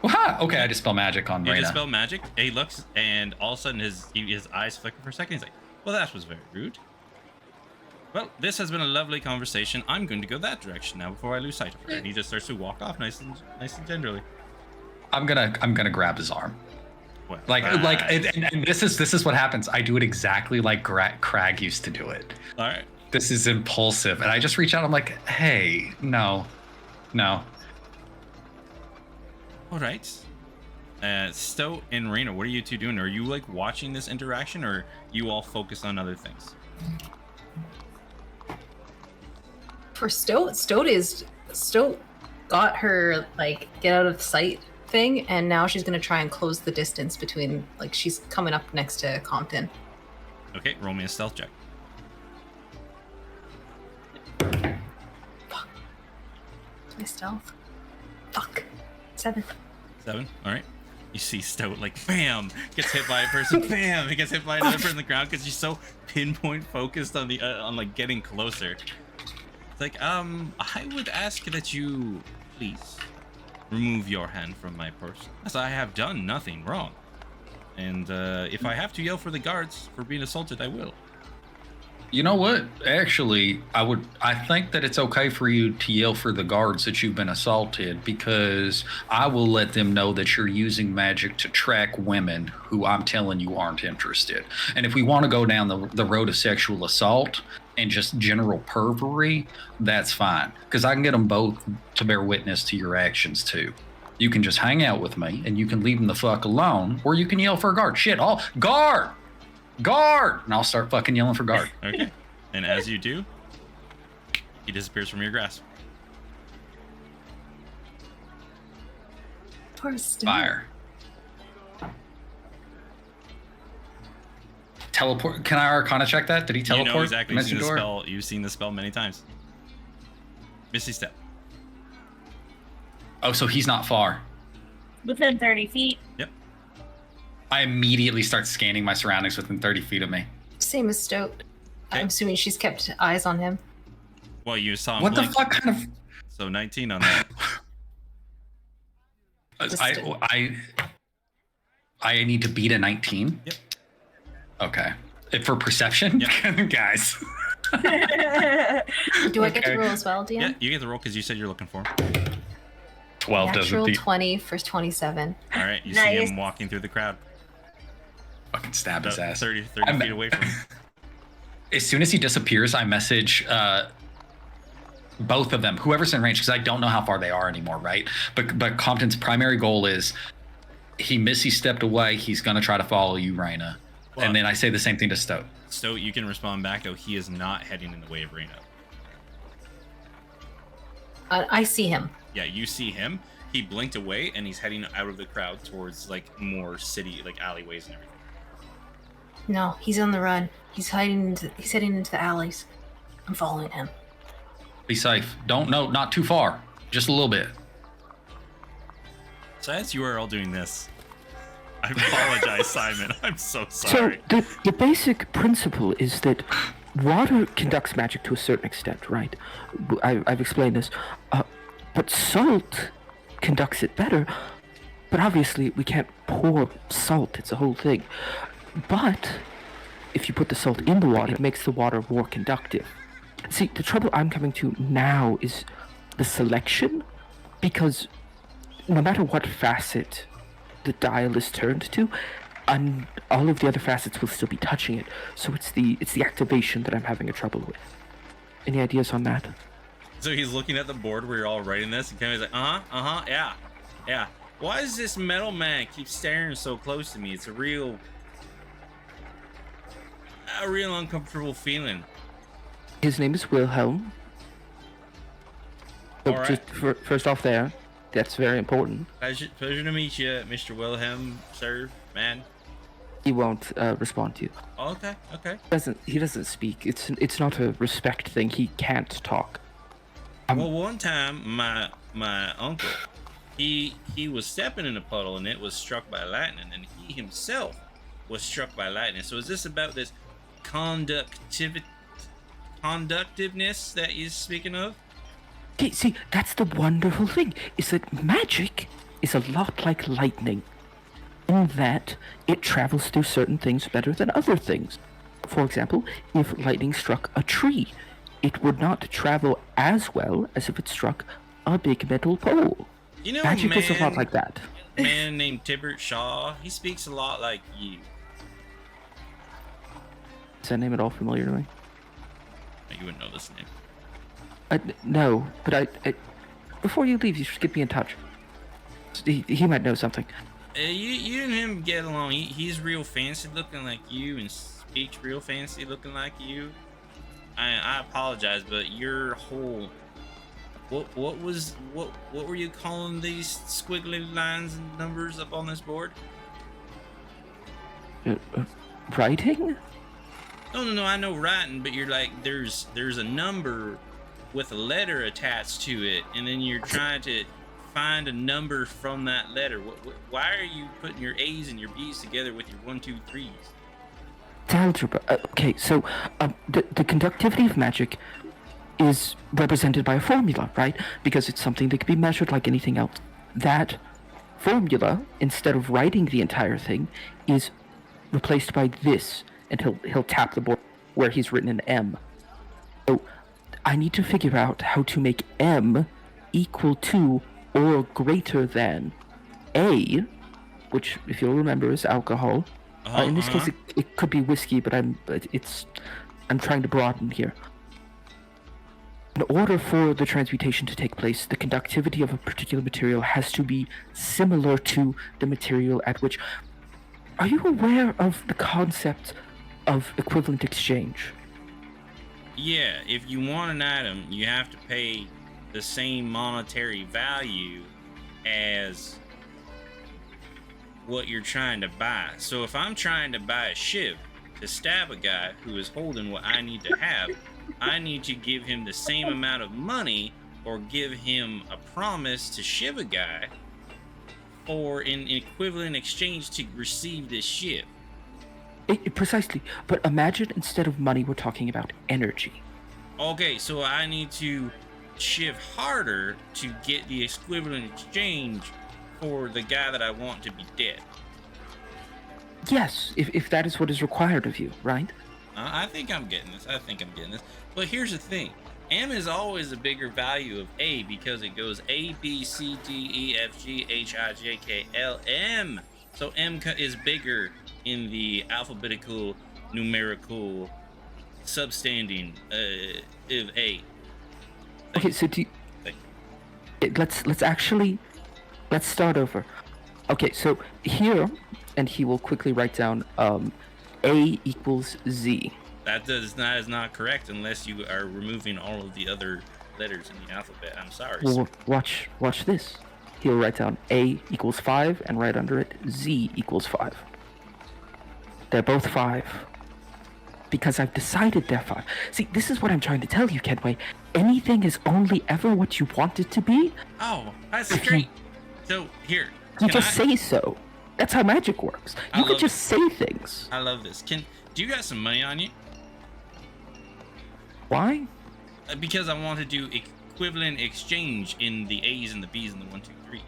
Well, okay, I dispel magic on You Reyna. dispel magic. He looks, and all of a sudden his eyes flicker for a second. He's like, "Well, that was very rude." Well, this has been a lovely conversation. I'm going to go that direction now before I lose sight of her. And he just starts to walk off, nice and tenderly. I'm gonna grab his arm. Well, And this is what happens. I do it exactly like Crag used to do it. all right. This is impulsive, and I just reach out. I'm like, hey, no. All right. Stowe and Reyna, what are you two doing? Are you like watching this interaction, or you all focused on other things? For Stowe got her like get out of sight thing, and now she's gonna try and close the distance between, like, she's coming up next to Compton. Okay, roll me a stealth check. Fuck. My stealth. Fuck. 7. 7. All right. You see Stowe like bam gets hit by a person, bam, he gets hit by another person on the ground because she's so pinpoint focused on the on like getting closer. It's like I would ask that you please remove your hand from my person, as I have done nothing wrong. And if I have to yell for the guards for being assaulted, I will. You know what? Actually, I think that it's okay for you to yell for the guards that you've been assaulted, because I will let them know that you're using magic to track women who I'm telling you aren't interested. And if we want to go down the road of sexual assault and just general pervery, that's fine, because I can get them both to bear witness to your actions too. You can just hang out with me and you can leave them the fuck alone, or you can yell for a guard. Shit, guard! Guard! And I'll start fucking yelling for guard. Okay. And as you do, he disappears from your grasp. Poor Stowe. Fire. Teleport. Can I Arcana check that? Did he teleport? You know exactly. Messenger? You've seen the spell many times. Misty Step. Oh, so he's not far. Within 30 feet. Yep. I immediately start scanning my surroundings within 30 feet of me. Same as Stowe. Okay. I'm assuming she's kept eyes on him. Well, you saw him. What blink, the fuck kind of... So 19 on that. I need to beat a 19? Yep. Okay. For perception? Yep. Guys. Do I get to roll as well, DM? Yeah, you get the roll because you said you're looking for him. 12 doesn't Natural beat. 20 for 27. All right, you see Nice. him walking through the crowd. Fucking stab his About ass. 30 feet away from him. As soon as he disappears, I message both of them, whoever's in range, because I don't know how far they are anymore, right? But Compton's primary goal is he stepped away. He's going to try to follow you, Reyna. Well, and then I say the same thing to Stowe. So you can respond back, though. He is not heading in the way of Reyna. I see him. Yeah, you see him. He blinked away, and he's heading out of the crowd towards like more city, like alleyways and everything. No, he's on the run. He's heading into the alleys. I'm following him. Be safe. Not too far. Just a little bit. So as you are all doing this, I apologize, Simon. I'm so sorry. So the basic principle is that water conducts magic to a certain extent, right? I've explained this. But salt conducts it better. But obviously we can't pour salt. It's a whole thing. But if you put the salt in the water, it makes the water more conductive. See, the trouble I'm coming to now is the selection, because no matter what facet the dial is turned to, and all of the other facets will still be touching it. So it's the activation that I'm having a trouble with. Any ideas on that? So he's looking at the board where you're all writing this, and Kemi's like, yeah. Why does this metal man keep staring so close to me? It's a real uncomfortable feeling. His name is Wilhelm. So All right. just first off there, that's very important. Pleasure to meet you, Mr. Wilhelm, sir, man. He won't respond to you. Oh, okay. He doesn't speak. It's not a respect thing. He can't talk. Well, one time my uncle, he was stepping in a puddle and it was struck by lightning, and he himself was struck by lightning. So is this about this conductiveness that you're speaking of? Okay, see, that's the wonderful thing, is that magic is a lot like lightning, in that it travels through certain things better than other things. For example, if lightning struck a tree, it would not travel as well as if it struck a big metal pole. You know, Magic is a lot like that. A man named Tibbert Shaw, he speaks a lot like you. Is that name at all familiar to me? You wouldn't know this name. No, but I before you leave, you should get me in touch. He might know something. You and him get along. He's real fancy looking like you and speaks real fancy looking like you. I apologize, but your whole what were you calling these squiggly lines and numbers up on this board? Writing? No, I know writing, but you're like there's a number with a letter attached to it, and then you're trying to find a number from that letter. Why are you putting your A's and your B's together with your 1, 2, 3s? It's algebra. Okay, so the conductivity of magic is represented by a formula, right? Because it's something that can be measured like anything else. That formula, instead of writing the entire thing, is replaced by this, and he'll tap the board where he's written an M. So I need to figure out how to make M equal to or greater than A, which, if you'll remember, is alcohol. In this case, it could be whiskey, but I'm trying to broaden here. In order for the transmutation to take place, the conductivity of a particular material has to be similar to the material at which... Are you aware of the concept of equivalent exchange? Yeah, if you want an item, you have to pay the same monetary value as what you're trying to buy. So if I'm trying to buy a shiv to stab a guy who is holding what I need to have, I need to give him the same amount of money or give him a promise to shiv a guy for an equivalent exchange to receive this shiv. Precisely, but imagine instead of money, we're talking about energy. Okay, so I need to shiv harder to get the equivalent exchange for the guy that I want to be dead. Yes, if that is what is required of you, right? I think I'm getting this. But here's the thing. M is always a bigger value of A because it goes A, B, C, D, E, F, G, H, I, J, K, L, M. So M is bigger in the alphabetical, numerical substanding of A. Okay, so let's start over. Okay, so here, and he will quickly write down A equals Z. That is not correct unless you are removing all of the other letters in the alphabet. I'm sorry. Well, watch this. He'll write down A equals 5, and right under it, Z equals 5. They're both 5. Because I've decided they're 5. See, this is what I'm trying to tell you, Kenway. Anything is only ever what you want it to be. Oh, that's great. So, here. You just say so. That's how magic works. You could just say things. I love this. Do you got some money on you? Why? Because I want to do equivalent exchange in the A's and the B's and the 1, 2, 3s.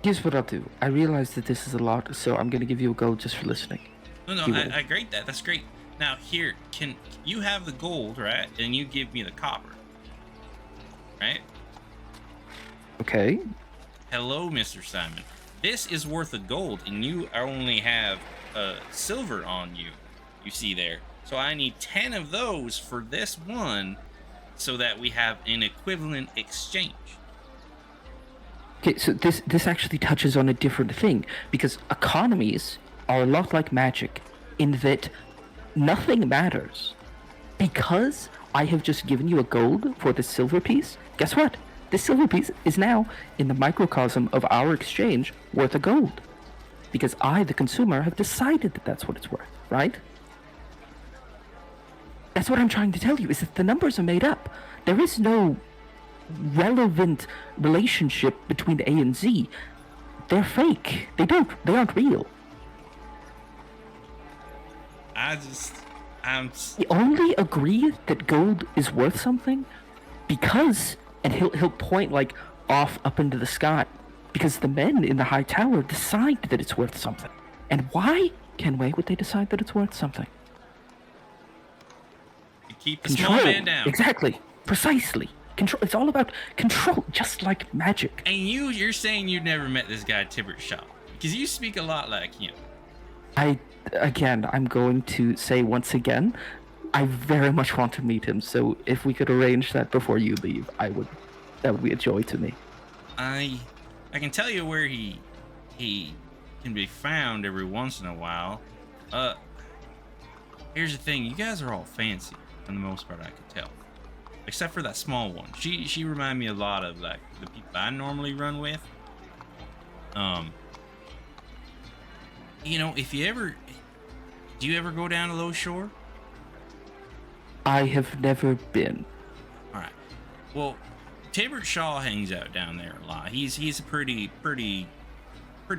Here's what I'll do. I realize that this is a lot, so I'm going to give you a gold just for listening. No, I agree that. That's great. Now, here, can you have the gold, right? And you give me the copper, right? Okay. Hello, Mr. Simon. This is worth a gold, and you only have silver on you. You see there. So I need 10 of those for this one, so that we have an equivalent exchange. Okay, so this actually touches on a different thing, because economies are a lot like magic, in that nothing matters. Because I have just given you a gold for the silver piece, guess what? This silver piece is now, in the microcosm of our exchange, worth a gold. Because I, the consumer, have decided that that's what it's worth, right? That's what I'm trying to tell you, is that the numbers are made up. There is no relevant relationship between A and Z. They're fake. They aren't real. We only agree that gold is worth something because, and he'll point like off up into the sky because the men in the high tower decide that it's worth something. And why, Kenway, would they decide that it's worth something? You keep the small man down. Exactly. Precisely. Control. It's all about control, just like magic. And you're saying you've never met this guy, Tibbert Shaw, because you speak a lot like him. I'm going to say once again, I very much want to meet him, so if we could arrange that before you leave, that would be a joy to me. I can tell you where he can be found every once in a while. Here's the thing, you guys are all fancy, for the most part I could tell. Except for that small one. She reminded me a lot of like the people I normally run with. You know, do you ever go down to Low Shore? I have never been. Alright. Well, Tibbert Shaw hangs out down there a lot. He's a pretty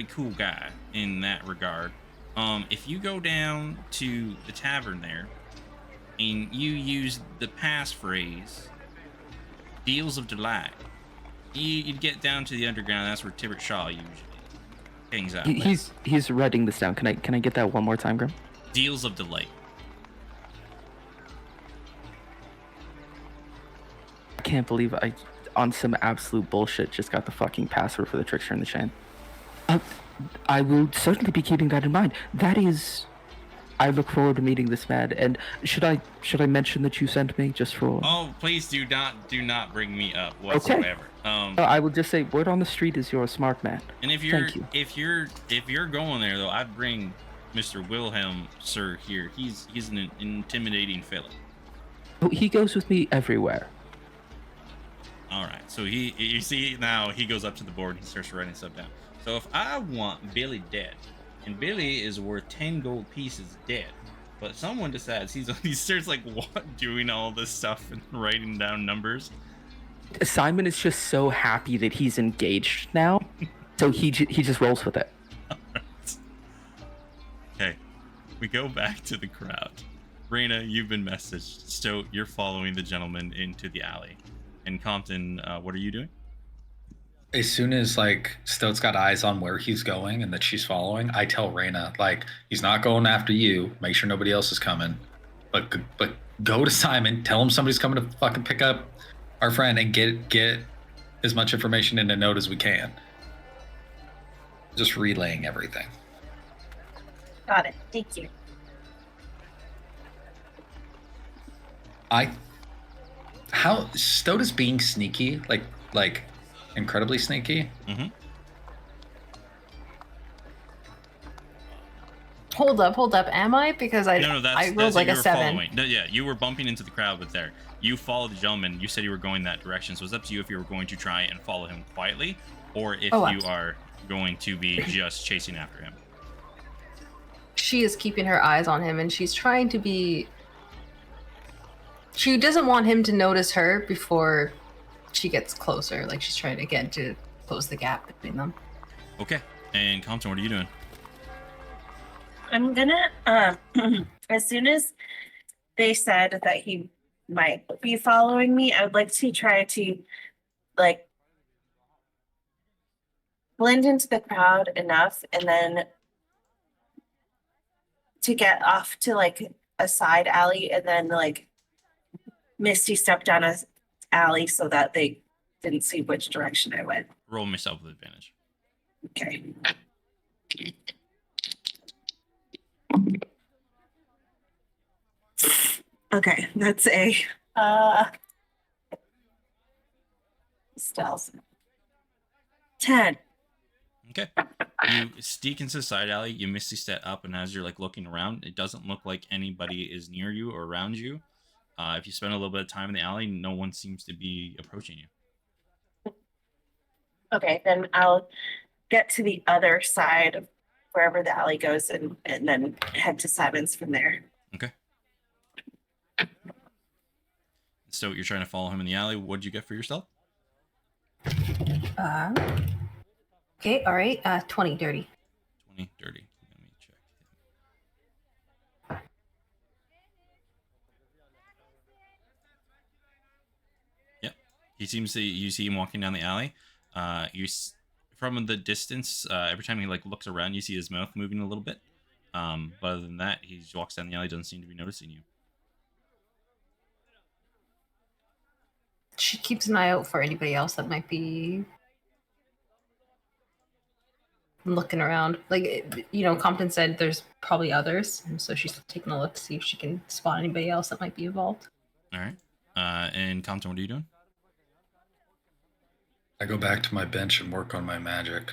cool guy in that regard. If you go down to the tavern there and you use the passphrase "Deals of Delight," you'd get down to the underground. That's where Tibbert Shaw usually hangs out. He's writing this down. Can I get that one more time, Grim? Deals of Delight. I can't believe I, on some absolute bullshit, just got the fucking password for the Trickster in the Chain. I will certainly be keeping that in mind. That is, I look forward to meeting this man. And should I mention that you sent me just for? Oh, please do not bring me up whatsoever. Okay. I will just say, word on the street is you're a smart man. And if you're going there though, I'd bring Mr. Wilhelm, sir, here. He's an intimidating fellow. Oh, he goes with me everywhere. All right. So you see now he goes up to the board and he starts writing stuff down. So if I want Billy dead, and Billy is worth 10 gold pieces dead, but someone decides he starts like doing all this stuff and writing down numbers. Simon is just so happy that he's engaged now, so he just rolls with it. All right. Okay, we go back to the crowd. Raina, you've been messaged. Stoat, you're following the gentleman into the alley. And Compton, what are you doing? As soon as like Stoat's got eyes on where he's going and that she's following, I tell Raina, like, he's not going after you. Make sure nobody else is coming. But go to Simon, tell him somebody's coming to fucking pick up our friend and get as much information in a note as we can. Just relaying everything. Got it. Thank you. How Stoat is being sneaky, like incredibly sneaky. Mm-hmm. Hold up. Am I? Because I rolled like a 7. No, yeah, you were bumping into the crowd with there. You followed the gentleman. You said you were going that direction, so it's up to you if you were going to try and follow him quietly, or if you are going to be just chasing after him. She is keeping her eyes on him, and she's trying to be. She doesn't want him to notice her before she gets closer. Like, she's trying again to close the gap between them. Okay. And Compton, what are you doing? I'm gonna as soon as they said that he might be following me, I would like to try to like blend into the crowd enough and then to get off to like a side alley and then like Misty step down a alley so that they didn't see which direction I went. Roll myself with advantage. Okay. Okay, that's a stealth 10. Okay. You sneak into the side alley, you misty step up, and as you're like looking around, it doesn't look like anybody is near you or around you. If you spend a little bit of time in the alley, no one seems to be approaching you. Okay, then I'll get to the other side of wherever the alley goes and then head to Simon's from there. Okay. So you're trying to follow him in the alley. What'd you get for yourself? Okay, all right. 20 dirty. 20 dirty. Let me check. Yep. You see him walking down the alley. From the distance, every time he like looks around, you see his mouth moving a little bit. But other than that, he just walks down the alley, doesn't seem to be noticing you. She keeps an eye out for anybody else that might be looking around. Like, Compton said there's probably others, and so she's taking a look to see if she can spot anybody else that might be involved. All right. And Compton, what are you doing? I go back to my bench and work on my magic.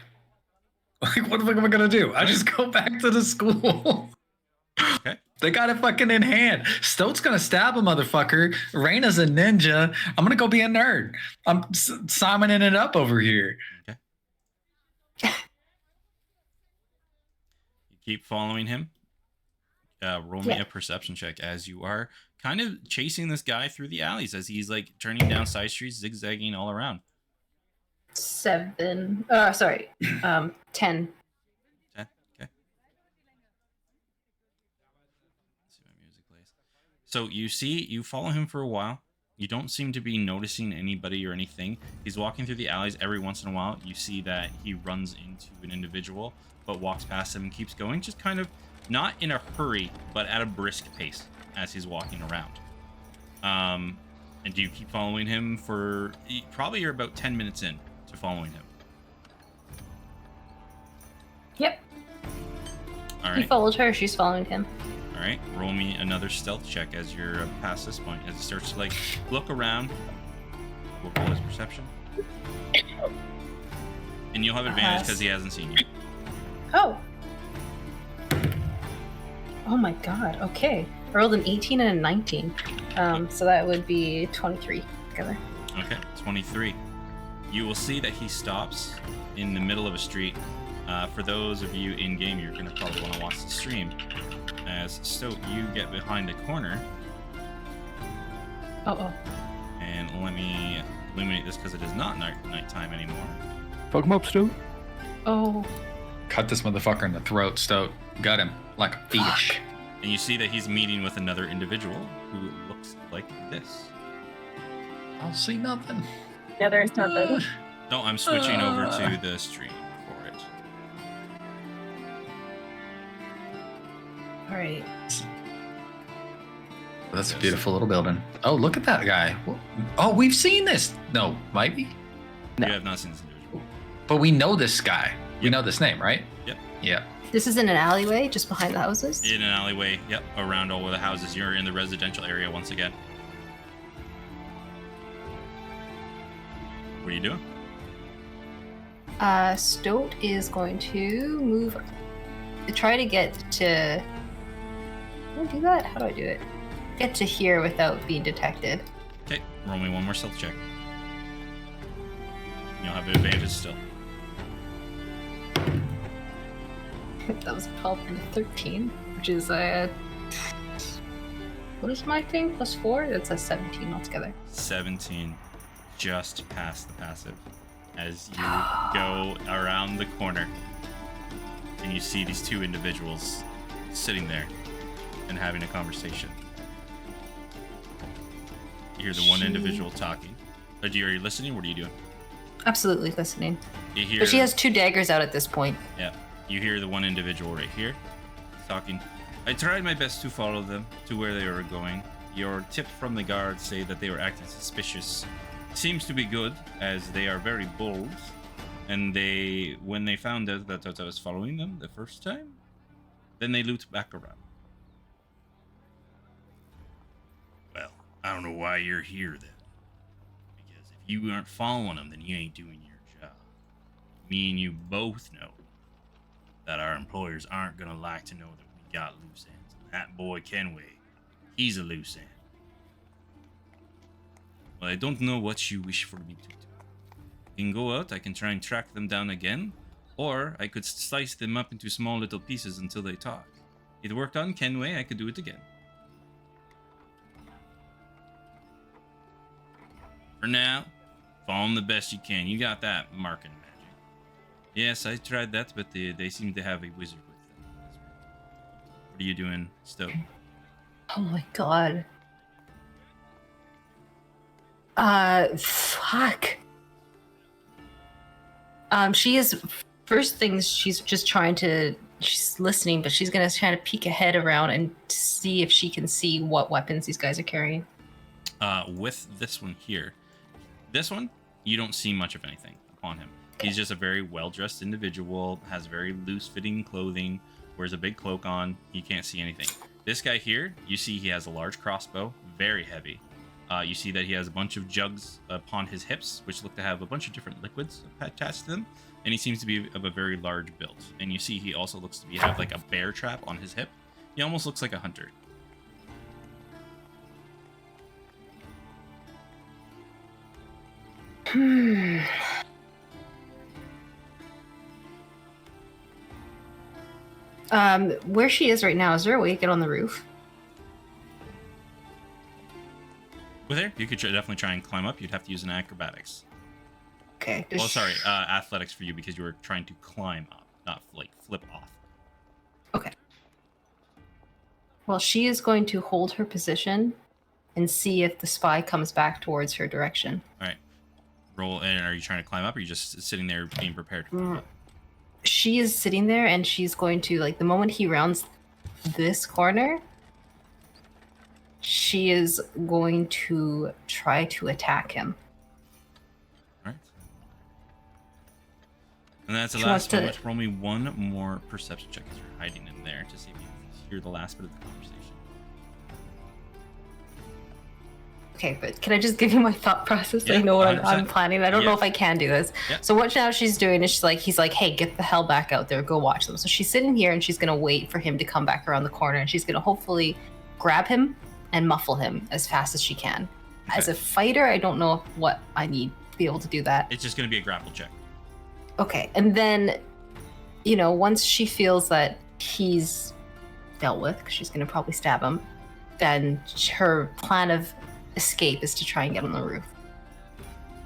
Like, what the fuck am I gonna do? I just go back to the school. Okay. They got it fucking in hand. Stoat's gonna stab a motherfucker. Raina's a ninja. I'm gonna go be a nerd. I'm Simoning it up over here. Okay. You keep following him. Roll me a perception check as you are kind of chasing this guy through the alleys as he's like turning down side streets, zigzagging all around. 10. 10. Okay. Let's see what music plays. So you follow him for a while. You don't seem to be noticing anybody or anything. He's walking through the alleys. Every once in a while, you see that he runs into an individual, but walks past him and keeps going, just kind of not in a hurry, but at a brisk pace as he's walking around. And do you keep following him for probably you're about 10 minutes in to following him? Yep. All right. He followed her. She's following him. All right. Roll me another stealth check as you're past this point. As he starts to like look around. We'll roll his perception. And you'll have advantage because he hasn't seen you. Oh. Oh my god. Okay. I rolled an 18 and a 19. So that would be 23 together. Okay, 23. You will see that he stops in the middle of a street. For those of you in game, you're going to probably want to watch the stream. As Stoat, you get behind a corner. Oh. And let me illuminate this because it is not nighttime anymore. Fuck him up, Stu. Oh. Cut this motherfucker in the throat, Stoat. Got him like a fish. And you see that he's meeting with another individual who looks like this. I'll see nothing. Yeah, there's nothing. No, I'm switching over to the stream for it. All right. That's a beautiful little building. Oh, look at that guy. Oh, we've seen this. No, might be. No. You have not seen this individual. But we know this guy. We know this name, right? Yep. Yeah. This is in an alleyway just behind the houses? In an alleyway, yep, around all of the houses. You're in the residential area once again. What are you doing? Stoat is going to move. Try to get to. Can I do that? How do I do it? Get to here without being detected. Okay, roll me one more stealth check. You'll have an advantage still. That was a 12 and a 13, which is a. What is my thing? Plus 4? That's a 17 altogether. 17, just past the passive. As you go around the corner and you see these two individuals sitting there and having a conversation. You hear the one individual talking. Are you listening? What are you doing? Absolutely listening. You hear, But she has 2 daggers out at this point. Yeah. You hear the one individual right here talking. I tried my best to follow them to where they were going. Your tip from the guards say that they were acting suspicious. Seems to be good, as they are very bold. And when they found out that I was following them the first time, then they looped back around. Well, I don't know why you're here then. Because if you aren't following them, then you ain't doing your job. Me and you both know that our employers aren't gonna like to know that we got loose ends. And that boy Kenway, he's a loose end. Well, I don't know what you wish for me to do. I can go out, I can try and track them down again, or I could slice them up into small little pieces until they talk. It worked on Kenway, I could do it again. For now, follow them the best you can. You got that, marking magic. Yes, I tried that, but they seem to have a wizard with them. What are you doing, Stoat? Oh my god. Fuck. She is first things she's just she's listening, but she's gonna try to peek a head around and see if she can see what weapons these guys are carrying. With this one here, this one you don't see much of anything upon him. Okay. He's just a very well-dressed individual, has very loose-fitting clothing, wears a big cloak on. You can't see anything. This guy here, you see he has a large crossbow, very heavy. You see that he has a bunch of jugs upon his hips, which look to have a bunch of different liquids attached to them. And he seems to be of a very large build. And you see he also looks to have like a bear trap on his hip. He almost looks like a hunter. Where she is right now, is there a way to get on the roof? With her, you could definitely try and climb up. You'd have to use an acrobatics. Okay. Well, sorry, athletics for you because you were trying to climb up, not like flip off. Okay. Well, she is going to hold her position and see if the spy comes back towards her direction. All right. Roll. And are you trying to climb up, or are you just sitting there being prepared? She is sitting there, and she's going to, like, the moment he rounds this corner, she is going to try to attack him. All right. And that's the She last wants one. to- Roll me one more perception check as you're hiding in there to see if you hear the last bit of the conversation. Okay, but can I just give you my thought process so Yeah, you know what I'm 100%. planning? I don't know Yeah. if I can do this. Yeah. So what now she's doing is he's like, hey, get the hell back out there, go watch them. So she's sitting here and she's gonna wait for him to come back around the corner, and she's gonna hopefully grab him and muffle him as fast as she can. Okay. As a fighter, I don't know what I need to be able to do that. It's just going to be a grapple check. Okay, and then, once she feels that he's dealt with, because she's going to probably stab him, then her plan of escape is to try and get on the roof.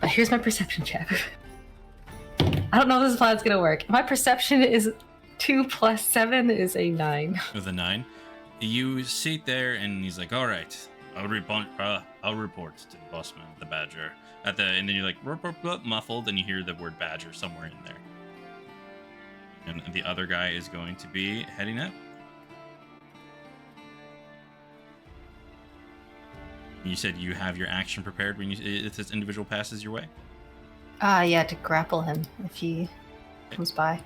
But here's my perception check. I don't know if this plan's going to work. My perception is 2 + 7 is a 9. With a 9. You sit there, and he's like, "All right, I'll report to the boss man, the badger." And then you're like, "Rup, rup, rup," muffled, and you hear the word badger somewhere in there. And the other guy is going to be heading up. You said you have your action prepared when if this individual passes your way. Yeah, to grapple him if he comes by.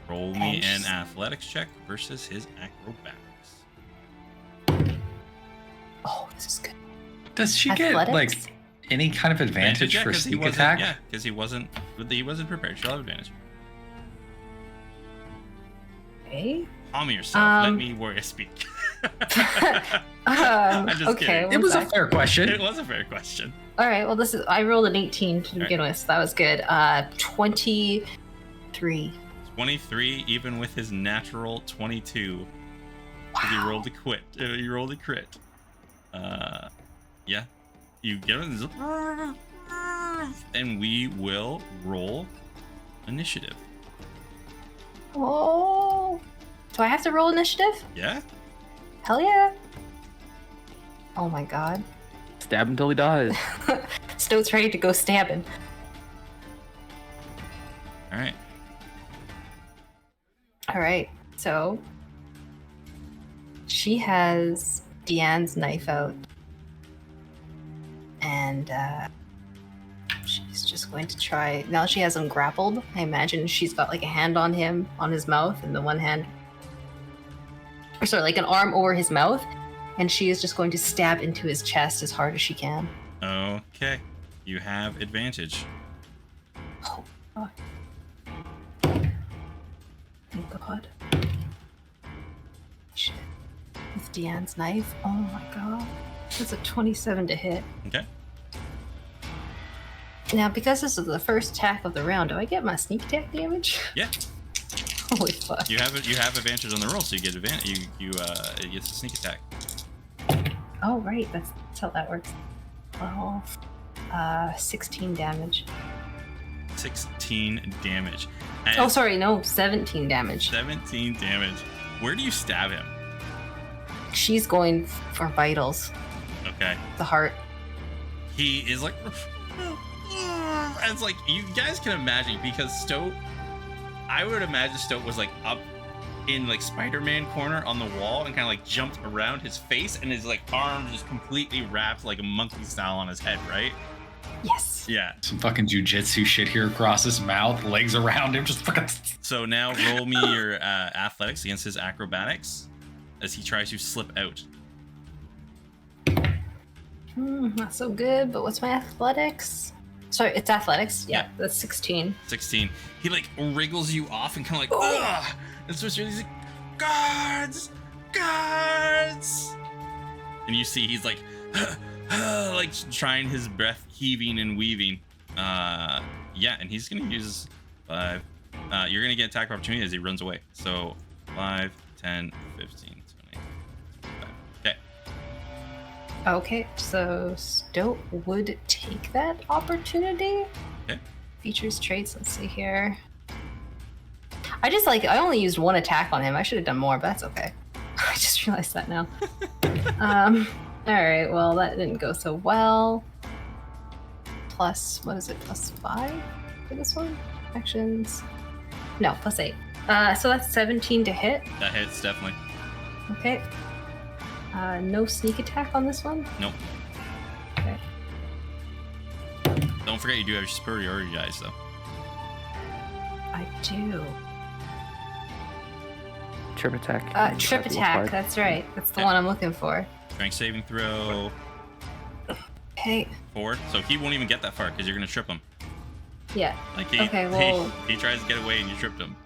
Roll me And an athletics check versus his acrobatics. Oh, this is good. Does she get Athletics? like any kind of advantage yeah, for 'cause he sneak wasn't- attack? Yeah, because he wasn't prepared. She'll have advantage. Okay. Calm yourself. Let Um, me speak. I'm just okay. kidding. It was a sec. fair question. It was a fair question. All right. Well, I rolled an 18 to All begin with, so that was good. 23. 23, even with his natural 22. Because he rolled a quit. He rolled a crit. Yeah. You get it. And we will roll initiative. Oh. Do I have to roll initiative? Yeah? Hell yeah. Oh my god. Stab him till he dies. Stoat's ready to go stabbing. All right. All right. So she has Deanne's knife out. And she's just going to try. Now she has him grappled. I imagine she's got like a hand on him, on his mouth, and the one hand. Or sorry, like an arm over his mouth. And she is just going to stab into his chest as hard as she can. Okay. You have advantage. Oh, God. Thank God. Shit. With Deanne's knife. Oh my god. That's a 27 to hit. Okay. Now, because this is the first attack of the round, do I get my sneak attack damage? Yeah. Holy fuck. You have advantage on the roll, so you get advantage. It gets a sneak attack. Oh, right. That's how that works. 12. 16 damage. 16 damage. And Oh, sorry. No, 17 damage. 17 damage. Where do you stab him? She's going for vitals. Okay. The heart. He is like, It's like you guys can imagine because Stoat. I would imagine Stoat was like up in like Spider-Man corner on the wall and kind of like jumped around his face and his like arm just completely wrapped like a monkey style on his head, right? Yes. Yeah. Some fucking jujitsu shit here across his mouth, legs around him, just fucking. So now roll me your athletics against his acrobatics as he tries to slip out. Not so good, but what's my athletics? Sorry, it's athletics. Yeah, that's 16. 16. He like wriggles you off and kind of like, ugh! And so he's like, guards! Guards! And you see he's like, like trying his breath, heaving and weaving. Yeah, and he's gonna use 5. You're gonna get attack opportunity as he runs away. So 5, 10, 15, 20, 25. Okay. Okay, so Stoat would take that opportunity. Okay. Features, traits, let's see here. I only used 1 attack on him. I should have done more, but that's okay. I just realized that now. Alright, well, that didn't go so well. Plus, what is it, plus 5 for this one? Actions. No, plus 8. So that's 17 to hit. That hits, definitely. Okay. No sneak attack on this one? Nope. Okay. Don't forget you do have your superiority dice, though. I do. Trip attack. Trip attack, that's right. That's the one I'm looking for. Strength saving throw. Okay. 4. So he won't even get that far because you're going to trip him. Yeah. Like he, Okay, well- he tries to get away and you tripped him.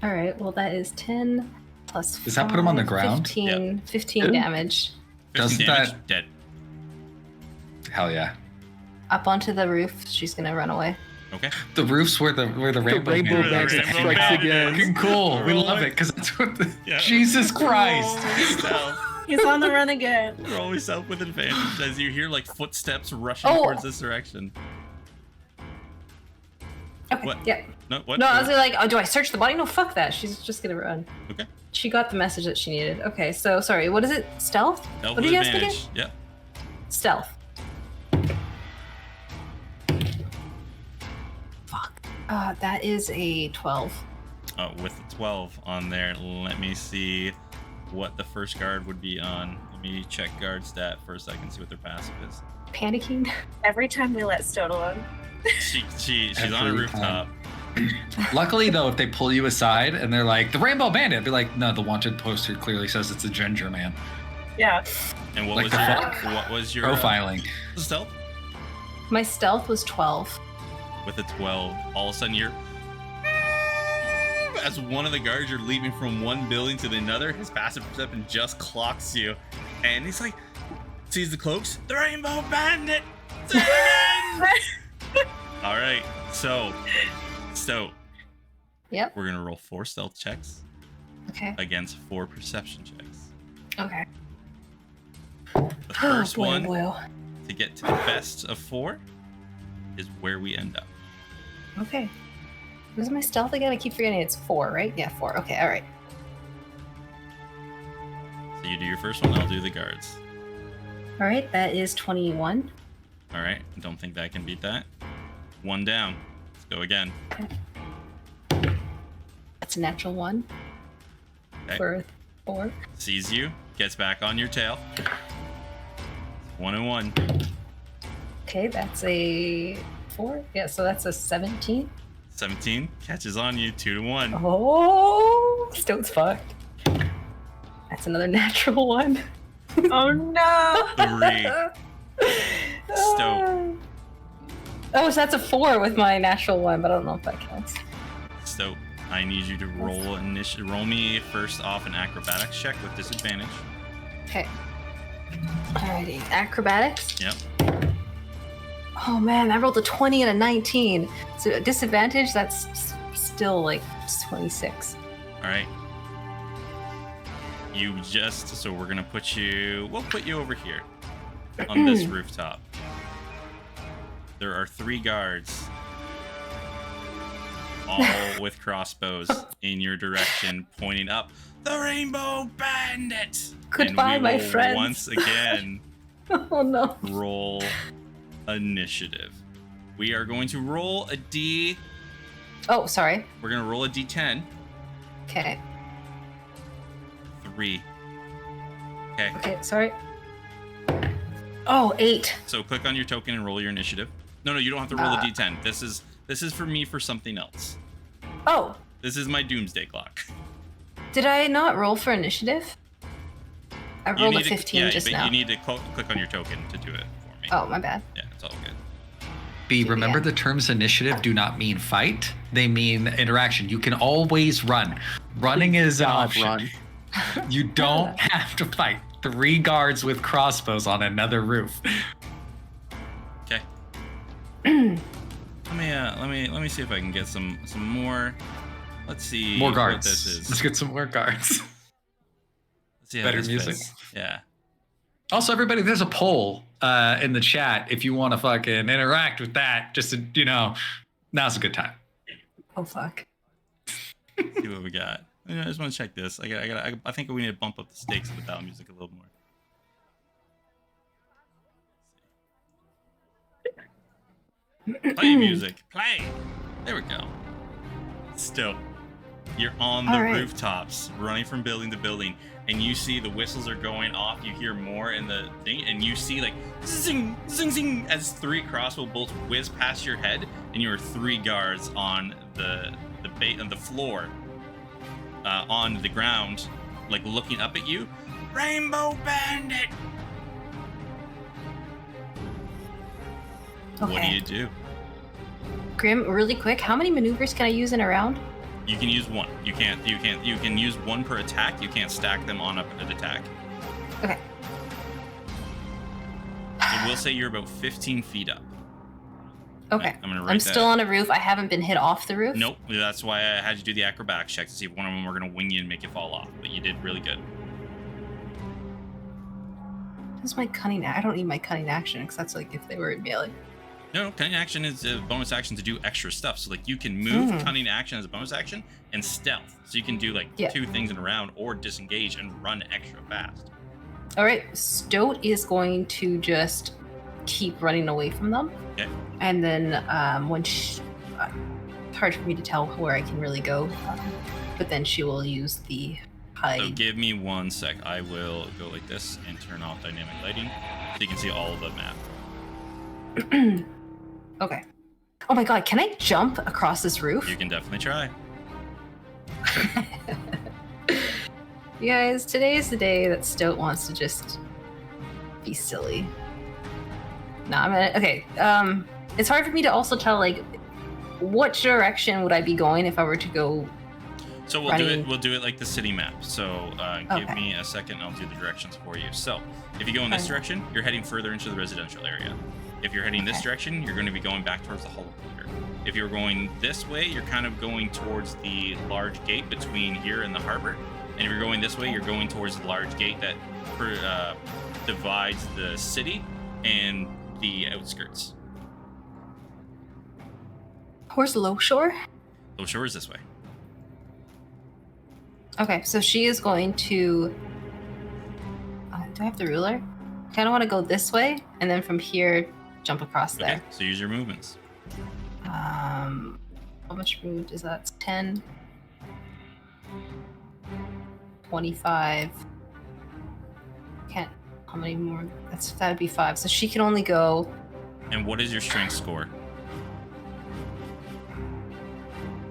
Alright, well that is 10 plus 5. Does that put him on the ground? 15 damage. 15 Doesn't damage, that- dead. Hell yeah. Up onto the roof, she's gonna run away. Okay. The roof's where the rainbow, rainbow man magic is. Rainbow strikes magic. again. Fucking cool. We love it because that's what the Yeah. Jesus Christ. He's on the run again. Roll yourself with advantage as you hear like footsteps rushing Oh. towards this direction. Okay, What? yeah. No, what? No, I was like, oh, do I search the body? No, fuck that. She's just gonna run. Okay. She got the message that she needed. Okay, so sorry, what is it? Stealth? Stealth What with did you guys advantage. begin? Yep. Stealth. Fuck. That is a 12. With the 12 on there, let me see what the first guard would be on. Let me check guard stat first. I can see what their passive is. Panicking? Every time we let Stoat alone. She's on a Every rooftop. Luckily, though, if they pull you aside and they're like, the Rainbow Bandit, be like, no, the wanted poster clearly says it's a ginger man. Yeah. And what Like was the your fuck? what was your Profiling. stealth? My stealth was 12. With a 12, all of a sudden you're as one of the guards you're leaving from one building to another, his passive perception just clocks you, and he's like, sees the cloaks, the Rainbow Bandit. Say it again! All right, so Yep. we're gonna roll 4 stealth checks Okay. against 4 perception checks. Okay. The first boy, one boy. to get to the best of 4 is where we end up. Okay. Where's my stealth again? I keep forgetting it's 4, right? Yeah, 4. Okay, alright. So you do your first one, I'll do the guards. Alright, that is 21. All right, don't think that can beat that. 1 down. Let's go again. That's a natural 1. Okay. For 4. Sees you, gets back on your tail. 1 and 1. Okay, that's a 4. Yeah, so that's a 17. 17 catches on you. 2 to 1. Oh, Stoat's fucked. That's another natural 1. Oh no. 3. Stoat. Oh, so that's a 4 with my natural 1, but I don't know if that counts. Stoat, I need you to roll roll me first off an acrobatics check with disadvantage. Okay. Alrighty, acrobatics. Yep. Oh man, I rolled a 20 and a 19. So a disadvantage, that's still like 26. All right. So we're gonna we'll put you over here on this rooftop. There are 3 guards, all with crossbows in your direction, pointing up. The Rainbow Bandit. Goodbye, and we my will friends. Once again, Oh no. roll initiative. We are going to roll a D. Oh, sorry. We're going to roll a D10. Okay. 3. Okay. Okay, sorry. Oh, 8. So click on your token and roll your initiative. No, you don't have to roll a D10. This is for me for something else. Oh. This is my doomsday clock. Did I not roll for initiative? I rolled a 15 just now. You need to click on your token to do it for me. Oh, my bad. Yeah, it's all good. B, remember the terms initiative do not mean fight. They mean interaction. You can always run. Running is an option. Run. You don't have to fight 3 guards with crossbows on another roof. Okay. Let me see if I can get some more. Let's see. More what guards. this is. Let's get some more guards. Let's see how Better this music. fits. Yeah. Also, everybody, there's a poll in the chat if you want to fucking interact with that. Just to, now's a good time. Oh, fuck. See what we got. I just want to check this. I think we need to bump up the stakes of the battle music a little more. Play music. Play. There we go. Still, you're on the rooftops, running from building to building, and you see the whistles are going off. You hear more in the thing, and you see like zing, zing, zing as 3 crossbow bolts whiz past your head, and you are 3 guards on the floor, on the ground, like looking up at you. Rainbow Bandit. Okay. What do you do? Grim, really quick, how many maneuvers can I use in a round? You can use 1. You can use 1 per attack. You can't stack them on an attack. Okay. So we'll say you're about 15 feet up. Okay. I'm gonna write I'm that. still on a roof. I haven't been hit off the roof. Nope. That's why I had you do the acrobatics check to see if one of them were gonna wing you and make you fall off. But you did really good. That's my cunning. I don't need my cunning action because that's like if they were in melee. No, cunning action is a bonus action to do extra stuff. So like you can move cunning action as a bonus action and stealth. So you can do like 2 things in a round or disengage and run extra fast. All right. Stoat is going to just keep running away from them. Okay. And then when it's hard for me to tell where I can really go, but then she will use the hide. So give me 1 sec. I will go like this and turn off dynamic lighting so you can see all of the map. Okay. Oh my god, can I jump across this roof? You can definitely try. You guys, today is the day that Stoat wants to just be silly. Okay. It's hard for me to also tell like what direction would I be going if I were to go. So we'll do it. We'll do it like the city map. So give me a second, and I'll do the directions for you. So if you go in this direction, you're heading further into the residential area. If you're heading this direction, you're going to be going back towards the Hall of Wonder. If you're going this way, you're kind of going towards the large gate between here and the harbor. And if you're going this way, you're going towards the large gate that divides the city and the outskirts. Where's Low Shore? Low Shore is this way. Okay, so she is going to. Do I have the ruler? I kind of want to go this way, and then from here, jump across there. Okay, so use your movements. How much movement is that? 10, 25. Can't. How many more? That would be 5. So she can only go. And what is your strength score?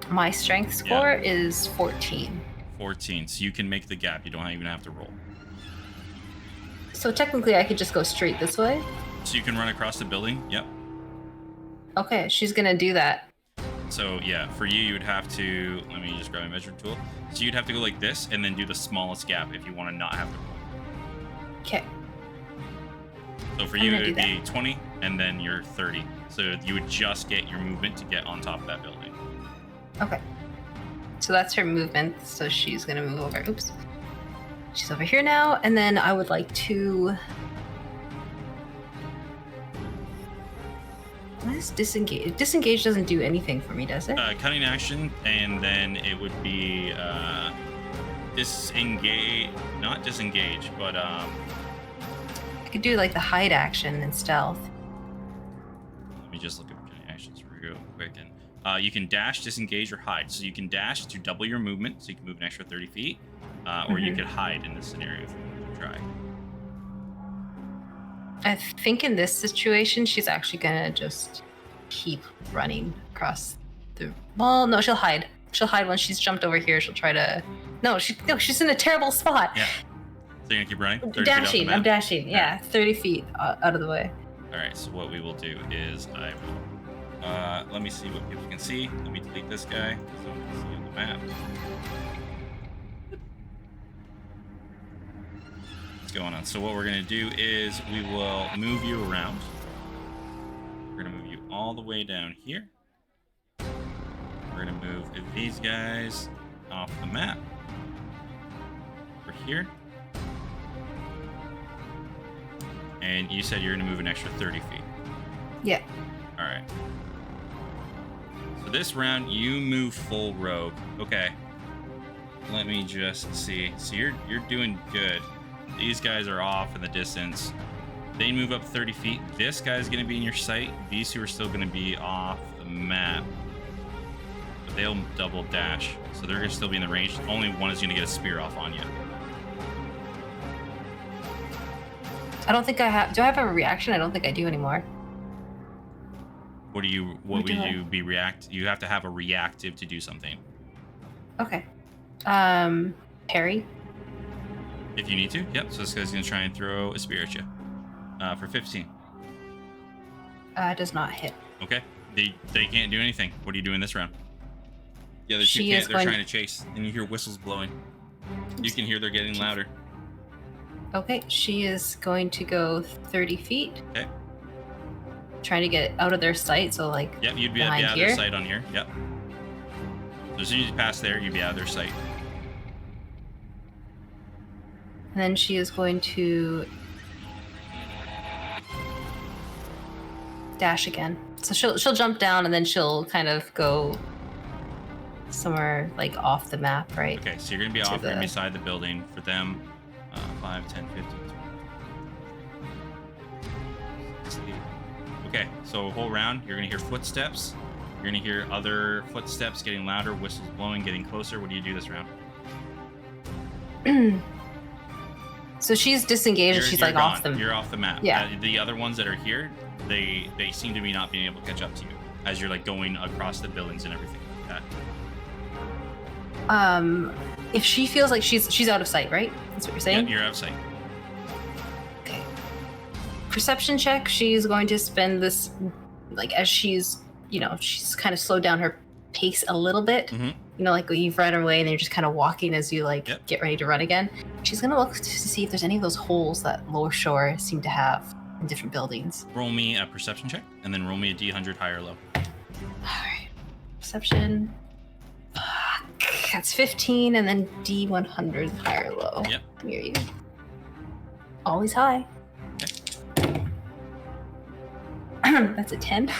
My strength score is 14. 14. So you can make the gap. You don't even have to roll. So technically, I could just go straight this way. So you can run across the building. Yep. Okay, she's gonna do that. So yeah, for you, you would have to. Let me just grab my measuring tool. So you'd have to go like this, and then do the smallest gap if you want to not have to roll. Okay. So for you, it would be 20, and then you're 30. So you would just get your movement to get on top of that building. Okay. So that's her movement. So she's gonna move over. Oops. She's over here now, and then I would like to. What is disengage? Disengage doesn't do anything for me, does it? Cunning action, and then it would be disengage. Not disengage, but I could do like the hide action and stealth. me just look at my actions real quick. And you can dash, disengage, or hide. So you can dash to double your movement, so you can move an extra 30 feet. Or you could hide in this scenario if you try. I think in this situation, she's actually gonna just keep running across the. Well, no, she'll hide. She'll hide once she's jumped over here. She'll try to. No, she's in a terrible spot. Yeah. So you're gonna keep running? 30 feet off the Dashing. map? I'm dashing. Yeah, 30 feet out of the way. All right. So what we will do is I will. Let me see what people can see. Let me delete this guy so we can see on the map. Going on. So what we're going to do is we will move you around. We're going to move you all the way down here. We're going to move these guys off the map. Over here. And you said you're going to move an extra 30 feet. Yeah. All right. So this round you move full rogue. Okay. Let me just see. So you're doing good. These guys are off in the distance. They move up 30 feet. This guy's going to be in your sight. These two are still going to be off the map. But they'll double dash. So they're going to still be in the range. Only one is going to get a spear off on you. I don't think I have. Do I have a reaction? I don't think I do anymore. What would you be react? You have to have a reactive to do something. Okay. Parry. If you need to, yep. So this guy's gonna try and throw a spear at you for 15. Does not hit. Okay. They can't do anything. What are you doing this round? The other two She can't. is They're going- trying to chase, and you hear whistles blowing. You can hear they're getting louder. Okay, she is going to go 30 feet. Okay. Trying to get out of their sight, so like. Yep, you'd be out behind of here? their sight on here. Yep. So as soon as you pass there, you'd be out of their sight. And then she is going to dash again. So she'll jump down and then she'll kind of go somewhere like off the map, right? Okay, so you're gonna be To off right the- beside the building for them. 5, 10, 15, 20. Okay, so a whole round, you're gonna hear footsteps. You're gonna hear other footsteps getting louder, whistles blowing, getting closer. What do you do this round? So she's disengaged and she's like gone. off the. You're off the map. Yeah. The other ones that are here, they seem to be not being able to catch up to you as you're like going across the buildings and everything like that. If she feels like she's out of sight, right? That's what you're saying? Yeah, you're out of sight. Okay. Perception check. She's going to spend this, like, as she's kind of slowed down her pace a little bit. Mm-hmm. You know, like you've run away and you're just kind of walking as you like Yep. get ready to run again. She's gonna look to see if there's any of those holes that Lower Shore seem to have in different buildings. Roll me a perception check, and then roll me a D100 high or low. Alright. Perception. Fuck. That's 15 and then D100 high or low. Yep. Here you. Always high. Okay. That's a 10.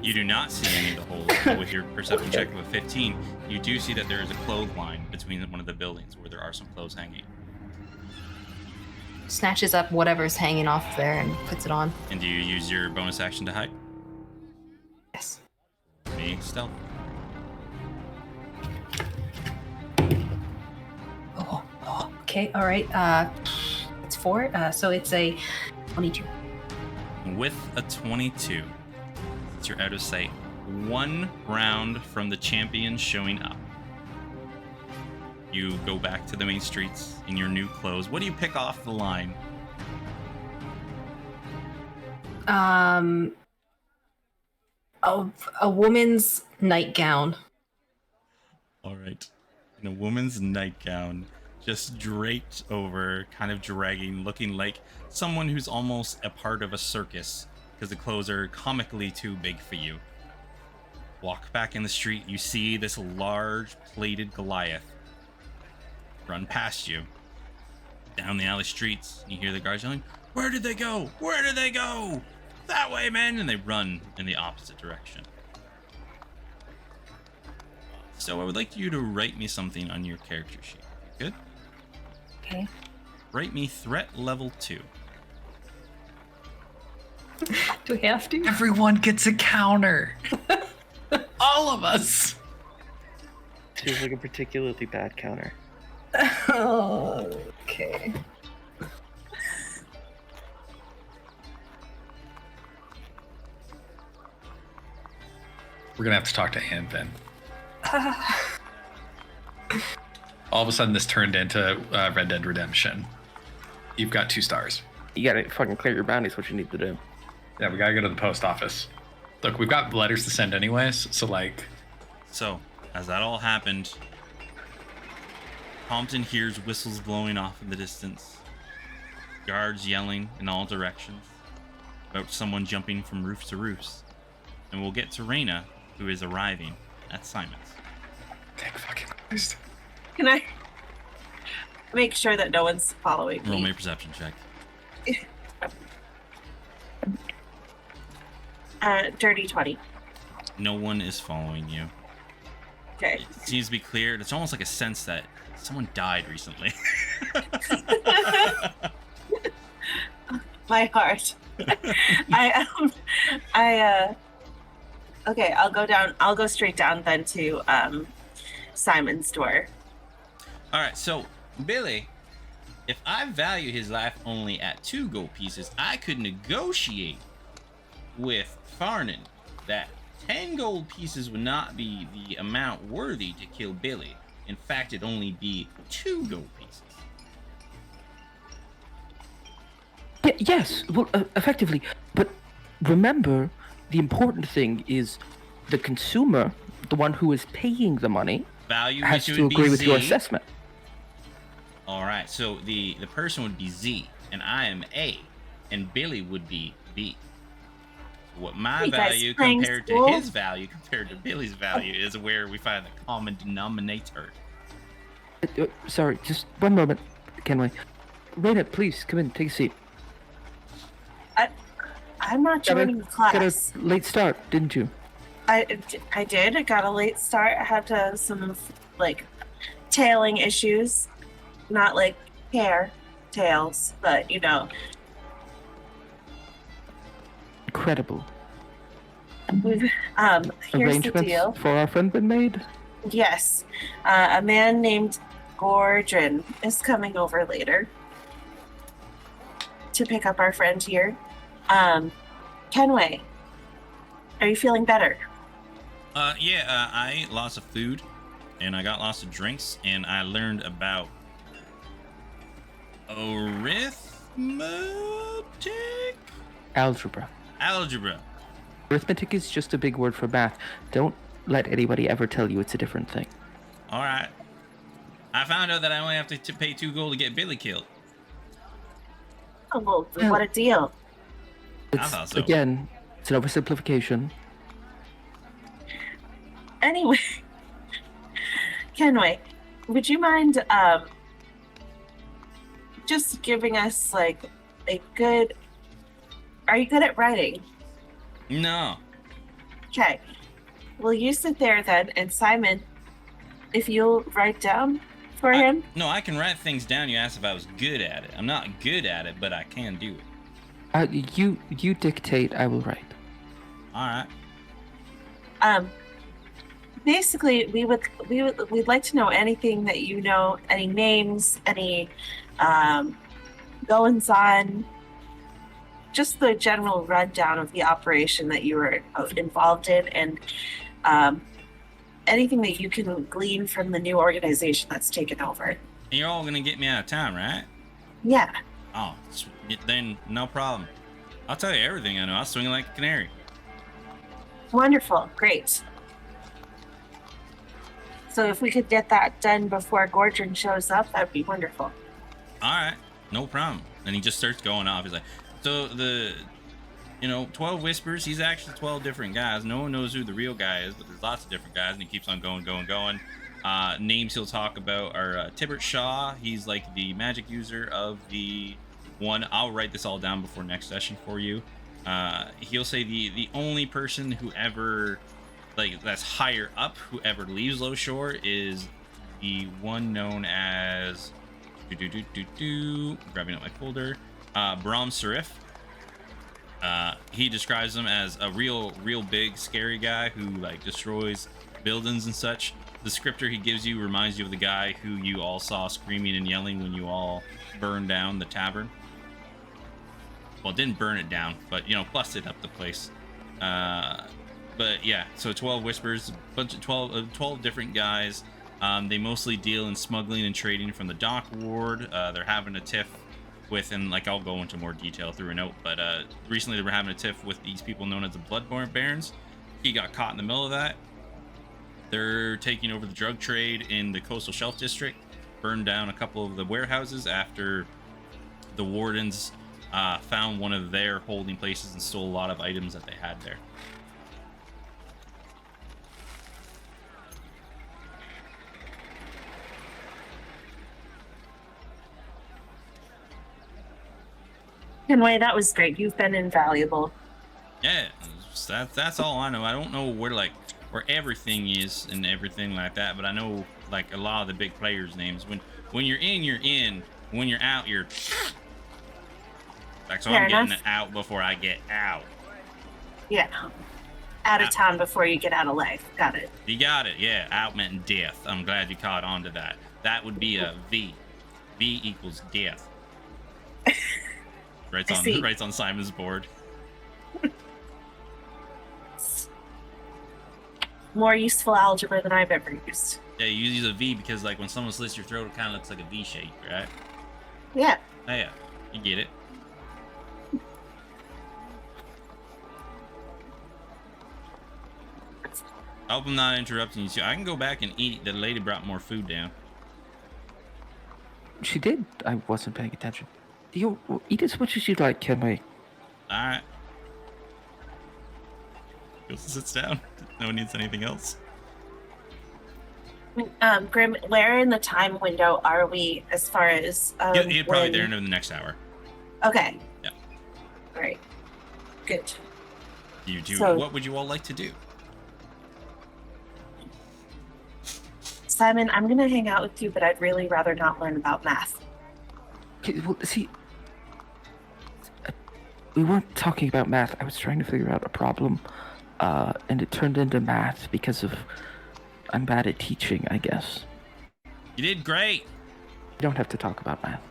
You do not see any of the holes, but with your perception check of a 15, you do see that there is a clothesline between one of the buildings where there are some clothes hanging. Snatches up whatever's hanging off there and puts it on. And do you use your bonus action to hide? Yes. Me, stealth. Oh, okay, alright. It's 4, so it's a 22. With a 22, since you're out of sight, 1 round from the champion showing up. You go back to the main streets in your new clothes. What do you pick off the line? A woman's nightgown. All right. In a woman's nightgown, just draped over, kind of dragging, looking like someone who's almost a part of a circus because the clothes are comically too big for you. Walk back in the street, you see this large plated Goliath run past you. Down the alley streets, you hear the guards yelling, "Where did they go? Where did they go? That way, men!" And they run in the opposite direction. So I would like you to write me something on your character sheet. Good? Okay. Write me threat level 2. Do we have to? Everyone gets a counter. All of us. Feels like a particularly bad counter. Okay. We're gonna have to talk to Ann then. All of a sudden, this turned into Red Dead Redemption. You've got 2 stars. You gotta fucking clear your bounties. What you need to do. Yeah, we gotta go to the post office. Look, we've got letters to send anyways, so like. So, as that all happened, Compton hears whistles blowing off in the distance, guards yelling in all directions about someone jumping from roof to roofs, and we'll get to Reyna, who is arriving at Simon's. Thank fucking Christ. Can I make sure that no one's following Roll me? me a perception check. Dirty 20. No one is following you. Okay. It seems to be clear. It's almost like a sense that someone died recently. My heart. Okay, I'll go down. I'll go straight down then to Simon's door. All right, so Billy, if I value his life only at 2 gold pieces, I could negotiate with Farnan that 10 gold pieces would not be the amount worthy to kill Billy. In fact, it'd only be 2 gold pieces. Yes, well, effectively. But remember, the important thing is the consumer, the one who is paying the money, Value has which to would agree be with Z. your assessment. All right, so the person would be Z, and I am A, and Billy would be B. What my You guys value playing compared school? to his value compared to Billy's value is where we find the common denominator. Sorry, just one moment, Kenway. Reyna, please come in, take a seat. I'm not Got a- joining the class. Got a late start, didn't you? I did. I got a late start. I had some like tailing issues, not like hair tails, but you know. Incredible. We've here's the Arrangements deal. for our friend been made? Yes, a man named Gordon is coming over later to pick up our friend here. Kenway, are you feeling better? Yeah, I ate lots of food, and I got lots of drinks, and I learned about arithmetic? Algebra. Algebra. Arithmetic is just a big word for math. Don't let anybody ever tell you it's a different thing. All right. I found out that I only have to pay 2 gold to get Billy killed. Oh, well, what a deal. I thought so. Again, it's an oversimplification. Anyway, Kenway, would you mind just giving us like a good? Are you good at writing? No. Okay. Will you sit there then, and Simon, if you'll write down for him? No, I can write things down. You asked if I was good at it. I'm not good at it, but I can do it. You dictate, I will write. All right. Basically, we'd like to know anything that you know, any names, any goings on, just the general rundown of the operation that you were involved in, and anything that you can glean from the new organization that's taken over. And you're all gonna get me out of town, right? Yeah. Oh, then no problem. I'll tell you everything I know. I'll swing it like a canary. Wonderful. Great. So if we could get that done before Gordon shows up, that'd be wonderful. All right, no problem. And he just starts going off. He's like, so 12 whispers, he's actually 12 different guys. No one knows who the real guy is, but there's lots of different guys, and he keeps on going. Names he'll talk about are Tibbert Shaw. He's like the magic user of the one. I'll write this all down before next session for you. He'll say the only person who ever, like, that's higher up, who ever leaves Low Shore is the one known as grabbing up my folder, Brahm Serif. He describes him as a real big, scary guy who like destroys buildings and such. The descriptor he gives you reminds you of the guy who you all saw screaming and yelling when you all burned down the tavern. Well, didn't burn it down, but busted up the place. But yeah, so 12 whispers, a bunch of 12 different guys. They mostly deal in smuggling and trading from the dock ward. They're having a tiff with, and like I'll go into more detail through a note, but recently they were having a tiff with these people known as the Bloodborne Barons. He got caught in the middle of that. They're taking over the drug trade in the Coastal Shelf District, burned down a couple of the warehouses after the wardens found one of their holding places and stole a lot of items that they had there. Anyway, that was great. You've been invaluable. Yeah, that's all I know. I don't know where everything is and everything like that, but I know like a lot of the big players' names. When you're in, you're in. When you're out, you're like, so Fair I'm getting enough. it out before I get out. Yeah. Out of town before you get out of life. Got it. You got it, yeah. Out meant death. I'm glad you caught on to that. That would be a V. V equals death. Writes on Simon's board. More useful algebra than I've ever used. Yeah, you use a V because like when someone slits your throat, it kind of looks like a V shape, right? Yeah. Oh yeah, you get it. I hope I'm not interrupting you. So I can go back and eat. The lady brought more food down. She did. I wasn't paying attention. You eat as much as you'd like, Kenway. All right. Goes and sits down. No one needs anything else. Grim, where in the time window are we as far as You're probably there in the next hour. Okay. Yeah. All right. Good. What would you all like to do? Simon, I'm gonna hang out with you, but I'd really rather not learn about math. Okay, well, see, we weren't talking about math. I was trying to figure out a problem, and it turned into math because I'm bad at teaching, I guess. You did great. You don't have to talk about math.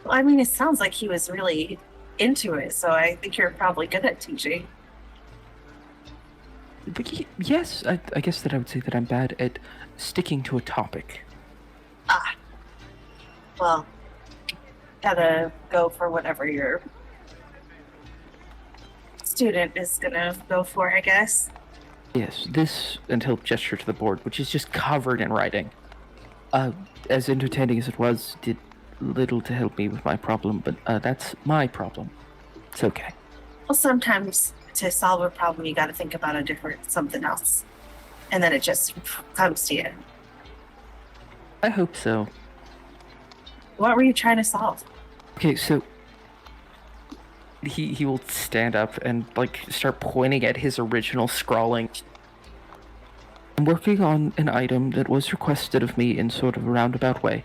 Well, I mean, it sounds like he was really into it, so I think you're probably good at teaching. But yes, I guess that I would say that I'm bad at sticking to a topic. Ah. Well, gotta go for whatever your student is gonna go for, I guess. Yes, this, and he'll gesture to the board, which is just covered in writing. As entertaining as it was, did little to help me with my problem, but that's my problem. It's okay. Well, sometimes to solve a problem, you gotta think about something else. And then it just comes to you. I hope so. What were you trying to solve? Okay, so he will stand up and like start pointing at his original scrawling. I'm working on an item that was requested of me in sort of a roundabout way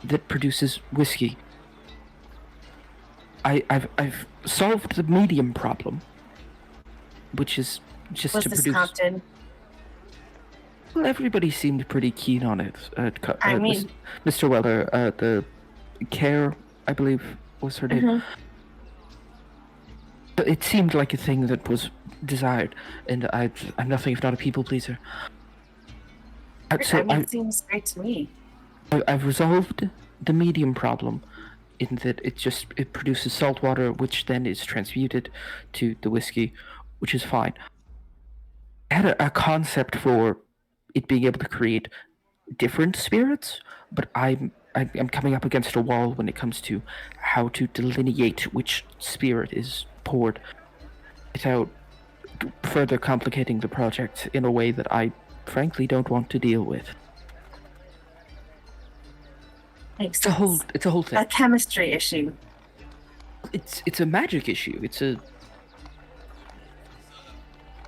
that produces whiskey. I've solved the medium problem, which is just Was to this produce. Compton? Well, everybody seemed pretty keen on it. I mean- Mr. Weller, the Care, I believe, was her name. Mhm. It seemed like a thing that was desired, and I'm nothing if not a people pleaser. It seems great to me. I've resolved the medium problem in that it produces salt water, which then is transmuted to the whiskey, which is fine. I had a concept for it being able to create different spirits, but I'm coming up against a wall when it comes to how to delineate which spirit is poured without further complicating the project in a way that I frankly don't want to deal with. Makes It's a whole thing. a chemistry issue. It's a magic issue. It's a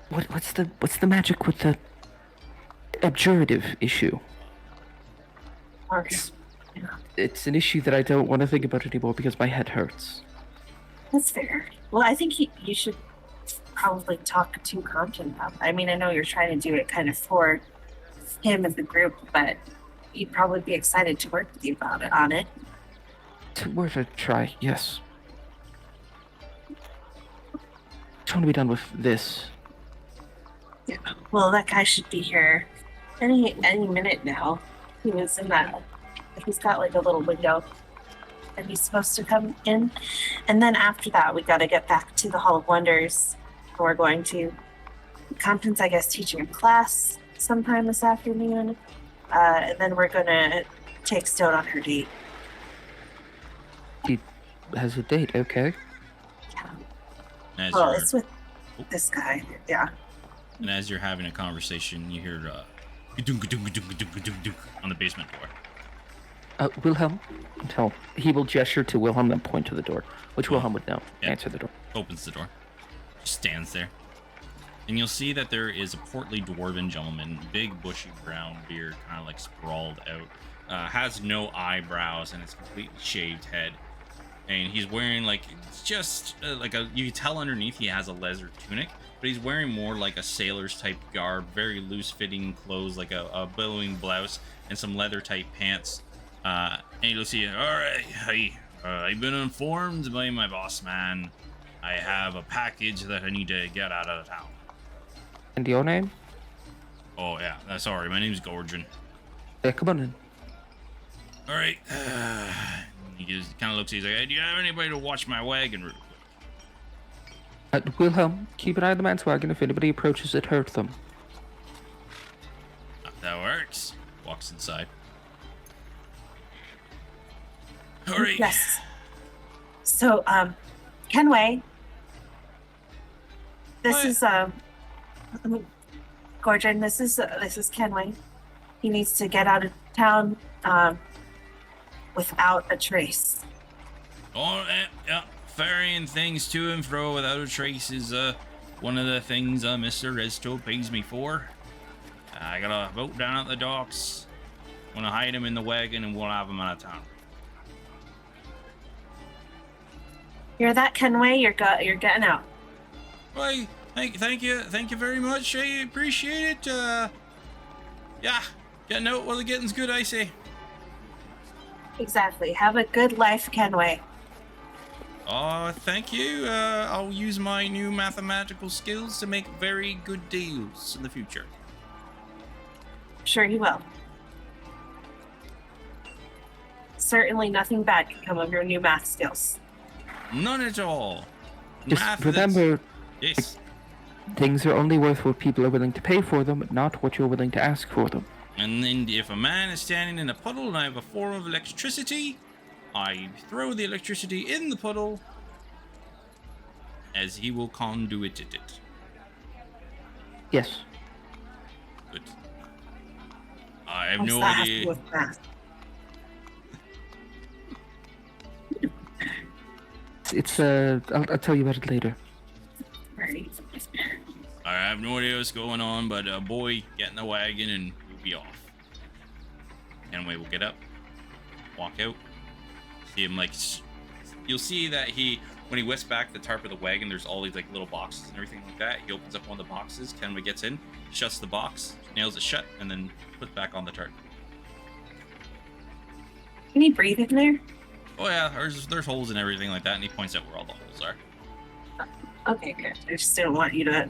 what's the magic with the abjurative issue? Or, It's an issue that I don't want to think about anymore because my head hurts. That's fair. Well, I think you should probably talk to Compton about that. I mean, I know you're trying to do it kind of for him and the group, but he'd probably be excited to work with you on it. It's worth a try, yes. Just want to be done with this. Yeah. Well, that guy should be here any minute now. He was in that. He's got like a little window that he's supposed to come in, and then after that, we got to get back to the Hall of Wonders. We're going to Compton's, I guess, teaching a class sometime this afternoon, and then we're gonna take Stone on her date. He has a date, okay? As Well, you're- it's with this guy. Yeah. And as you're having a conversation, you hear "Gadunk, gadunk, gadunk, gadunk, gadunk, gadunk" on the basement door. Wilhelm? No, he will gesture to Wilhelm and point to the door, which Wilhelm would know. Yeah. Answer the door. Opens the door. Just stands there. And you'll see that there is a portly dwarven gentleman, big bushy brown beard, kind of like sprawled out. Has no eyebrows and it's completely shaved head. And he's wearing like just like you can tell underneath he has a leather tunic, but he's wearing more like a sailor's type garb, very loose fitting clothes, like a billowing blouse and some leather type pants. And you'll see, all right, hey, I've been informed by my boss man. I have a package that I need to get out of town. And your name? Oh yeah, sorry, my name's Gordon. Yeah, come on in. All right. He just kind of looks. He's like, hey, do you have anybody to watch my wagon real quick? Wilhelm, keep an eye on the man's wagon. If anybody approaches it, hurt them. That works. Walks inside. All right. Yes. So, Kenway. This What? is Gordon. This is Kenway. He needs to get out of town without a trace. Oh, yeah. Ferrying things to and fro without a trace is one of the things Mr. Resto pays me for. I got a boat down at the docks. Want to hide him in the wagon and we'll have him out of town. You're that Kenway. You're getting out. Why, thank you very much. I appreciate it. Yeah, getting out while the getting's good, I say. Exactly. Have a good life, Kenway. Oh, thank you. I'll use my new mathematical skills to make very good deals in the future. Sure you will. Certainly nothing bad can come of your new math skills. None at all. Just Math is- remember, Yes. things are only worth what people are willing to pay for them, not what you're willing to ask for them. And then if a man is standing in a puddle and I have a form of electricity, I throw the electricity in the puddle as he will conduit it. Yes. Good. I have What's no that have to do idea. with math? I'll tell you about it later. Right. I have no idea what's going on, but boy, get in the wagon and we'll be off. Anyway, we'll get up, walk out, see him like, you'll see that when he whisks back the tarp of the wagon, there's all these like little boxes and everything like that. He opens up one of the boxes, Kenway gets in, shuts the box, nails it shut, and then puts back on the tarp. Can you breathe in there? Oh yeah, there's holes and everything like that, and he points out where all the holes are. Okay, good. I just didn't want you to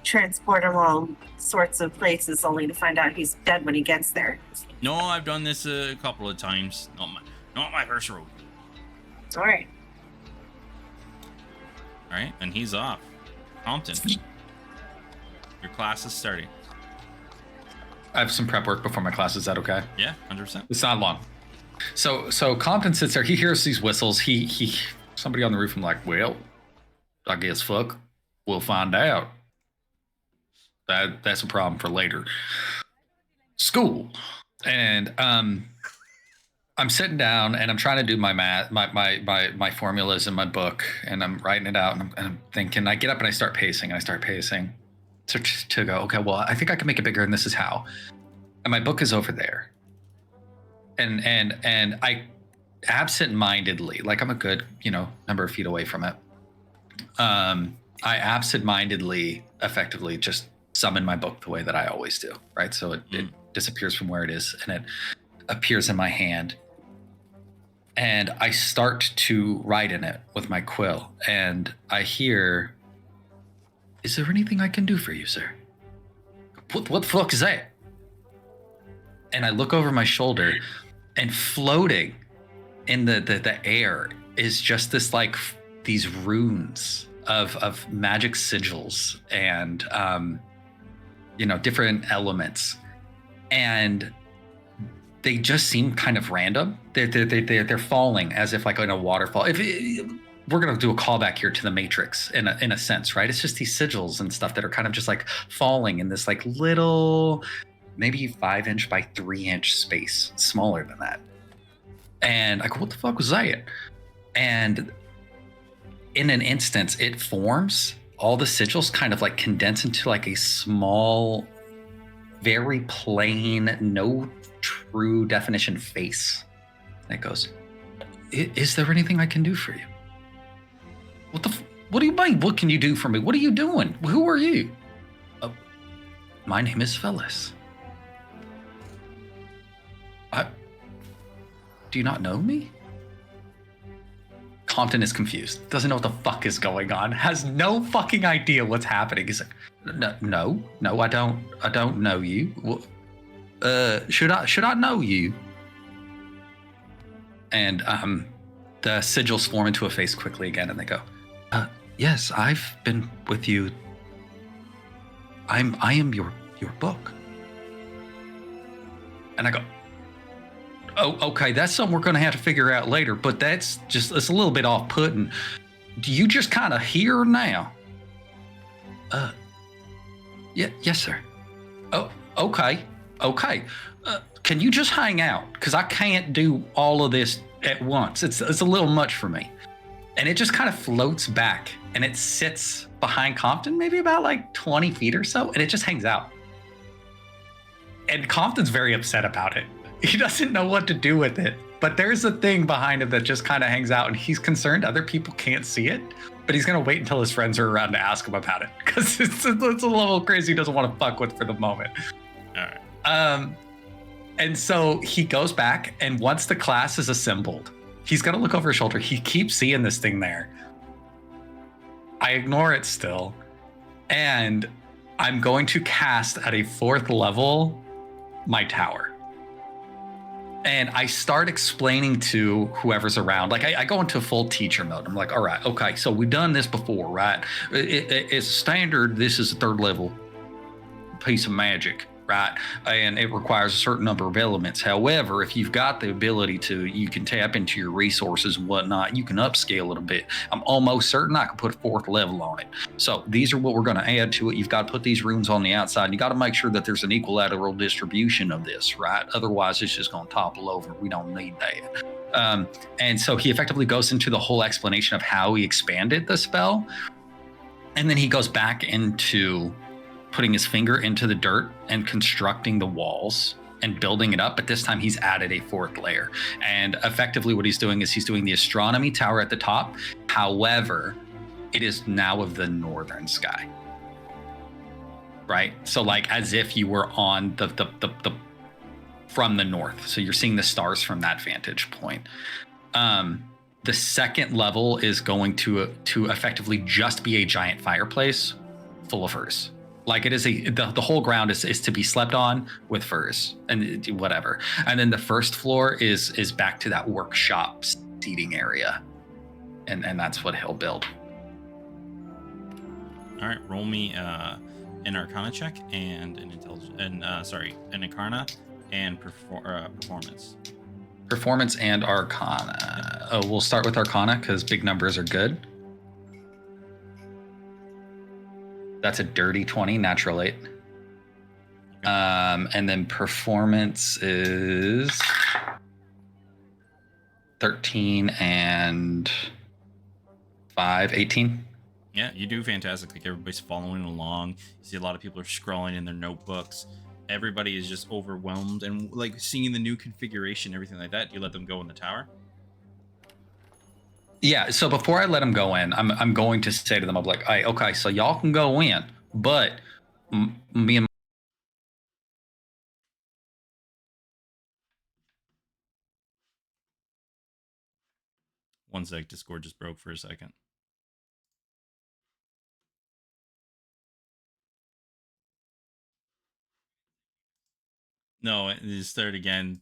transport him all sorts of places only to find out he's dead when he gets there. No, I've done this a couple of times. Not my first rodeo. All right. All right, and he's off. Compton, your class is starting. I have some prep work before my class. Is that okay? Yeah, 100%. It's not long. So Compton sits there. He hears these whistles. He somebody on the roof. I'm like, well, I guess fuck. We'll find out. That's a problem for later. School. And I'm sitting down and I'm trying to do my math, my formulas in my book, and I'm writing it out, and I'm thinking, I get up and I start pacing to go, okay, well, I think I can make it bigger, and this is how. And my book is over there. And I absent-mindedly, like I'm a good, number of feet away from it, I absentmindedly, effectively, just summon my book the way that I always do, right? So it disappears from where it is, and it appears in my hand. And I start to write in it with my quill, and I hear, "Is there anything I can do for you, sir?" What the fuck is that? And I look over my shoulder, and floating in the air is just this like these runes of magic sigils and different elements, and they just seem kind of random. They're falling as if like in a waterfall. We're gonna do a callback here to the Matrix in a sense, right? It's just these sigils and stuff that are kind of just like falling in this like little, maybe 5-inch by 3-inch space, smaller than that. And I go, what the fuck was that? And in an instance, it forms. All the sigils kind of like condense into like a small, very plain, no true definition face. And it goes, "Is there anything I can do for you?" What do you mean? What can you do for me? What are you doing? Who are you? My name is Phyllis. Do you not know me? Compton is confused. Doesn't know what the fuck is going on. Has no fucking idea what's happening. He's like, no, I don't know you. Should I know you? And the sigils form into a face quickly again, and they go, yes, I've been with you. I am your book. And I go, oh, okay, that's something we're going to have to figure out later, but it's a little bit off-putting. Do you just kind of hear now? Yes, sir. Oh, okay. Can you just hang out? Because I can't do all of this at once. It's a little much for me. And it just kind of floats back, and it sits behind Compton, maybe about like 20 feet or so, and it just hangs out. And Compton's very upset about it. He doesn't know what to do with it, but there's a thing behind him that just kind of hangs out, and he's concerned other people can't see it, but he's going to wait until his friends are around to ask him about it, because it's a little crazy he doesn't want to fuck with for the moment. All right. And so he goes back, and once the class is assembled, he's going to look over his shoulder. He keeps seeing this thing there. I ignore it still, and I'm going to cast at a 4th level my tower. And I start explaining to whoever's around. Like I go into full teacher mode. I'm like, all right, okay, so we've done this before, right? It's standard. This is a 3rd level piece of magic, right? And it requires a certain number of elements. However, if you've got the ability to, you can tap into your resources and whatnot, you can upscale it a bit. I'm almost certain I can put a 4th level on it. So these are what we're going to add to it. You've got to put these runes on the outside. And you got to make sure that there's an equilateral distribution of this, right? Otherwise, it's just going to topple over. We don't need that. And so he effectively goes into the whole explanation of how he expanded the spell. And then he goes back into putting his finger into the dirt and constructing the walls and building it up. But this time he's added a 4th layer. And effectively what he's doing is he's doing the astronomy tower at the top. However, it is now of the northern sky. Right? So like as if you were on the from the north. So you're seeing the stars from that vantage point. The 2nd level is going to effectively just be a giant fireplace full of furs. Like it is the whole ground is to be slept on with furs and whatever. And then the 1st floor is back to that workshop seating area. And that's what he'll build. All right, roll me an Arcana check and an an Arcana and performance. Performance and Arcana. Oh, we'll start with Arcana because big numbers are good. That's a dirty 20, natural 8. And then performance is 13 and 5, 18. Yeah, you do fantastic. Like everybody's following along. You see a lot of people are scrolling in their notebooks. Everybody is just overwhelmed and like seeing the new configuration, everything like that. Do you let them go in the tower? Yeah. So before I let them go in, I'm going to say to them, I'm like, hey, okay, so y'all can go in, but me and One sec, Discord just broke for a second. No, it started again.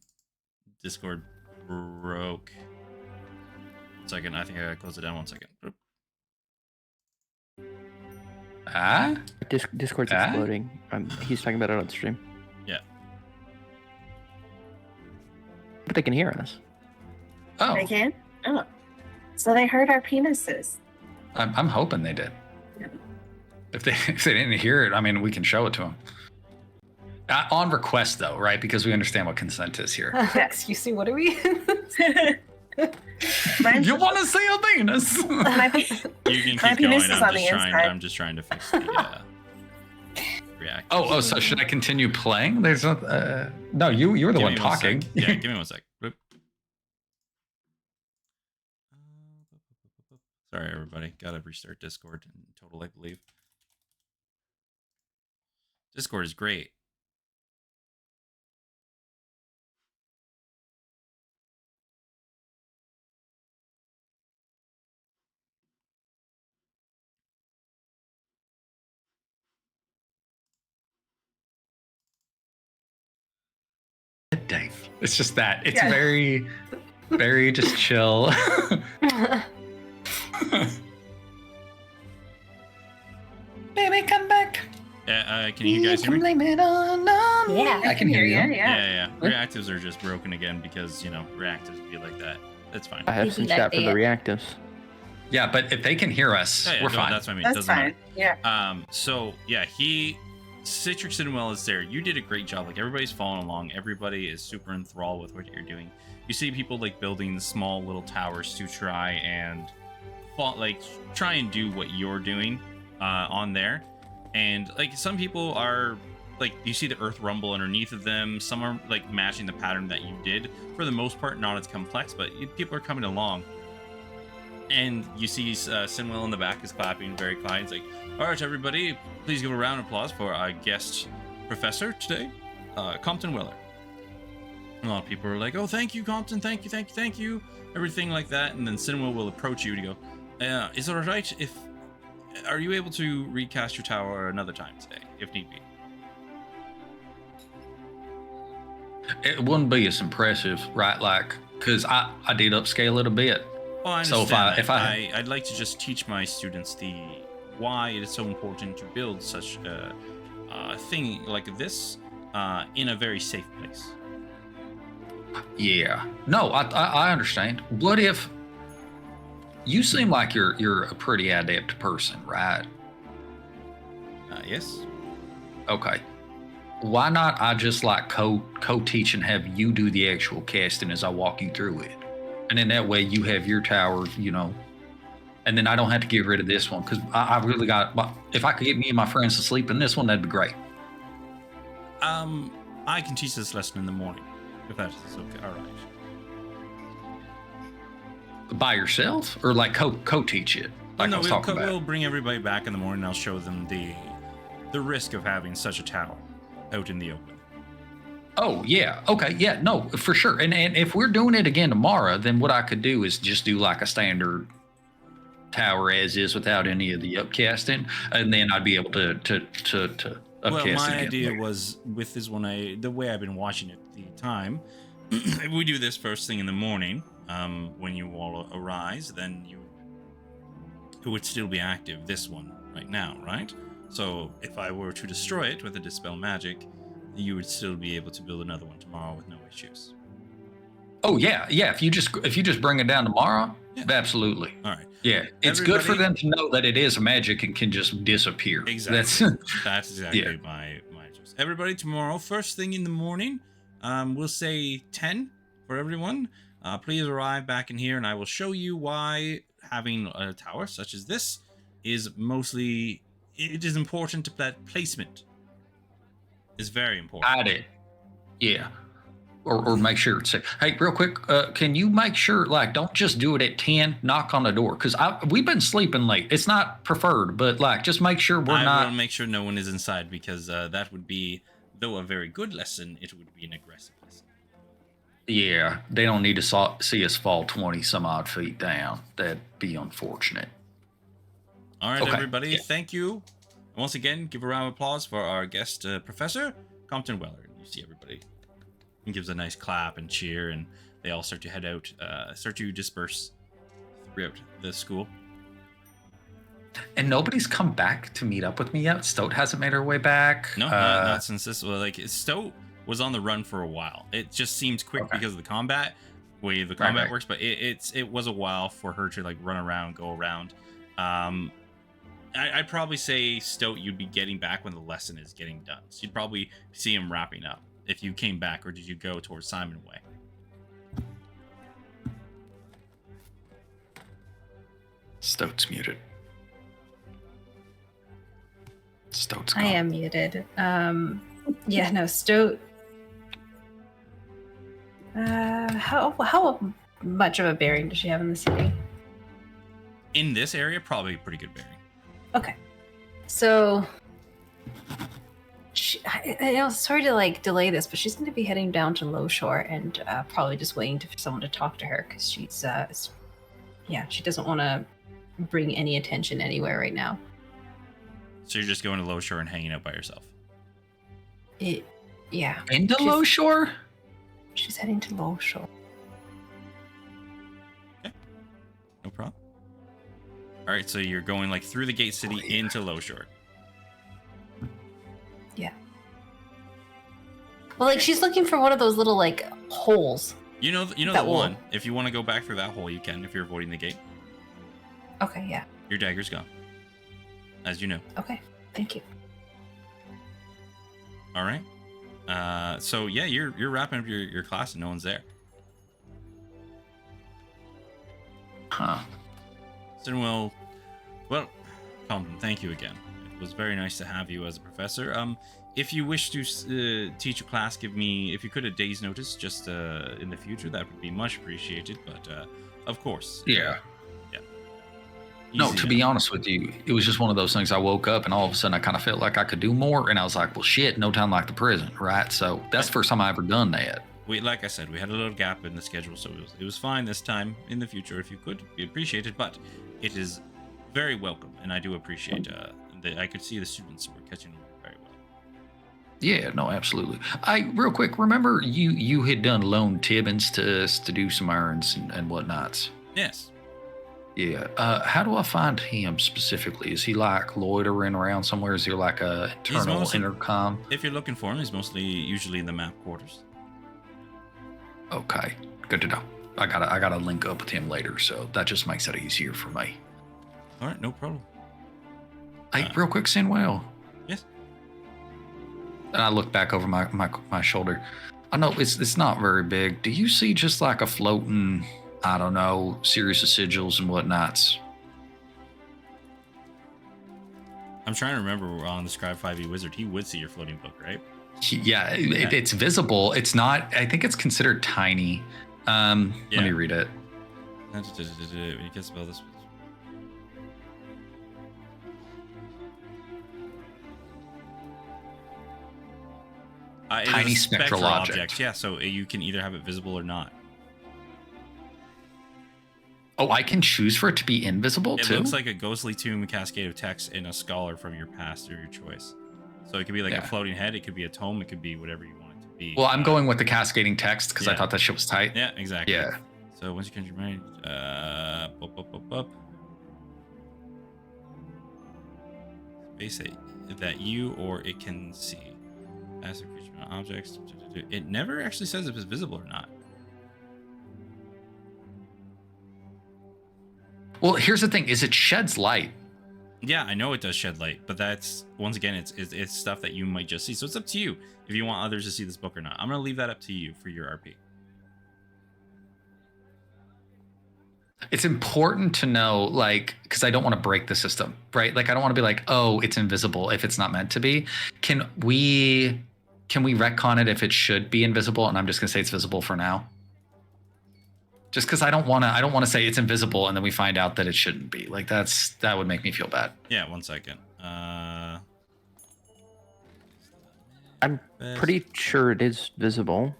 Discord broke. 1 second, I think I gotta close it down 1 second. Oop. Discord's exploding. He's talking about it on stream. Yeah. But they can hear us. oh, They can? Oh. So they heard our penises. I'm hoping they did. If they didn't hear it, I mean, we can show it to them. On request, though, right? Because we understand what consent is here. Excuse me, what are we? You want to see a penis? My pe- You can My keep going. penis is on the inside. I'm just trying to fix the react. Oh, so should I continue playing? There's no. You were the one talking. Yeah, give me 1 sec. Oop. Sorry, everybody. Gotta restart Discord in total, I believe. Discord is great. Dave. It's just that. It's Yeah. very, very just chill. Baby, come back. Yeah, can you guys hear me? Blame it on me. Yeah. I can hear you. Yeah. Reactives are just broken again because, reactives be like that. That's fine. I have some chat for the reactives. Yeah, but if they can hear us, Yeah, we're no, fine. That's what I mean. That's Doesn't fine. matter. Yeah. So yeah, Citrix Cinewell is there. You did a great job. Like, everybody's following along. Everybody is super enthralled with what you're doing. You see people like building small little towers to try and do what you're doing on there. And like, some people are like, you see the earth rumble underneath of them. Some are like matching the pattern that you did. For the most part, not as complex, but people are coming along. And you see Sinwell in the back is clapping, very kind. It's like, all right, everybody, please give a round of applause for our guest professor today, Compton Weller. A lot of people are like, oh, thank you, Compton, thank you, everything like that. And then Sinwell will approach you to go, is it all right if, are you able to recast your tower another time today, if need be? It wouldn't be as impressive, right? Like, because I did upscale it a bit. Oh, I So understand. I'd like to just teach my students why it is so important to build such a thing like this in a very safe place. Yeah. No, I understand. What if you seem like you're a pretty adept person, right? Yes. Okay. Why not I just like co-teach and have you do the actual casting as I walk you through it? And then that way you have your tower, and then I don't have to get rid of this one, because I really if I could get me and my friends to sleep in this one, that'd be great. I can teach this lesson in the morning, if that is okay. All right. By yourself, or like co-teach it? Like I was talking about. We'll bring everybody back in the morning. I'll show them the risk of having such a tower out in the open. Oh, yeah. Okay. Yeah, no, for sure. And if we're doing it again tomorrow, then what I could do is just do like a standard tower as is without any of the upcasting. And then I'd be able to upcast Well, my again. idea was with this one, the way I've been watching it the time, if we do this first thing in the morning, when you all arise, then it would still be active, this one right now, right? So if I were to destroy it with a Dispel Magic, you would still be able to build another one tomorrow with no issues. Oh yeah. If you just bring it down tomorrow, Yeah. absolutely. All right. Yeah, it's good for them to know that it is magic and can just disappear. Exactly. That's exactly Yeah. my choice. Everybody, tomorrow, first thing in the morning, we'll say 10 for everyone. Please arrive back in here, and I will show you why having a tower such as this is important. That placement is very important. I did. Yeah. or make sure it's safe. Hey, real quick, can you make sure, like, don't just do it at 10, knock on the door, because we've been sleeping late. It's not preferred, but like, just make sure I will make sure no one is inside, because that would be, though a very good lesson, it would be an aggressive lesson. Yeah, they don't need to see us fall 20 some odd feet down. That'd be unfortunate. All right, Okay. everybody, Yeah. thank you. Once again, give a round of applause for our guest Professor Compton Weller. You see everybody. He gives a nice clap and cheer, and they all start to head out, start to disperse throughout the school. And nobody's come back to meet up with me yet. Stoat hasn't made her way back. No, not since this. Well, like Stoat was on the run for a while. It just seems quick because of the combat, way the combat works. But it was a while for her to like run around, go around. I'd probably say Stoat, you'd be getting back when the lesson is getting done. So you'd probably see him wrapping up if you came back, or did you go towards Simon Way? Stoat's muted. Stoat's I gone. am muted. Yeah, no, Stoat. How much of a bearing does she have in the city? In this area, probably a pretty good bearing. Okay, so I know, sorry to like delay this, but she's going to be heading down to Low Shore and probably just waiting for someone to talk to her because she's, she doesn't want to bring any attention anywhere right now. So you're just going to Low Shore and hanging out by yourself? Yeah. Into She's- Low Shore? She's heading to Low Shore. No problem. All right, so you're going like through the gate city into Low Shore. Yeah. Well, like she's looking for one of those little like holes. You know That the will- one. If you want to go back through that hole, you can. If you're avoiding the gate, Okay, yeah. your dagger's gone, as you know. Okay, thank you. All right. So yeah, you're wrapping up your class and no one's there. Huh. Sinwell, well, Compton, thank you again. It was very nice to have you as a professor. If you wish to teach a class, give me, if you could, a day's notice, just in the future. That would be much appreciated. But of course. Yeah. Yeah. No, Easy to enough. be honest with you, it was just one of those things. I woke up and all of a sudden I kind of felt like I could do more. And I was like, well, shit, no time like the present, right? So that's the first time I ever done that. Like I said, we had a little gap in the schedule, so it was fine this time. In the future, if you could, be appreciated. But it is very welcome, and I do appreciate that. I could see the students were catching on very well. Yeah, no, absolutely. Real quick, remember you had done loan Tibbins to us to do some errands and whatnots. Yes. Yeah. How do I find him specifically? Is he like loitering around somewhere? Is there like a internal mostly- intercom? If you're looking for him, he's usually in the map quarters. Okay, good to know. I gotta link up with him later, so that just makes it easier for me. All right, no problem. Hey, real quick, Sinwell. Yes. And I look back over my shoulder. I know it's not very big. Do you see just like a floating, I don't know, series of sigils and whatnots? I'm trying to remember on the Scribe 5e Wizard, he would see your floating book, right? Yeah, it's visible. It's not. I think it's considered tiny. Let me read it. When you cast spell this. It is Tiny a spectral object. Yeah, so you can either have it visible or not. Oh, I can choose for it to be invisible It too. looks like a ghostly tomb, a cascade of text, and a scholar from your past or your choice. So it could be like a floating head, it could be a tome, it could be whatever you want it to be. Well, I'm going with the cascading text because I Yeah. thought that shit was tight. Yeah, exactly. Yeah. So once you conjure your mind, space that you or it can see. As a creature, objects. It never actually says if it's visible or not. Well, here's the thing: is it sheds light? Yeah, I know it does shed light, but that's once again, it's stuff that you might just see. So it's up to you if you want others to see this book or not. I'm gonna leave that up to you for your RP. It's important to know, like, because I don't want to break the system, right? Like, I don't want to be like, oh, it's invisible if it's not meant to be. Can we can we retcon it if it should be invisible? And I'm just gonna say it's visible for now. Just because I don't want to say it's invisible and then we find out that it shouldn't be. Like that would make me feel bad. Yeah, 1 second. I'm pretty sure it is visible.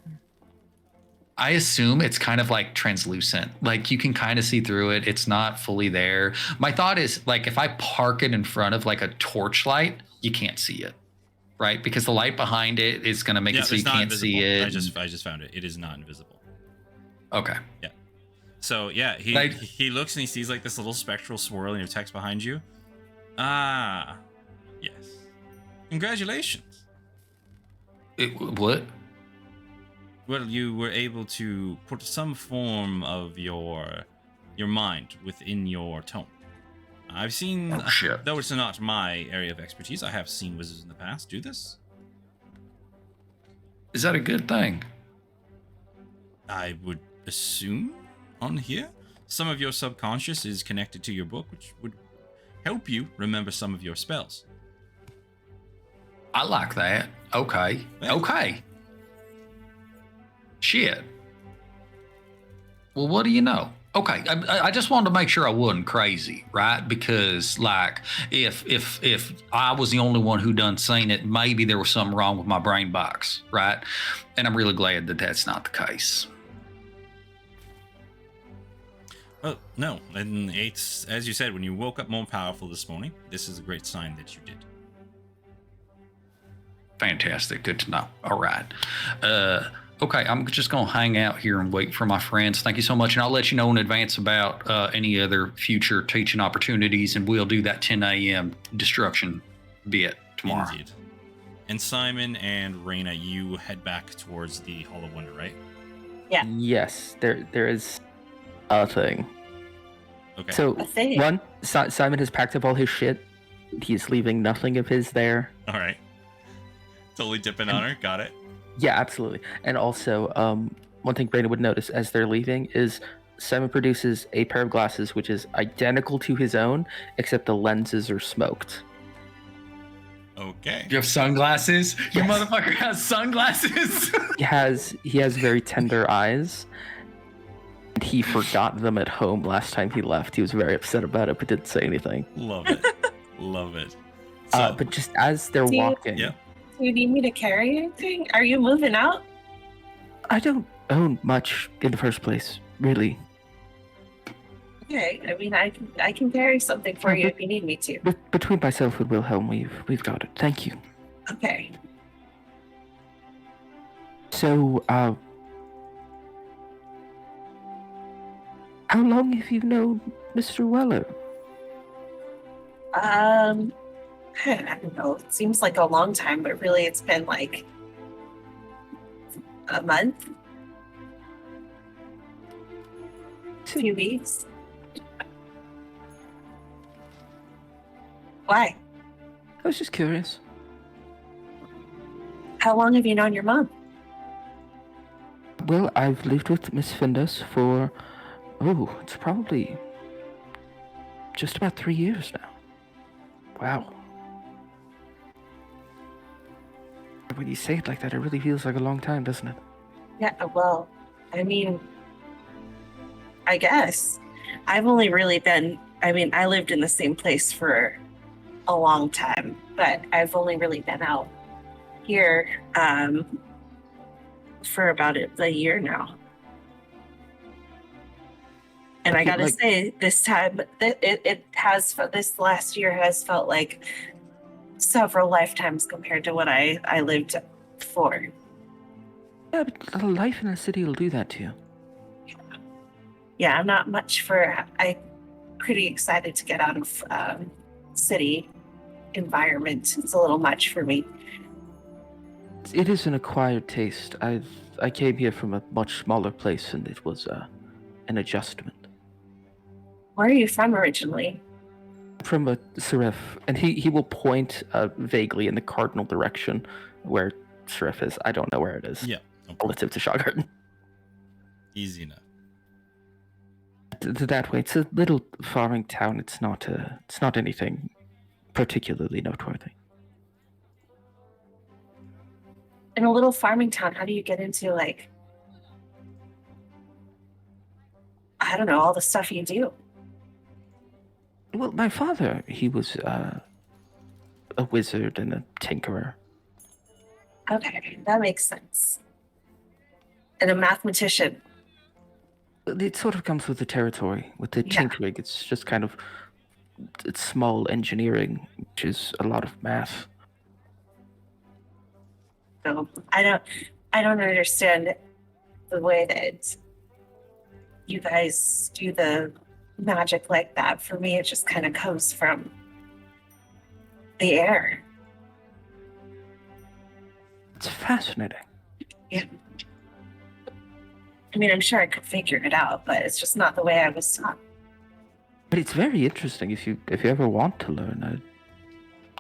I assume it's kind of like translucent. Like you can kind of see through it. It's not fully there. My thought is like if I park it in front of like a torch light, you can't see it, right? Because the light behind it is going to make it so you can't see it. I just found it. It is not invisible. Okay. Yeah. So yeah, he looks and he sees like this little spectral swirl in your text behind you. Ah, yes. Congratulations. What? Well, you were able to put some form of your mind within your tome. I've seen, though it's not my area of expertise, I have seen wizards in the past do this. Is that a good thing? I would assume on here. Some of your subconscious is connected to your book, which would help you remember some of your spells. I like that. Okay. Yeah. Okay. Shit. Well, what do you know? Okay, I just wanted to make sure I wasn't crazy, right? Because like, if I was the only one who done seen it, maybe there was something wrong with my brain box, right? And I'm really glad that that's not the case. Well, no, and it's as you said when you woke up more powerful this morning. This is a great sign that you did. Fantastic. Good to know. All right. Okay, I'm just going to hang out here and wait for my friends. Thank you so much. And I'll let you know in advance about any other future teaching opportunities. And we'll do that 10 a.m. destruction bit tomorrow. Indeed. And Simon and Raina, you head back towards the Hall of Wonder, right? Yeah. Yes, there is a thing. Okay. So, A thing. one, Simon has packed up all his shit. He's leaving nothing of his there. All right. Totally dipping on her. Got it. Yeah, absolutely. And also, one thing Brandon would notice as they're leaving is Simon produces a pair of glasses which is identical to his own, except the lenses are smoked. Okay. You have sunglasses? Yes. Your motherfucker has sunglasses? He has very tender eyes. And he forgot them at home last time he left. He was very upset about it, but didn't say anything. Love it. Love it. So, But just as they're walking, yeah. Do you need me to carry anything? Are you moving out? I don't own much in the first place, really. Okay, I mean, I can carry something for you if you need me to. Between myself and Wilhelm, we've got it. Thank you. Okay. So, how long have you known Mr. Weller? I don't know. It seems like a long time, but really it's been like a month, a few weeks. Why? I was just curious. How long have you known your mom? Well, I've lived with Miss Findus for, it's probably just about 3 years now. Wow. When you say it like that, it really feels like a long time, doesn't it? Yeah, well, I mean, I guess. I've only really been, I lived in the same place for a long time, but I've only really been out here for about a year now. And I gotta say, this time, this last year has felt like several lifetimes compared to what I lived for. Yeah, but life in a city will do that to you. Yeah, I'm not much I'm pretty excited to get out of city environment. It's a little much for me. It is an acquired taste. I came here from a much smaller place, and it was an adjustment. Where are you from originally? From a Serif, and he will point vaguely in the cardinal direction where Serif is. I don't know where it is. Yeah. Okay. Relative to Shawgarden. Easy enough. That way, it's a little farming town. It's not anything particularly noteworthy. in a little farming town, how do you get into like, I don't know, all the stuff you do? Well, my father, he was a wizard and a tinkerer. Okay, that makes sense. And a mathematician. It sort of comes with the territory. With the tinkering, it's just kind of it's small engineering, which is a lot of math. So I don't understand the way that you guys do the magic like that. For me, it just kind of comes from the air. It's fascinating. Yeah. I mean, I'm sure I could figure it out, but it's just not the way I was taught. But it's very interesting if you ever want to learn.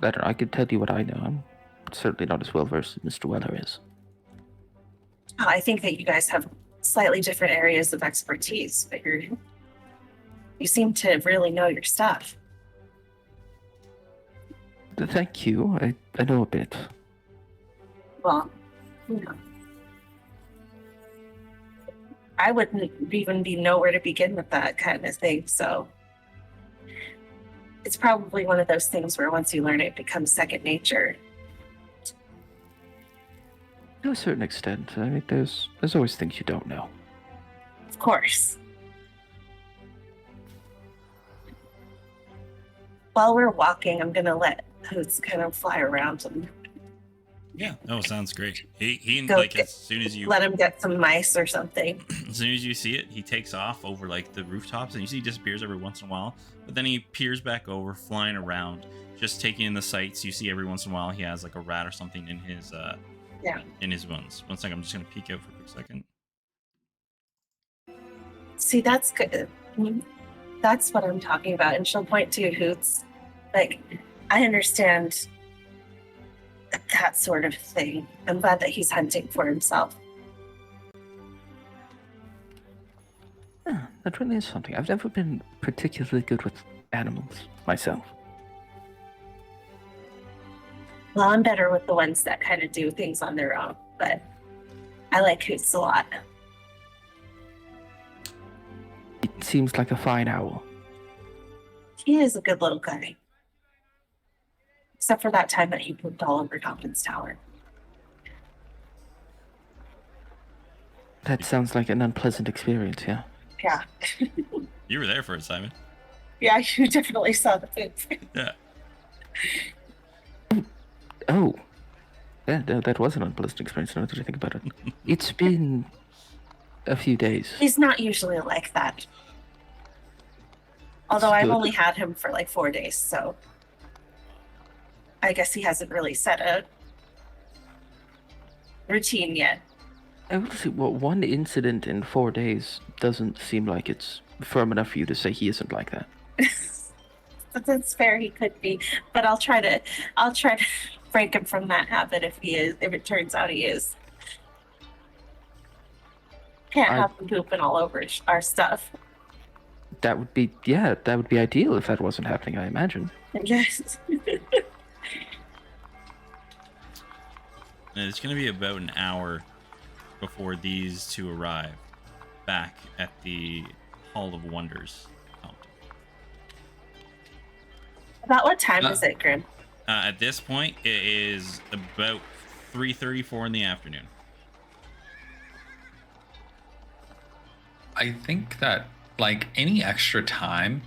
I could tell you what I know. I'm certainly not as well versed as Mr. Weller is. I think that you guys have slightly different areas of expertise, but you seem to really know your stuff. Thank you. I know a bit. Well, you know, I wouldn't even be nowhere to begin with that kind of thing. So it's probably one of those things where once you learn it, it becomes second nature. To a certain extent. I mean, there's always things you don't know. Of course. While we're walking, I'm gonna let Hoots kind of fly around and Yeah, no, sounds great. He Go like get- as soon as you let him get some mice or something. as soon as you see it, he takes off over like the rooftops, and you see he disappears every once in a while. But then he peers back over, flying around, just taking in the sights. You see every once in a while he has like a rat or something in his in his wounds. One second, I'm just gonna peek out for a quick second. See, that's good. That's what I'm talking about. And she'll point to Hoots. Like, I understand that sort of thing. I'm glad that he's hunting for himself. Yeah, that really is something. I've never been particularly good with animals myself. Well, I'm better with the ones that kind of do things on their own, but I like Hoots a lot. It seems like a fine owl. He is a good little guy. Except for that time that he pooped all over Compton's tower. That sounds like an unpleasant experience, yeah? Yeah. You were there for it, Simon. Yeah, you definitely saw the poop. Yeah. Oh. Yeah, that was an unpleasant experience now that I think about it. It's been a few days. He's not usually like that. Although I've only had him for like 4 days, so I guess he hasn't really set a routine yet. I will say, well, one incident in 4 days doesn't seem like it's firm enough for you to say he isn't like that. That's fair, he could be, but I'll try to break him from that habit if it turns out he is. Can't have him pooping all over our stuff. That would be ideal if that wasn't happening, I imagine. Yes. And it's gonna be about an hour before these two arrive back at the Hall of Wonders. About what time is it, Grim? At this point, it is about 3:34 in the afternoon. I think that, like, any extra time,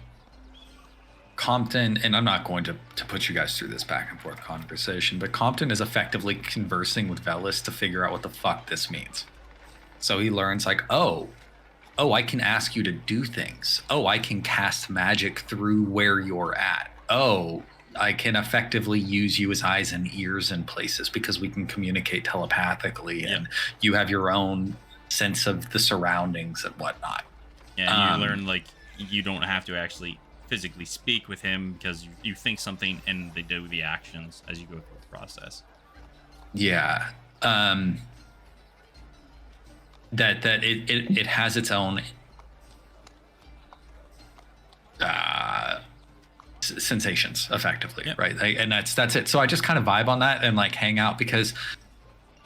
Compton, and I'm not going to put you guys through this back and forth conversation, but Compton is effectively conversing with Velis to figure out what the fuck this means. So he learns, like, oh, I can ask you to do things. Oh, I can cast magic through where you're at. Oh, I can effectively use you as eyes and ears in places because we can communicate telepathically, and you have your own sense of the surroundings and whatnot. Yeah, you learn, like, you don't have to actually physically speak with him because you think something and they do the actions as you go through the process. Yeah. That it has its own sensations effectively, right? And that's it. So I just kind of vibe on that and like hang out because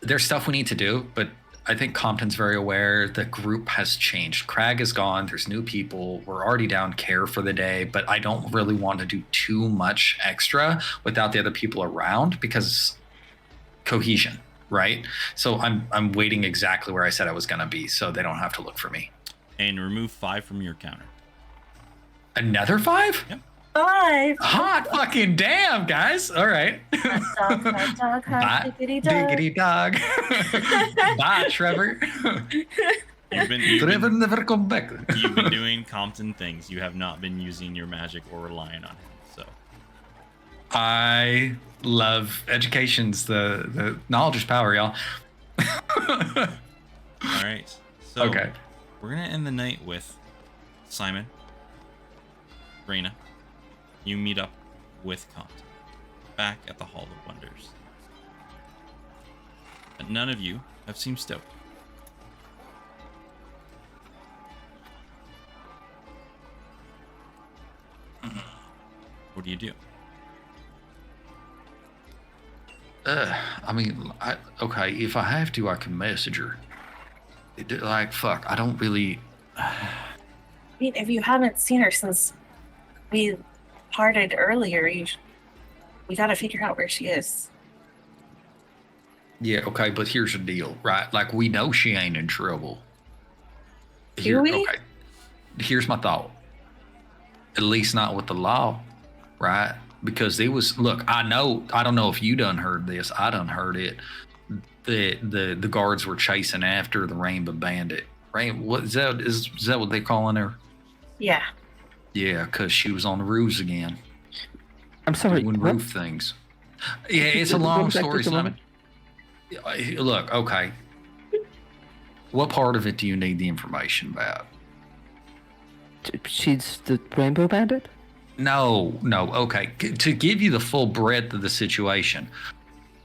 there's stuff we need to do, but I think Compton's very aware the group has changed. Crag is gone. There's new people. We're already down care for the day, but I don't really want to do too much extra without the other people around because cohesion, right? So I'm waiting exactly where I said I was going to be so they don't have to look for me. And remove 5 from your counter. Another 5? Yep. 5. Hot fucking damn, guys. All right. Hot dog, Bye, diggity dog. diggity dog. Bye, Trevor. Trevor never come back. You've been doing Compton things. You have not been using your magic or relying on him. So I love education's the knowledge is power, y'all. all right. So Okay. we're gonna end the night with Simon, Raina. You meet up with Compton back at the Hall of Wonders. But none of you have seen Stoke. What do you do? I mean, okay, if I have to, I can message her. Like, fuck, I don't really. I mean, if you haven't seen her since we parted earlier, we got to figure out where she is. Yeah, okay, but here's the deal, right? Like, we know she ain't in trouble. Do we? Okay, here's my thought. At least not with the law, right? Because they was, look, I don't know if you done heard this. I done heard it. The guards were chasing after the Rainbow Bandit. Right? What is that? Is that what they calling her? Yeah. Yeah, because she was on the roofs again. I'm sorry. Doing what? roof things. Yeah, it's a What long exactly story, is the Simon. Look, okay. What part of it do you need the information about? She's the Rainbow Bandit? No, okay. To give you the full breadth of the situation,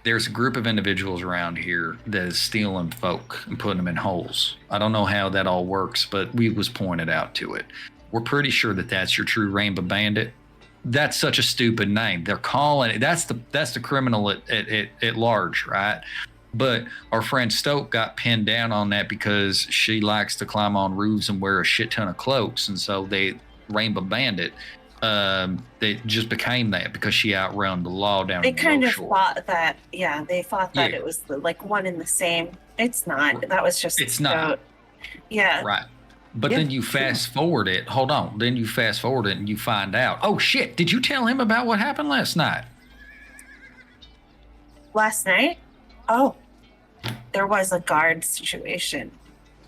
there's a group of individuals around here that is stealing folk and putting them in holes. I don't know how that all works, but we was pointed out to it. We're pretty sure that that's your true Rainbow Bandit. That's such a stupid name. They're calling it. That's the criminal at large, right? But our friend Stoke got pinned down on that because she likes to climb on roofs and wear a shit ton of cloaks, and so they Rainbow Bandit. They just became that because she outrun the law down They in the kind low of shore. thought that, yeah, they thought that Yeah. it was like one and the same. It's not. That was just. It's not. Yeah. Right. But Yeah, then you fast forward it. Hold on. Then you fast forward it and you find out. Oh shit! Did you tell him about what happened last night? Last night? Oh, there was a guard situation.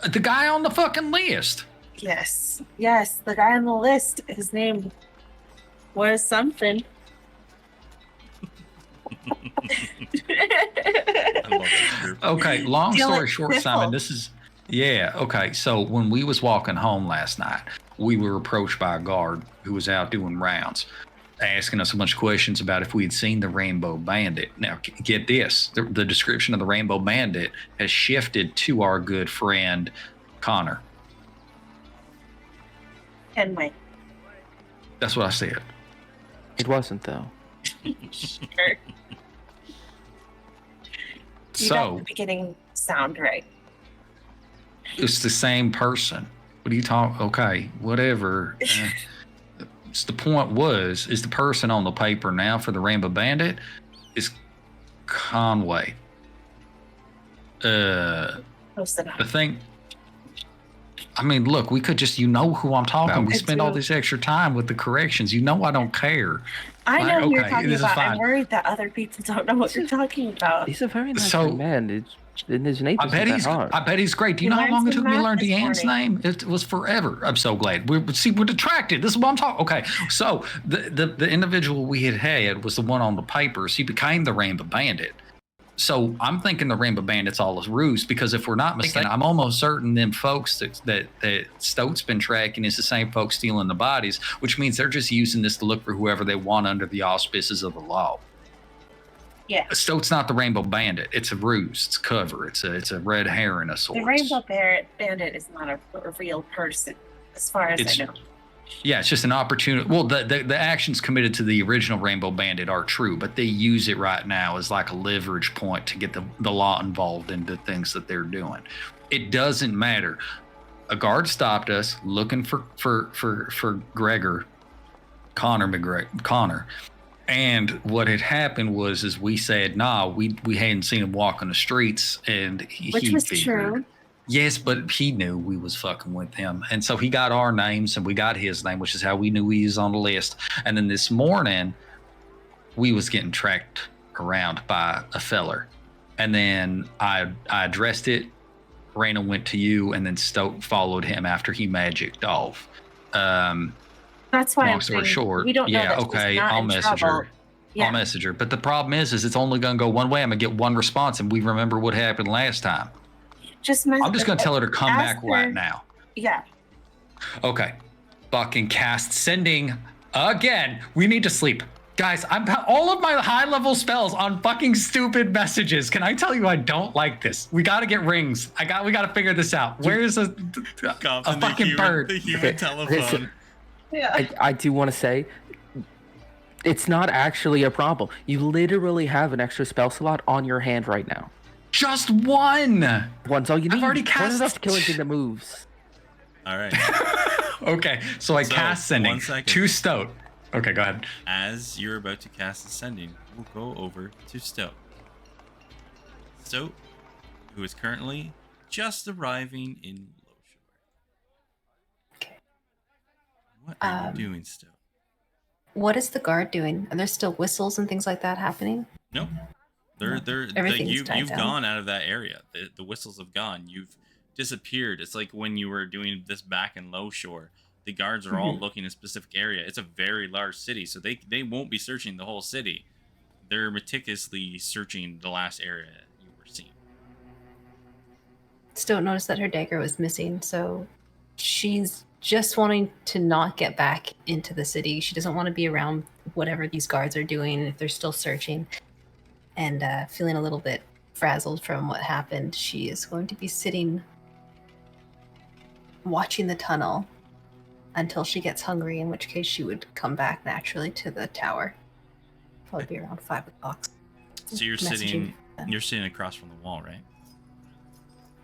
The guy on the fucking list. Yes. Yes. The guy on the list, his name was something. I love this group. Okay. Long Feel story like short, Biffle. Simon. This is. Yeah. Okay. So when we was walking home last night, we were approached by a guard who was out doing rounds, asking us a bunch of questions about if we had seen the Rainbow Bandit. Now, get this: the description of the Rainbow Bandit has shifted to our good friend Connor. And my That's what I said. It wasn't, though. shirt. You got So the beginning sound right. it's the same person. What are you talking? Okay, whatever. So the point is the person on the paper now for the Rainbow Bandit is Conway. Close enough. The thing. I mean, look, we could just, who I'm talking about. We I spend all do. this extra time with the corrections. I don't care. I know Like, who you're okay, talking this is about. fine. I'm worried that other people don't know what you're talking about. He's a very nice So- young man. And his name I isn't bet that he's. hard. I bet he's great. Do you He know how long it learned took me to some learn math this Deanne's morning. name? It was forever. I'm so glad. We're detracted. This is what I'm talking. Okay, so the individual we had was the one on the papers. He became the Rainbow Bandit. So I'm thinking the Rainbow Bandit's all his ruse, because if we're not mistaken, I'm almost certain them folks that Stote's been tracking is the same folks stealing the bodies, which means they're just using this to look for whoever they want under the auspices of the law. Yeah. Stote's not the Rainbow Bandit. It's a ruse. It's cover. It's a red herring of sorts. The Rainbow Bandit is not a real person, as far as It's- I know. Yeah, it's just an opportunity. Well, the actions committed to the original Rainbow Bandit are true, but they use it right now as like a leverage point to get the law involved in the things that they're doing. It doesn't matter. A guard stopped us looking for Connor. And what had happened was we said, nah, we hadn't seen him walk on the streets, and Which he was figured. true. Yes, but he knew we was fucking with him. And so he got our names and we got his name, which is how we knew he was on the list. And then this morning, we was getting tracked around by a feller. And then I addressed it. Raina went to you, and then Stoke followed him after he magicked off. That's why long I'm story saying short, we don't know yeah, that she's okay, not I'll in message trouble. her. Yeah. I'll message her. But the problem is it's only going to go one way. I'm going to get one response, and we remember what happened last time. I'm just going to tell her to come back right now. Yeah. Okay. Fucking cast sending again. We need to sleep. Guys, I'm all of my high level spells on fucking stupid messages. Can I tell you I don't like this? We got to get rings. We got to figure this out. Where is a fucking bird? The human telephone. Yeah. I do want to say, it's not actually a problem. You literally have an extra spell slot on your hand right now. Just one. One's all you need. I've already One cast. enough to kill anything that moves. All right. Okay, so I cast sending 1 second. to Stoat. Okay, go ahead. As you're about to cast Ascending, we'll go over to Stoat. Stoat, who is currently just arriving in Lowshore. Okay. What are you doing, Stoat? What is the guard doing? Are there still whistles and things like that happening? Nope. They're Everything's died you've down. gone out of that area. The whistles have gone. You've disappeared. It's like when you were doing this back in Lowshore. The guards are all looking in a specific area. It's a very large city, so they won't be searching the whole city. They're meticulously searching the last area you were seeing. Still noticed that her dagger was missing, so she's just wanting to not get back into the city. She doesn't want to be around whatever these guards are doing if they're still searching. And feeling a little bit frazzled from what happened, she is going to be sitting watching the tunnel until she gets hungry, in which case she would come back naturally to the tower. Probably be around 5 o'clock. So you're Messaging them. you're sitting across from the wall, right?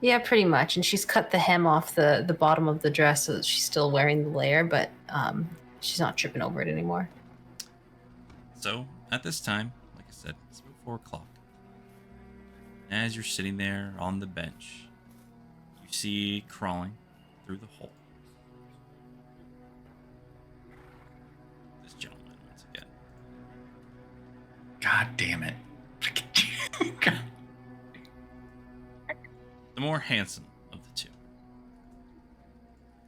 Yeah, pretty much. And she's cut the hem off the bottom of the dress, so she's still wearing the layer, but she's not tripping over it anymore. So at this time, like I said, it's about 4 o'clock. As you're sitting there on the bench, you see crawling through the hole this gentleman once again. God damn it. The more handsome of the two.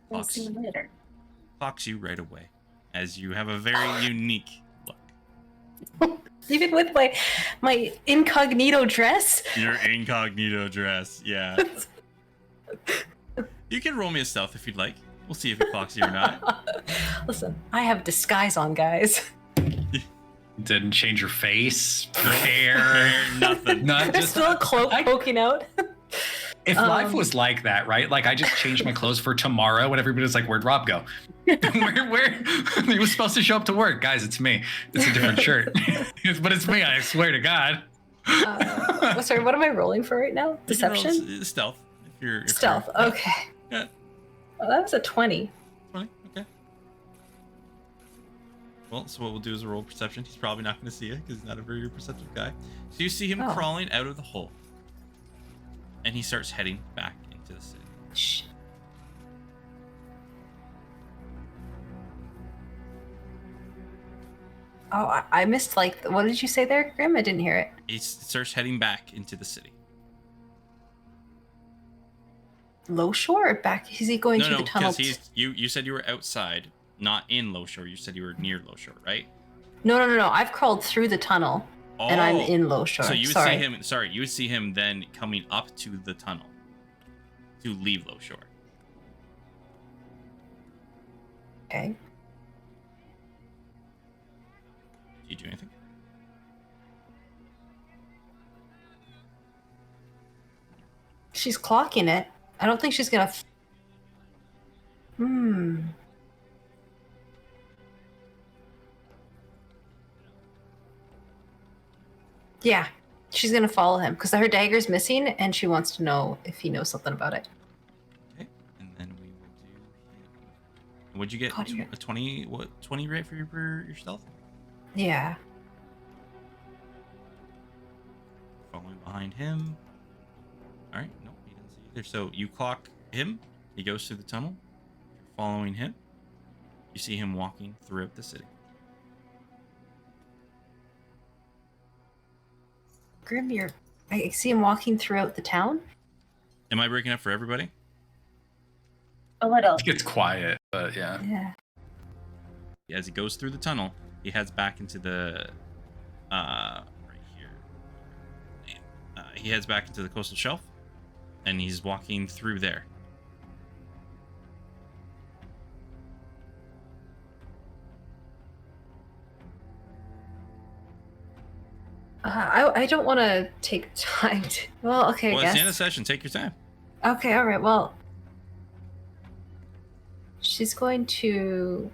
We'll see you later. Clocks you right away, as you have a very unique look. Even with my incognito dress. Your incognito dress, yeah. You can roll me a stealth if you'd like. We'll see if it clocks you or not. Listen, I have disguise on, guys. Didn't change your face, your hair, Nothing. Not There's just. still a cloak poking out. If life was like that, right? Like I just changed my clothes for tomorrow, and everybody's like, "Where'd Rob go?" where he was supposed to show up to work, guys. It's me. It's a different shirt, but it's me. I swear to God. Sorry, what am I rolling for right now? You can roll Deception? stealth. If Stealth. you're- Okay. Yeah. Well, that was a 20. 20. Okay. Well, so what we'll do is roll perception. He's probably not going to see you because he's not a very perceptive guy. So you see him Oh. crawling out of the hole, and he starts heading back into the city. Shh. Oh, I missed, like, what did you say there, Grim? I didn't hear it. He starts heading back into the city. Low shore or back? Is he going through No, the tunnel? because you said you were outside, not in Lowshore. You said you were near Lowshore, right? No. I've crawled through the tunnel, and I'm in low shore. So you would Sorry. see him. Sorry, you would see him then coming up to the tunnel to leave Lowshore. Okay. Do you do anything? She's clocking it. I don't think she's gonna. Yeah, she's gonna follow him because her dagger's missing, and she wants to know if he knows something about it. Okay, and then we will do him. What'd you get? God, yeah. A 20? What? 20 rate for your stealth? Yeah. Following behind him. All right. Nope, he didn't see you either. So you clock him. He goes through the tunnel. You're following him. You see him walking throughout the city. Grim, I see him walking throughout the town. Am I breaking up for everybody? A little. It gets quiet, but yeah. Yeah. As he goes through the tunnel, he heads back into the right here. He heads back into the coastal shelf, and he's walking through there. I don't want to take time to. Well, okay. Well, I it's guess. the end of the session. Take your time. Okay. All right. Well, she's going to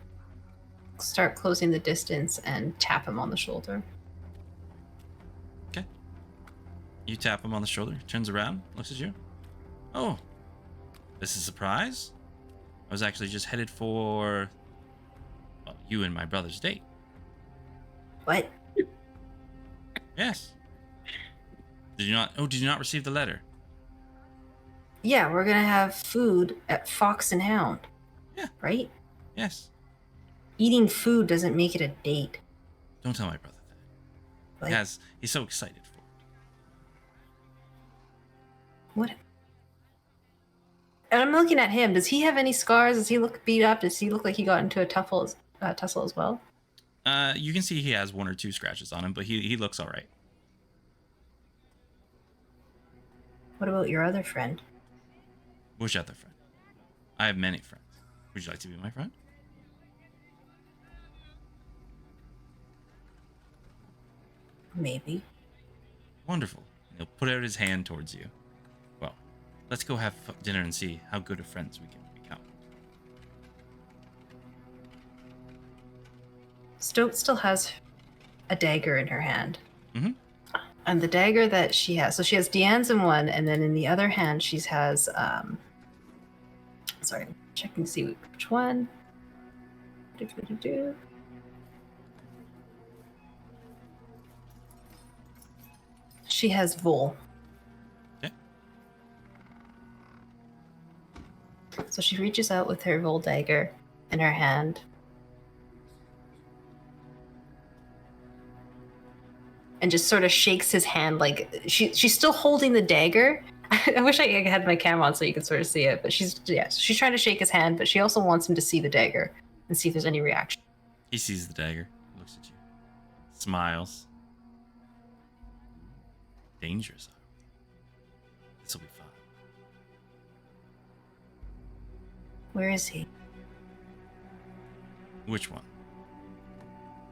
start closing the distance and tap him on the shoulder. Okay. You tap him on the shoulder. Turns around, looks at you. Oh, this is a surprise. I was actually just headed for you and my brother's date. What? Yes. Did you not? Oh, did you not receive the letter? Yeah, we're gonna have food at Fox and Hound. Yeah. Right? Yes. Eating food doesn't make it a date. Don't tell my brother that. Like, He's so excited for it. what? And I'm looking at him. Does he have any scars? Does he look beat up? Does he look like he got into a tussle as well? You can see he has 1 or 2 scratches on him, but he looks all right. What about your other friend? Which other friend? I have many friends. Would you like to be my friend? Maybe. Wonderful. He'll put out his hand towards you. Well, let's go have dinner and see how good of friends we can become. Stoat still has a dagger in her hand. Mm-hmm. And the dagger that she has, so she has Deanne's in one, and then in the other hand she has, sorry, checking to see which one. She has Vol. Okay. So she reaches out with her Vol dagger in her hand. And just sort of shakes his hand like she's still holding the dagger. I wish I had my camera on so you could sort of see it, but she's trying to shake his hand, but she also wants him to see the dagger and see if there's any reaction. He sees the dagger, looks at you, smiles. Dangerous. This will be fun. Where is he? Which one?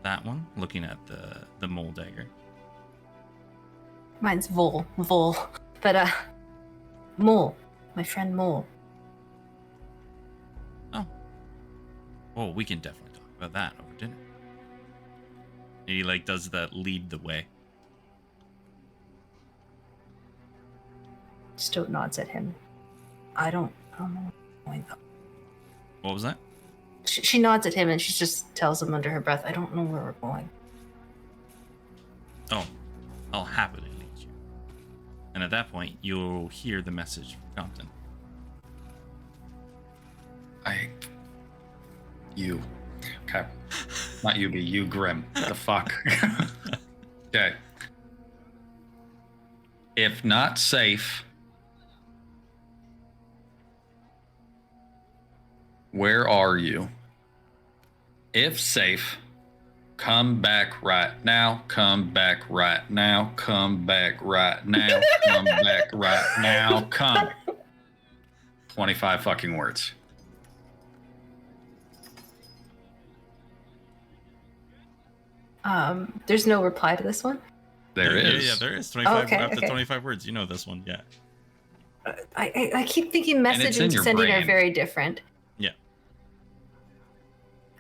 That one, looking at the mole dagger. Mine's Vol. But Mole. My friend Mole. Oh. Well, we can definitely talk about that over dinner. He does that lead the way. Stoat nods at him. I don't know where we're going though. What was that? She nods at him and she just tells him under her breath, I don't know where we're going. Oh, I'll happily lead you. And at that point, you'll hear the message from Compton. You. Okay. Not you, be you, Grim. The fuck? Okay. If not safe, where are you? If safe, come back right now. Come back right now. Come back right now. Come back right now. Come. 25 fucking words. There's no reply to this one. There is. Yeah, there is. 25 okay, after okay. 25 words. You know this one, yeah. I keep thinking message it's in and your sending are brain. very different. Yeah.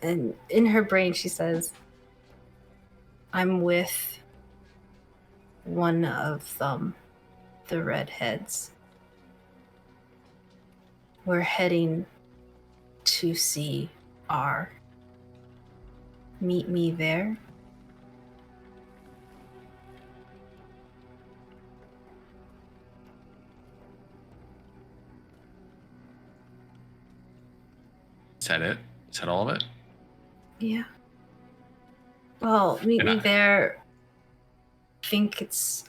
And in her brain, she says, I'm with one of them, the redheads. We're heading to see R. Meet me there. Is that it? Is that all of it? Yeah. Well, meet And me there.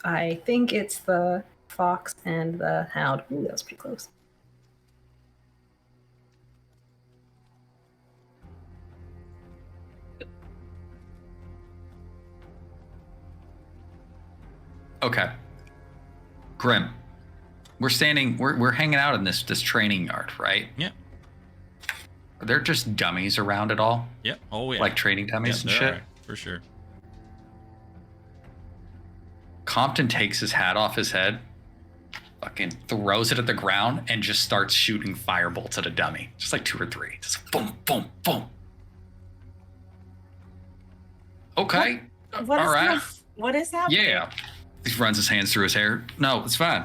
I think it's the fox and the hound. Ooh, that was pretty close. Okay. Grim. We're hanging out in this training yard, right? Yeah. Are there just dummies around at all? Yep. Oh yeah. Like training dummies and there shit? are, for sure. Compton takes his hat off his head, fucking throws it at the ground, and just starts shooting firebolts at a dummy. Just like 2 or 3. Just boom, boom, boom. Okay. What all is right. that? What is that? Yeah. He runs his hands through his hair. No, it's fine.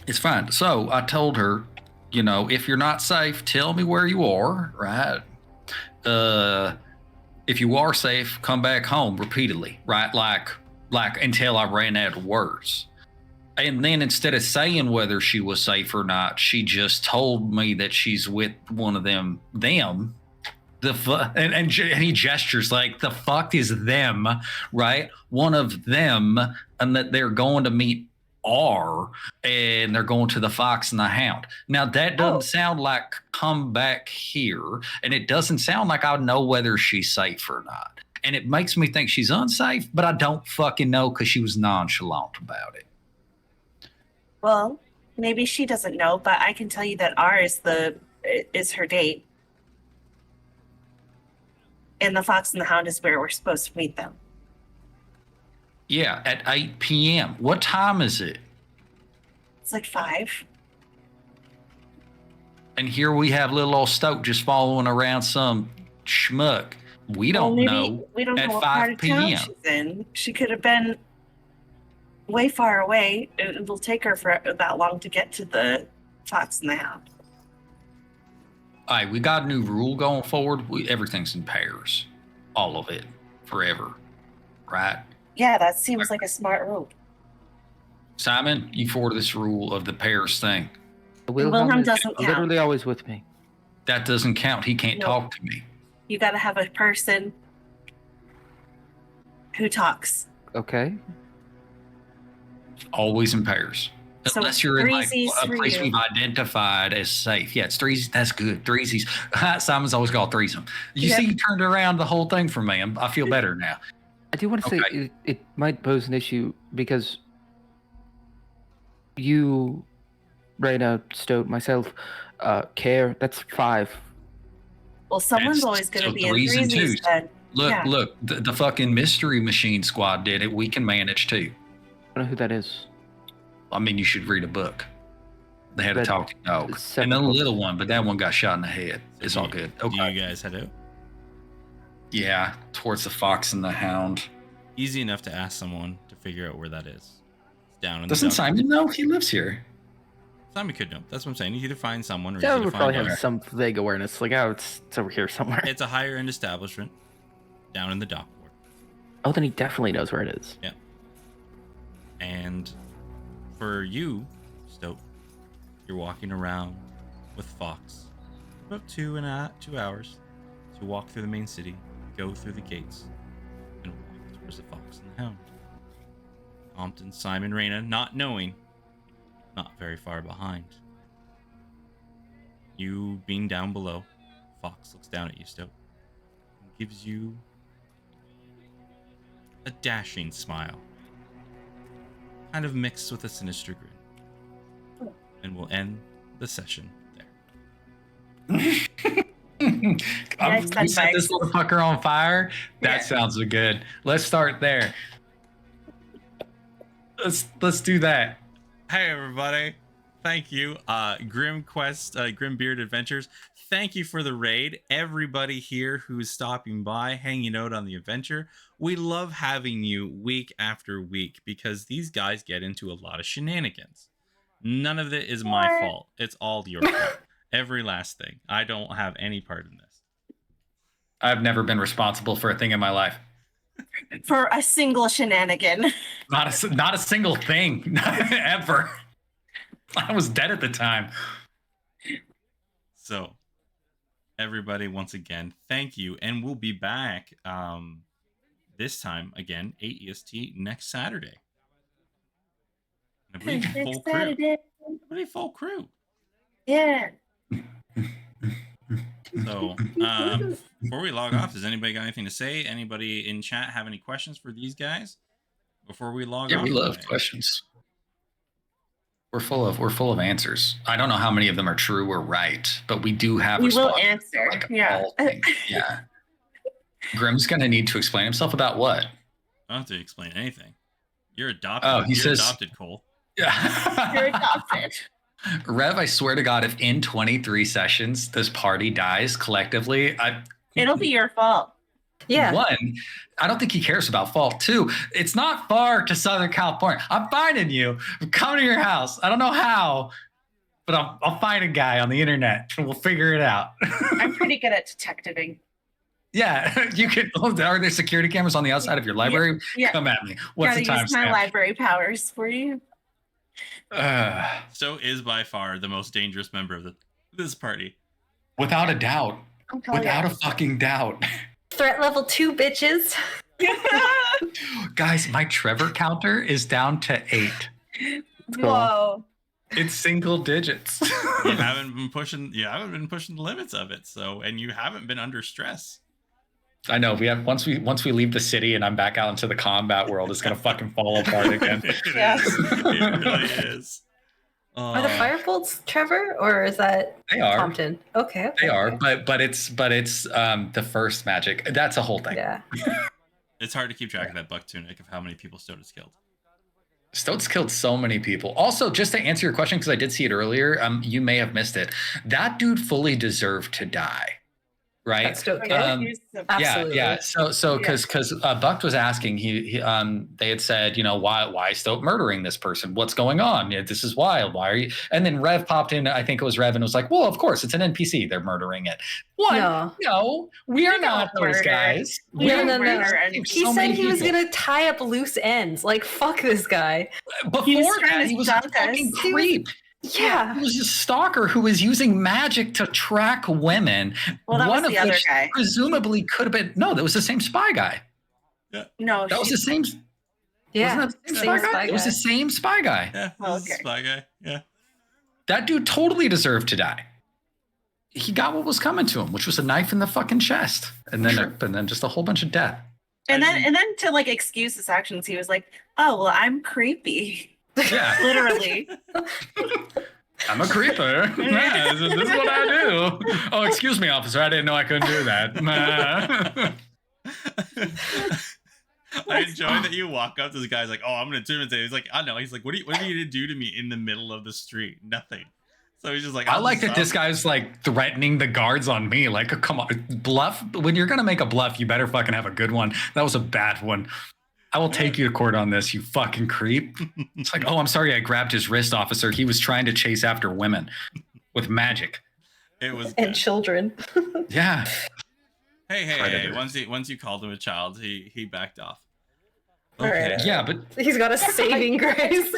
It's fine. So I told her, you know, if you're not safe, tell me where you are, right? If you are safe, come back home repeatedly, right? Like until I ran out of words. And then instead of saying whether she was safe or not, she just told me that she's with one of them. And he gestures like the fuck is them, right? One of them, and that they're going to meet R, and they're going to the Fox and the Hound. Now that doesn't sound like come back here, and it doesn't sound like I know whether she's safe or not. And it makes me think she's unsafe, but I don't fucking know because she was nonchalant about it. Well, maybe she doesn't know, but I can tell you that R is her date. And the Fox and the Hound is where we're supposed to meet them. Yeah, at 8 p.m. What time is it? It's like 5. And here we have little old Stoke just following around some schmuck. We don't know. We don't at know what 5 part of town p.m. she's in. She could have been way far away. It'll take her for that long to get to the Fox and the Hound. All right, we got a new rule going forward. Everything's in pairs. All of it. Forever. Right? Yeah, that seems like a smart rule. Simon, you forward this rule of the pairs thing. Wilhelm is doesn't count. literally always with me. That doesn't count. He can't No. talk to me. You got to have a person who talks. Okay. Always in pairs. So Unless you're in like threesies a for place you. we've identified as safe. Yeah, it's threes. That's good. Threesies. Simon's always called threesome. You see, you turned around the whole thing for me. I feel better now. I do want to say it might pose an issue because you, Raina, Stoat, myself, Care, that's 5. Well, someone's That's always going to so be in threes and threesies twos. then. Look, Yeah. look, the fucking Mystery Machine Squad did it. We can manage too. I don't know who that is. I mean, you should read a book. They had a But talking dog. seven And then a books. little one, but that one got shot in the head. It's all good. Do Okay. you guys head out? Yeah, towards the Fox and the Hound. Easy enough to ask someone to figure out where that is. It's down in Doesn't the Simon know? He lives here. Simon could know. That's what I'm saying. You either find someone or Yeah, you would either probably find have out. some vague awareness. Like, oh, it's over here somewhere. It's a higher end establishment down in the dock ward. Oh, then he definitely knows where it is. And for you, Stoke, you're walking around with Fox for about 2 hours to walk through the main city, go through the gates, and walk towards the Fox and the Hound. Compton, Simon, Raina, not knowing, not very far behind. You being down below, Fox looks down at you, Stoke, and gives you a dashing smile, kind of mixed with a sinister grin. And we'll end the session there. We Nice. set this motherfucker on fire. That sounds good. Let's start there. Let's do that. Hey everybody, Thank you, Grim Quest, Grim Beard Adventures. Thank you for the raid, everybody here who's stopping by, hanging out on the adventure. We love having you week after week because these guys get into a lot of shenanigans. None of it is my fault. It's all your fault. Every last thing. I don't have any part in this. I've never been responsible for a thing in my life. For a single shenanigan. Not a single thing, ever. I was dead at the time. So, everybody, once again, thank you, and we'll be back this time again 8 EST next Saturday. And I believe full crew. I believe full crew. Yeah. So, before we log off, does anybody got anything to say? Anybody in chat have any questions for these guys before we log off? Yeah, we love questions. We're full of answers. I don't know how many of them are true or right, but we do have. We will answer. Yeah. Yeah. Grim's gonna need to explain himself about what? I don't have to explain anything. You're adopted. Oh, You're adopted, Cole. Yeah. You're adopted. Rev, I swear to God, if in 23 sessions this party dies collectively, it'll be your fault. Yeah. One, I don't think he cares about fault. Two, it's not far to Southern California. I'm finding you. I'm coming to your house. I don't know how, but I'll find a guy on the internet and we'll figure it out. I'm pretty good at detectiving. Yeah, you can. Are there security cameras on the outside of your library? Yeah. Come at me. What's the time? Use my library powers for you. So is by far the most dangerous member of this party. Without a doubt. Without a fucking doubt. Threat level 2, bitches. Guys, my Trevor counter is down to 8. Whoa. It's single digits. You haven't been pushing the limits of it, and you haven't been under stress. I know. We have once we leave the city and I'm back out into the combat world, it's gonna fucking fall apart again. It really is. Are the firebolts Trevor, or is that Compton? Okay. They are, but it's the first magic. That's a whole thing. Yeah. It's hard to keep track of that buck tunic of how many people Stoat has killed. Stoat's killed so many people. Also, just to answer your question, because I did see it earlier, you may have missed it. That dude fully deserved to die. Right. That's okay. Yeah. So because Buck was asking, they had said, why Stoat murdering this person? What's going on? This is wild. Why are you? And then Rev popped in. I think it was Rev, and was like, well, of course, it's an NPC. They're murdering it. No, we are not those guys. No. He said he was gonna tie up loose ends. Like, fuck this guy. Before that, he was a fucking creep. Yeah. He was a stalker who was using magic to track women. Well, that was the other guy. Presumably could have been. No, that was the same spy guy. Yeah. No, that was the same. Yeah. Wasn't that the same spy guy? It was the same spy guy. Yeah. Okay. Spy guy. Yeah. That dude totally deserved to die. He got what was coming to him, which was a knife in the fucking chest, and then just a whole bunch of death. And then to like excuse his actions, he was like, "Oh, well, I'm creepy." Yeah. Literally. I'm a creeper. Yeah, this is what I do. Oh, excuse me, officer. I didn't know I couldn't do that. I enjoy that you walk up to this guy's like, oh, I'm going to intimidate. He's like, I know. He's like, what are you going to do to me in the middle of the street? Nothing. So he's just like, I like that this guy's like threatening the guards on me. Like, come on, bluff. When you're going to make a bluff, you better fucking have a good one. That was a bad one. I will take you to court on this, you fucking creep. It's like, oh, I'm sorry I grabbed his wrist, officer. He was trying to chase after women with magic. It was and children. Yeah. Hey. Once you called him a child, he backed off. Okay. Right. Yeah, but he's got a saving grace.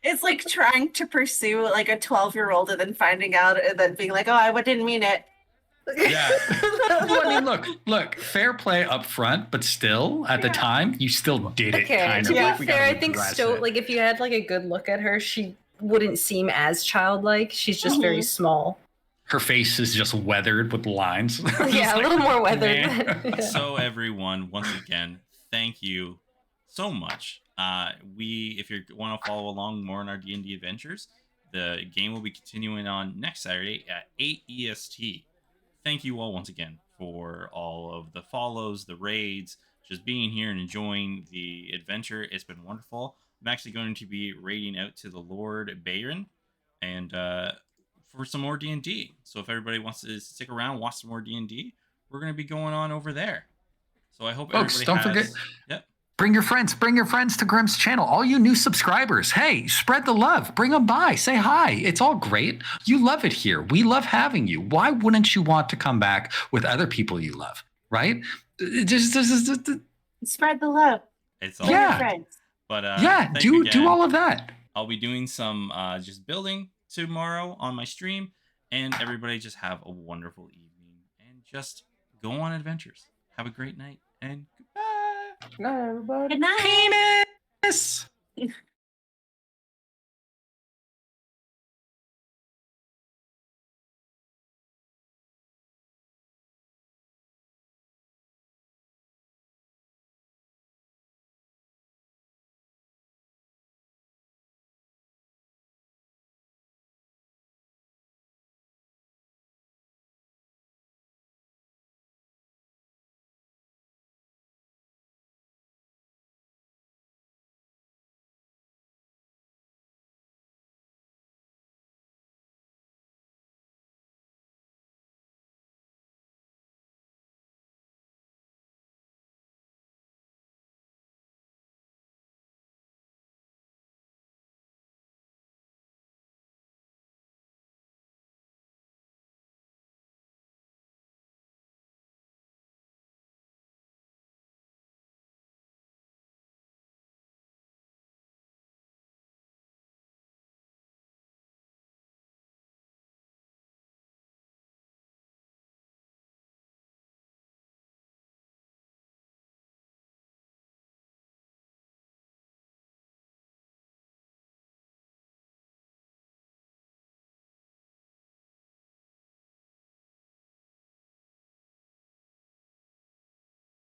It's like trying to pursue like a 12-year-old and then finding out and then being like, oh, I didn't mean it. Yeah. Well, I mean, look, fair play up front, but still, at the time, you still did it. Kind to of. be fair, I think Stoat, like, if you had like a good look at her, she wouldn't seem as childlike. She's just very small. Her face is just weathered with lines. Yeah, a little more weathered. Yeah. So everyone, once again, thank you so much. If you want to follow along more in our D&D adventures, the game will be continuing on next Saturday at 8 EST. Thank you all once again for all of the follows, the raids, just being here and enjoying the adventure. It's been wonderful. I'm actually going to be raiding out to the Lord Bayron and for some more D&D. So if everybody wants to stick around, watch some more D&D, we're going to be going on over there. So I hope Folks, everybody don't has... forget. Yep. Bring your friends to Grimm's channel. All you new subscribers, hey, spread the love. Bring them by. Say hi. It's all great. You love it here. We love having you. Why wouldn't you want to come back with other people you love, right? Just Spread the love. It's all Tell your Yeah. friends. But yeah, thank you do again. all of that. I'll be doing some just building tomorrow on my stream, and everybody just have a wonderful evening and just go on adventures. Have a great night and goodbye. Good night, everybody. Good night. Penis.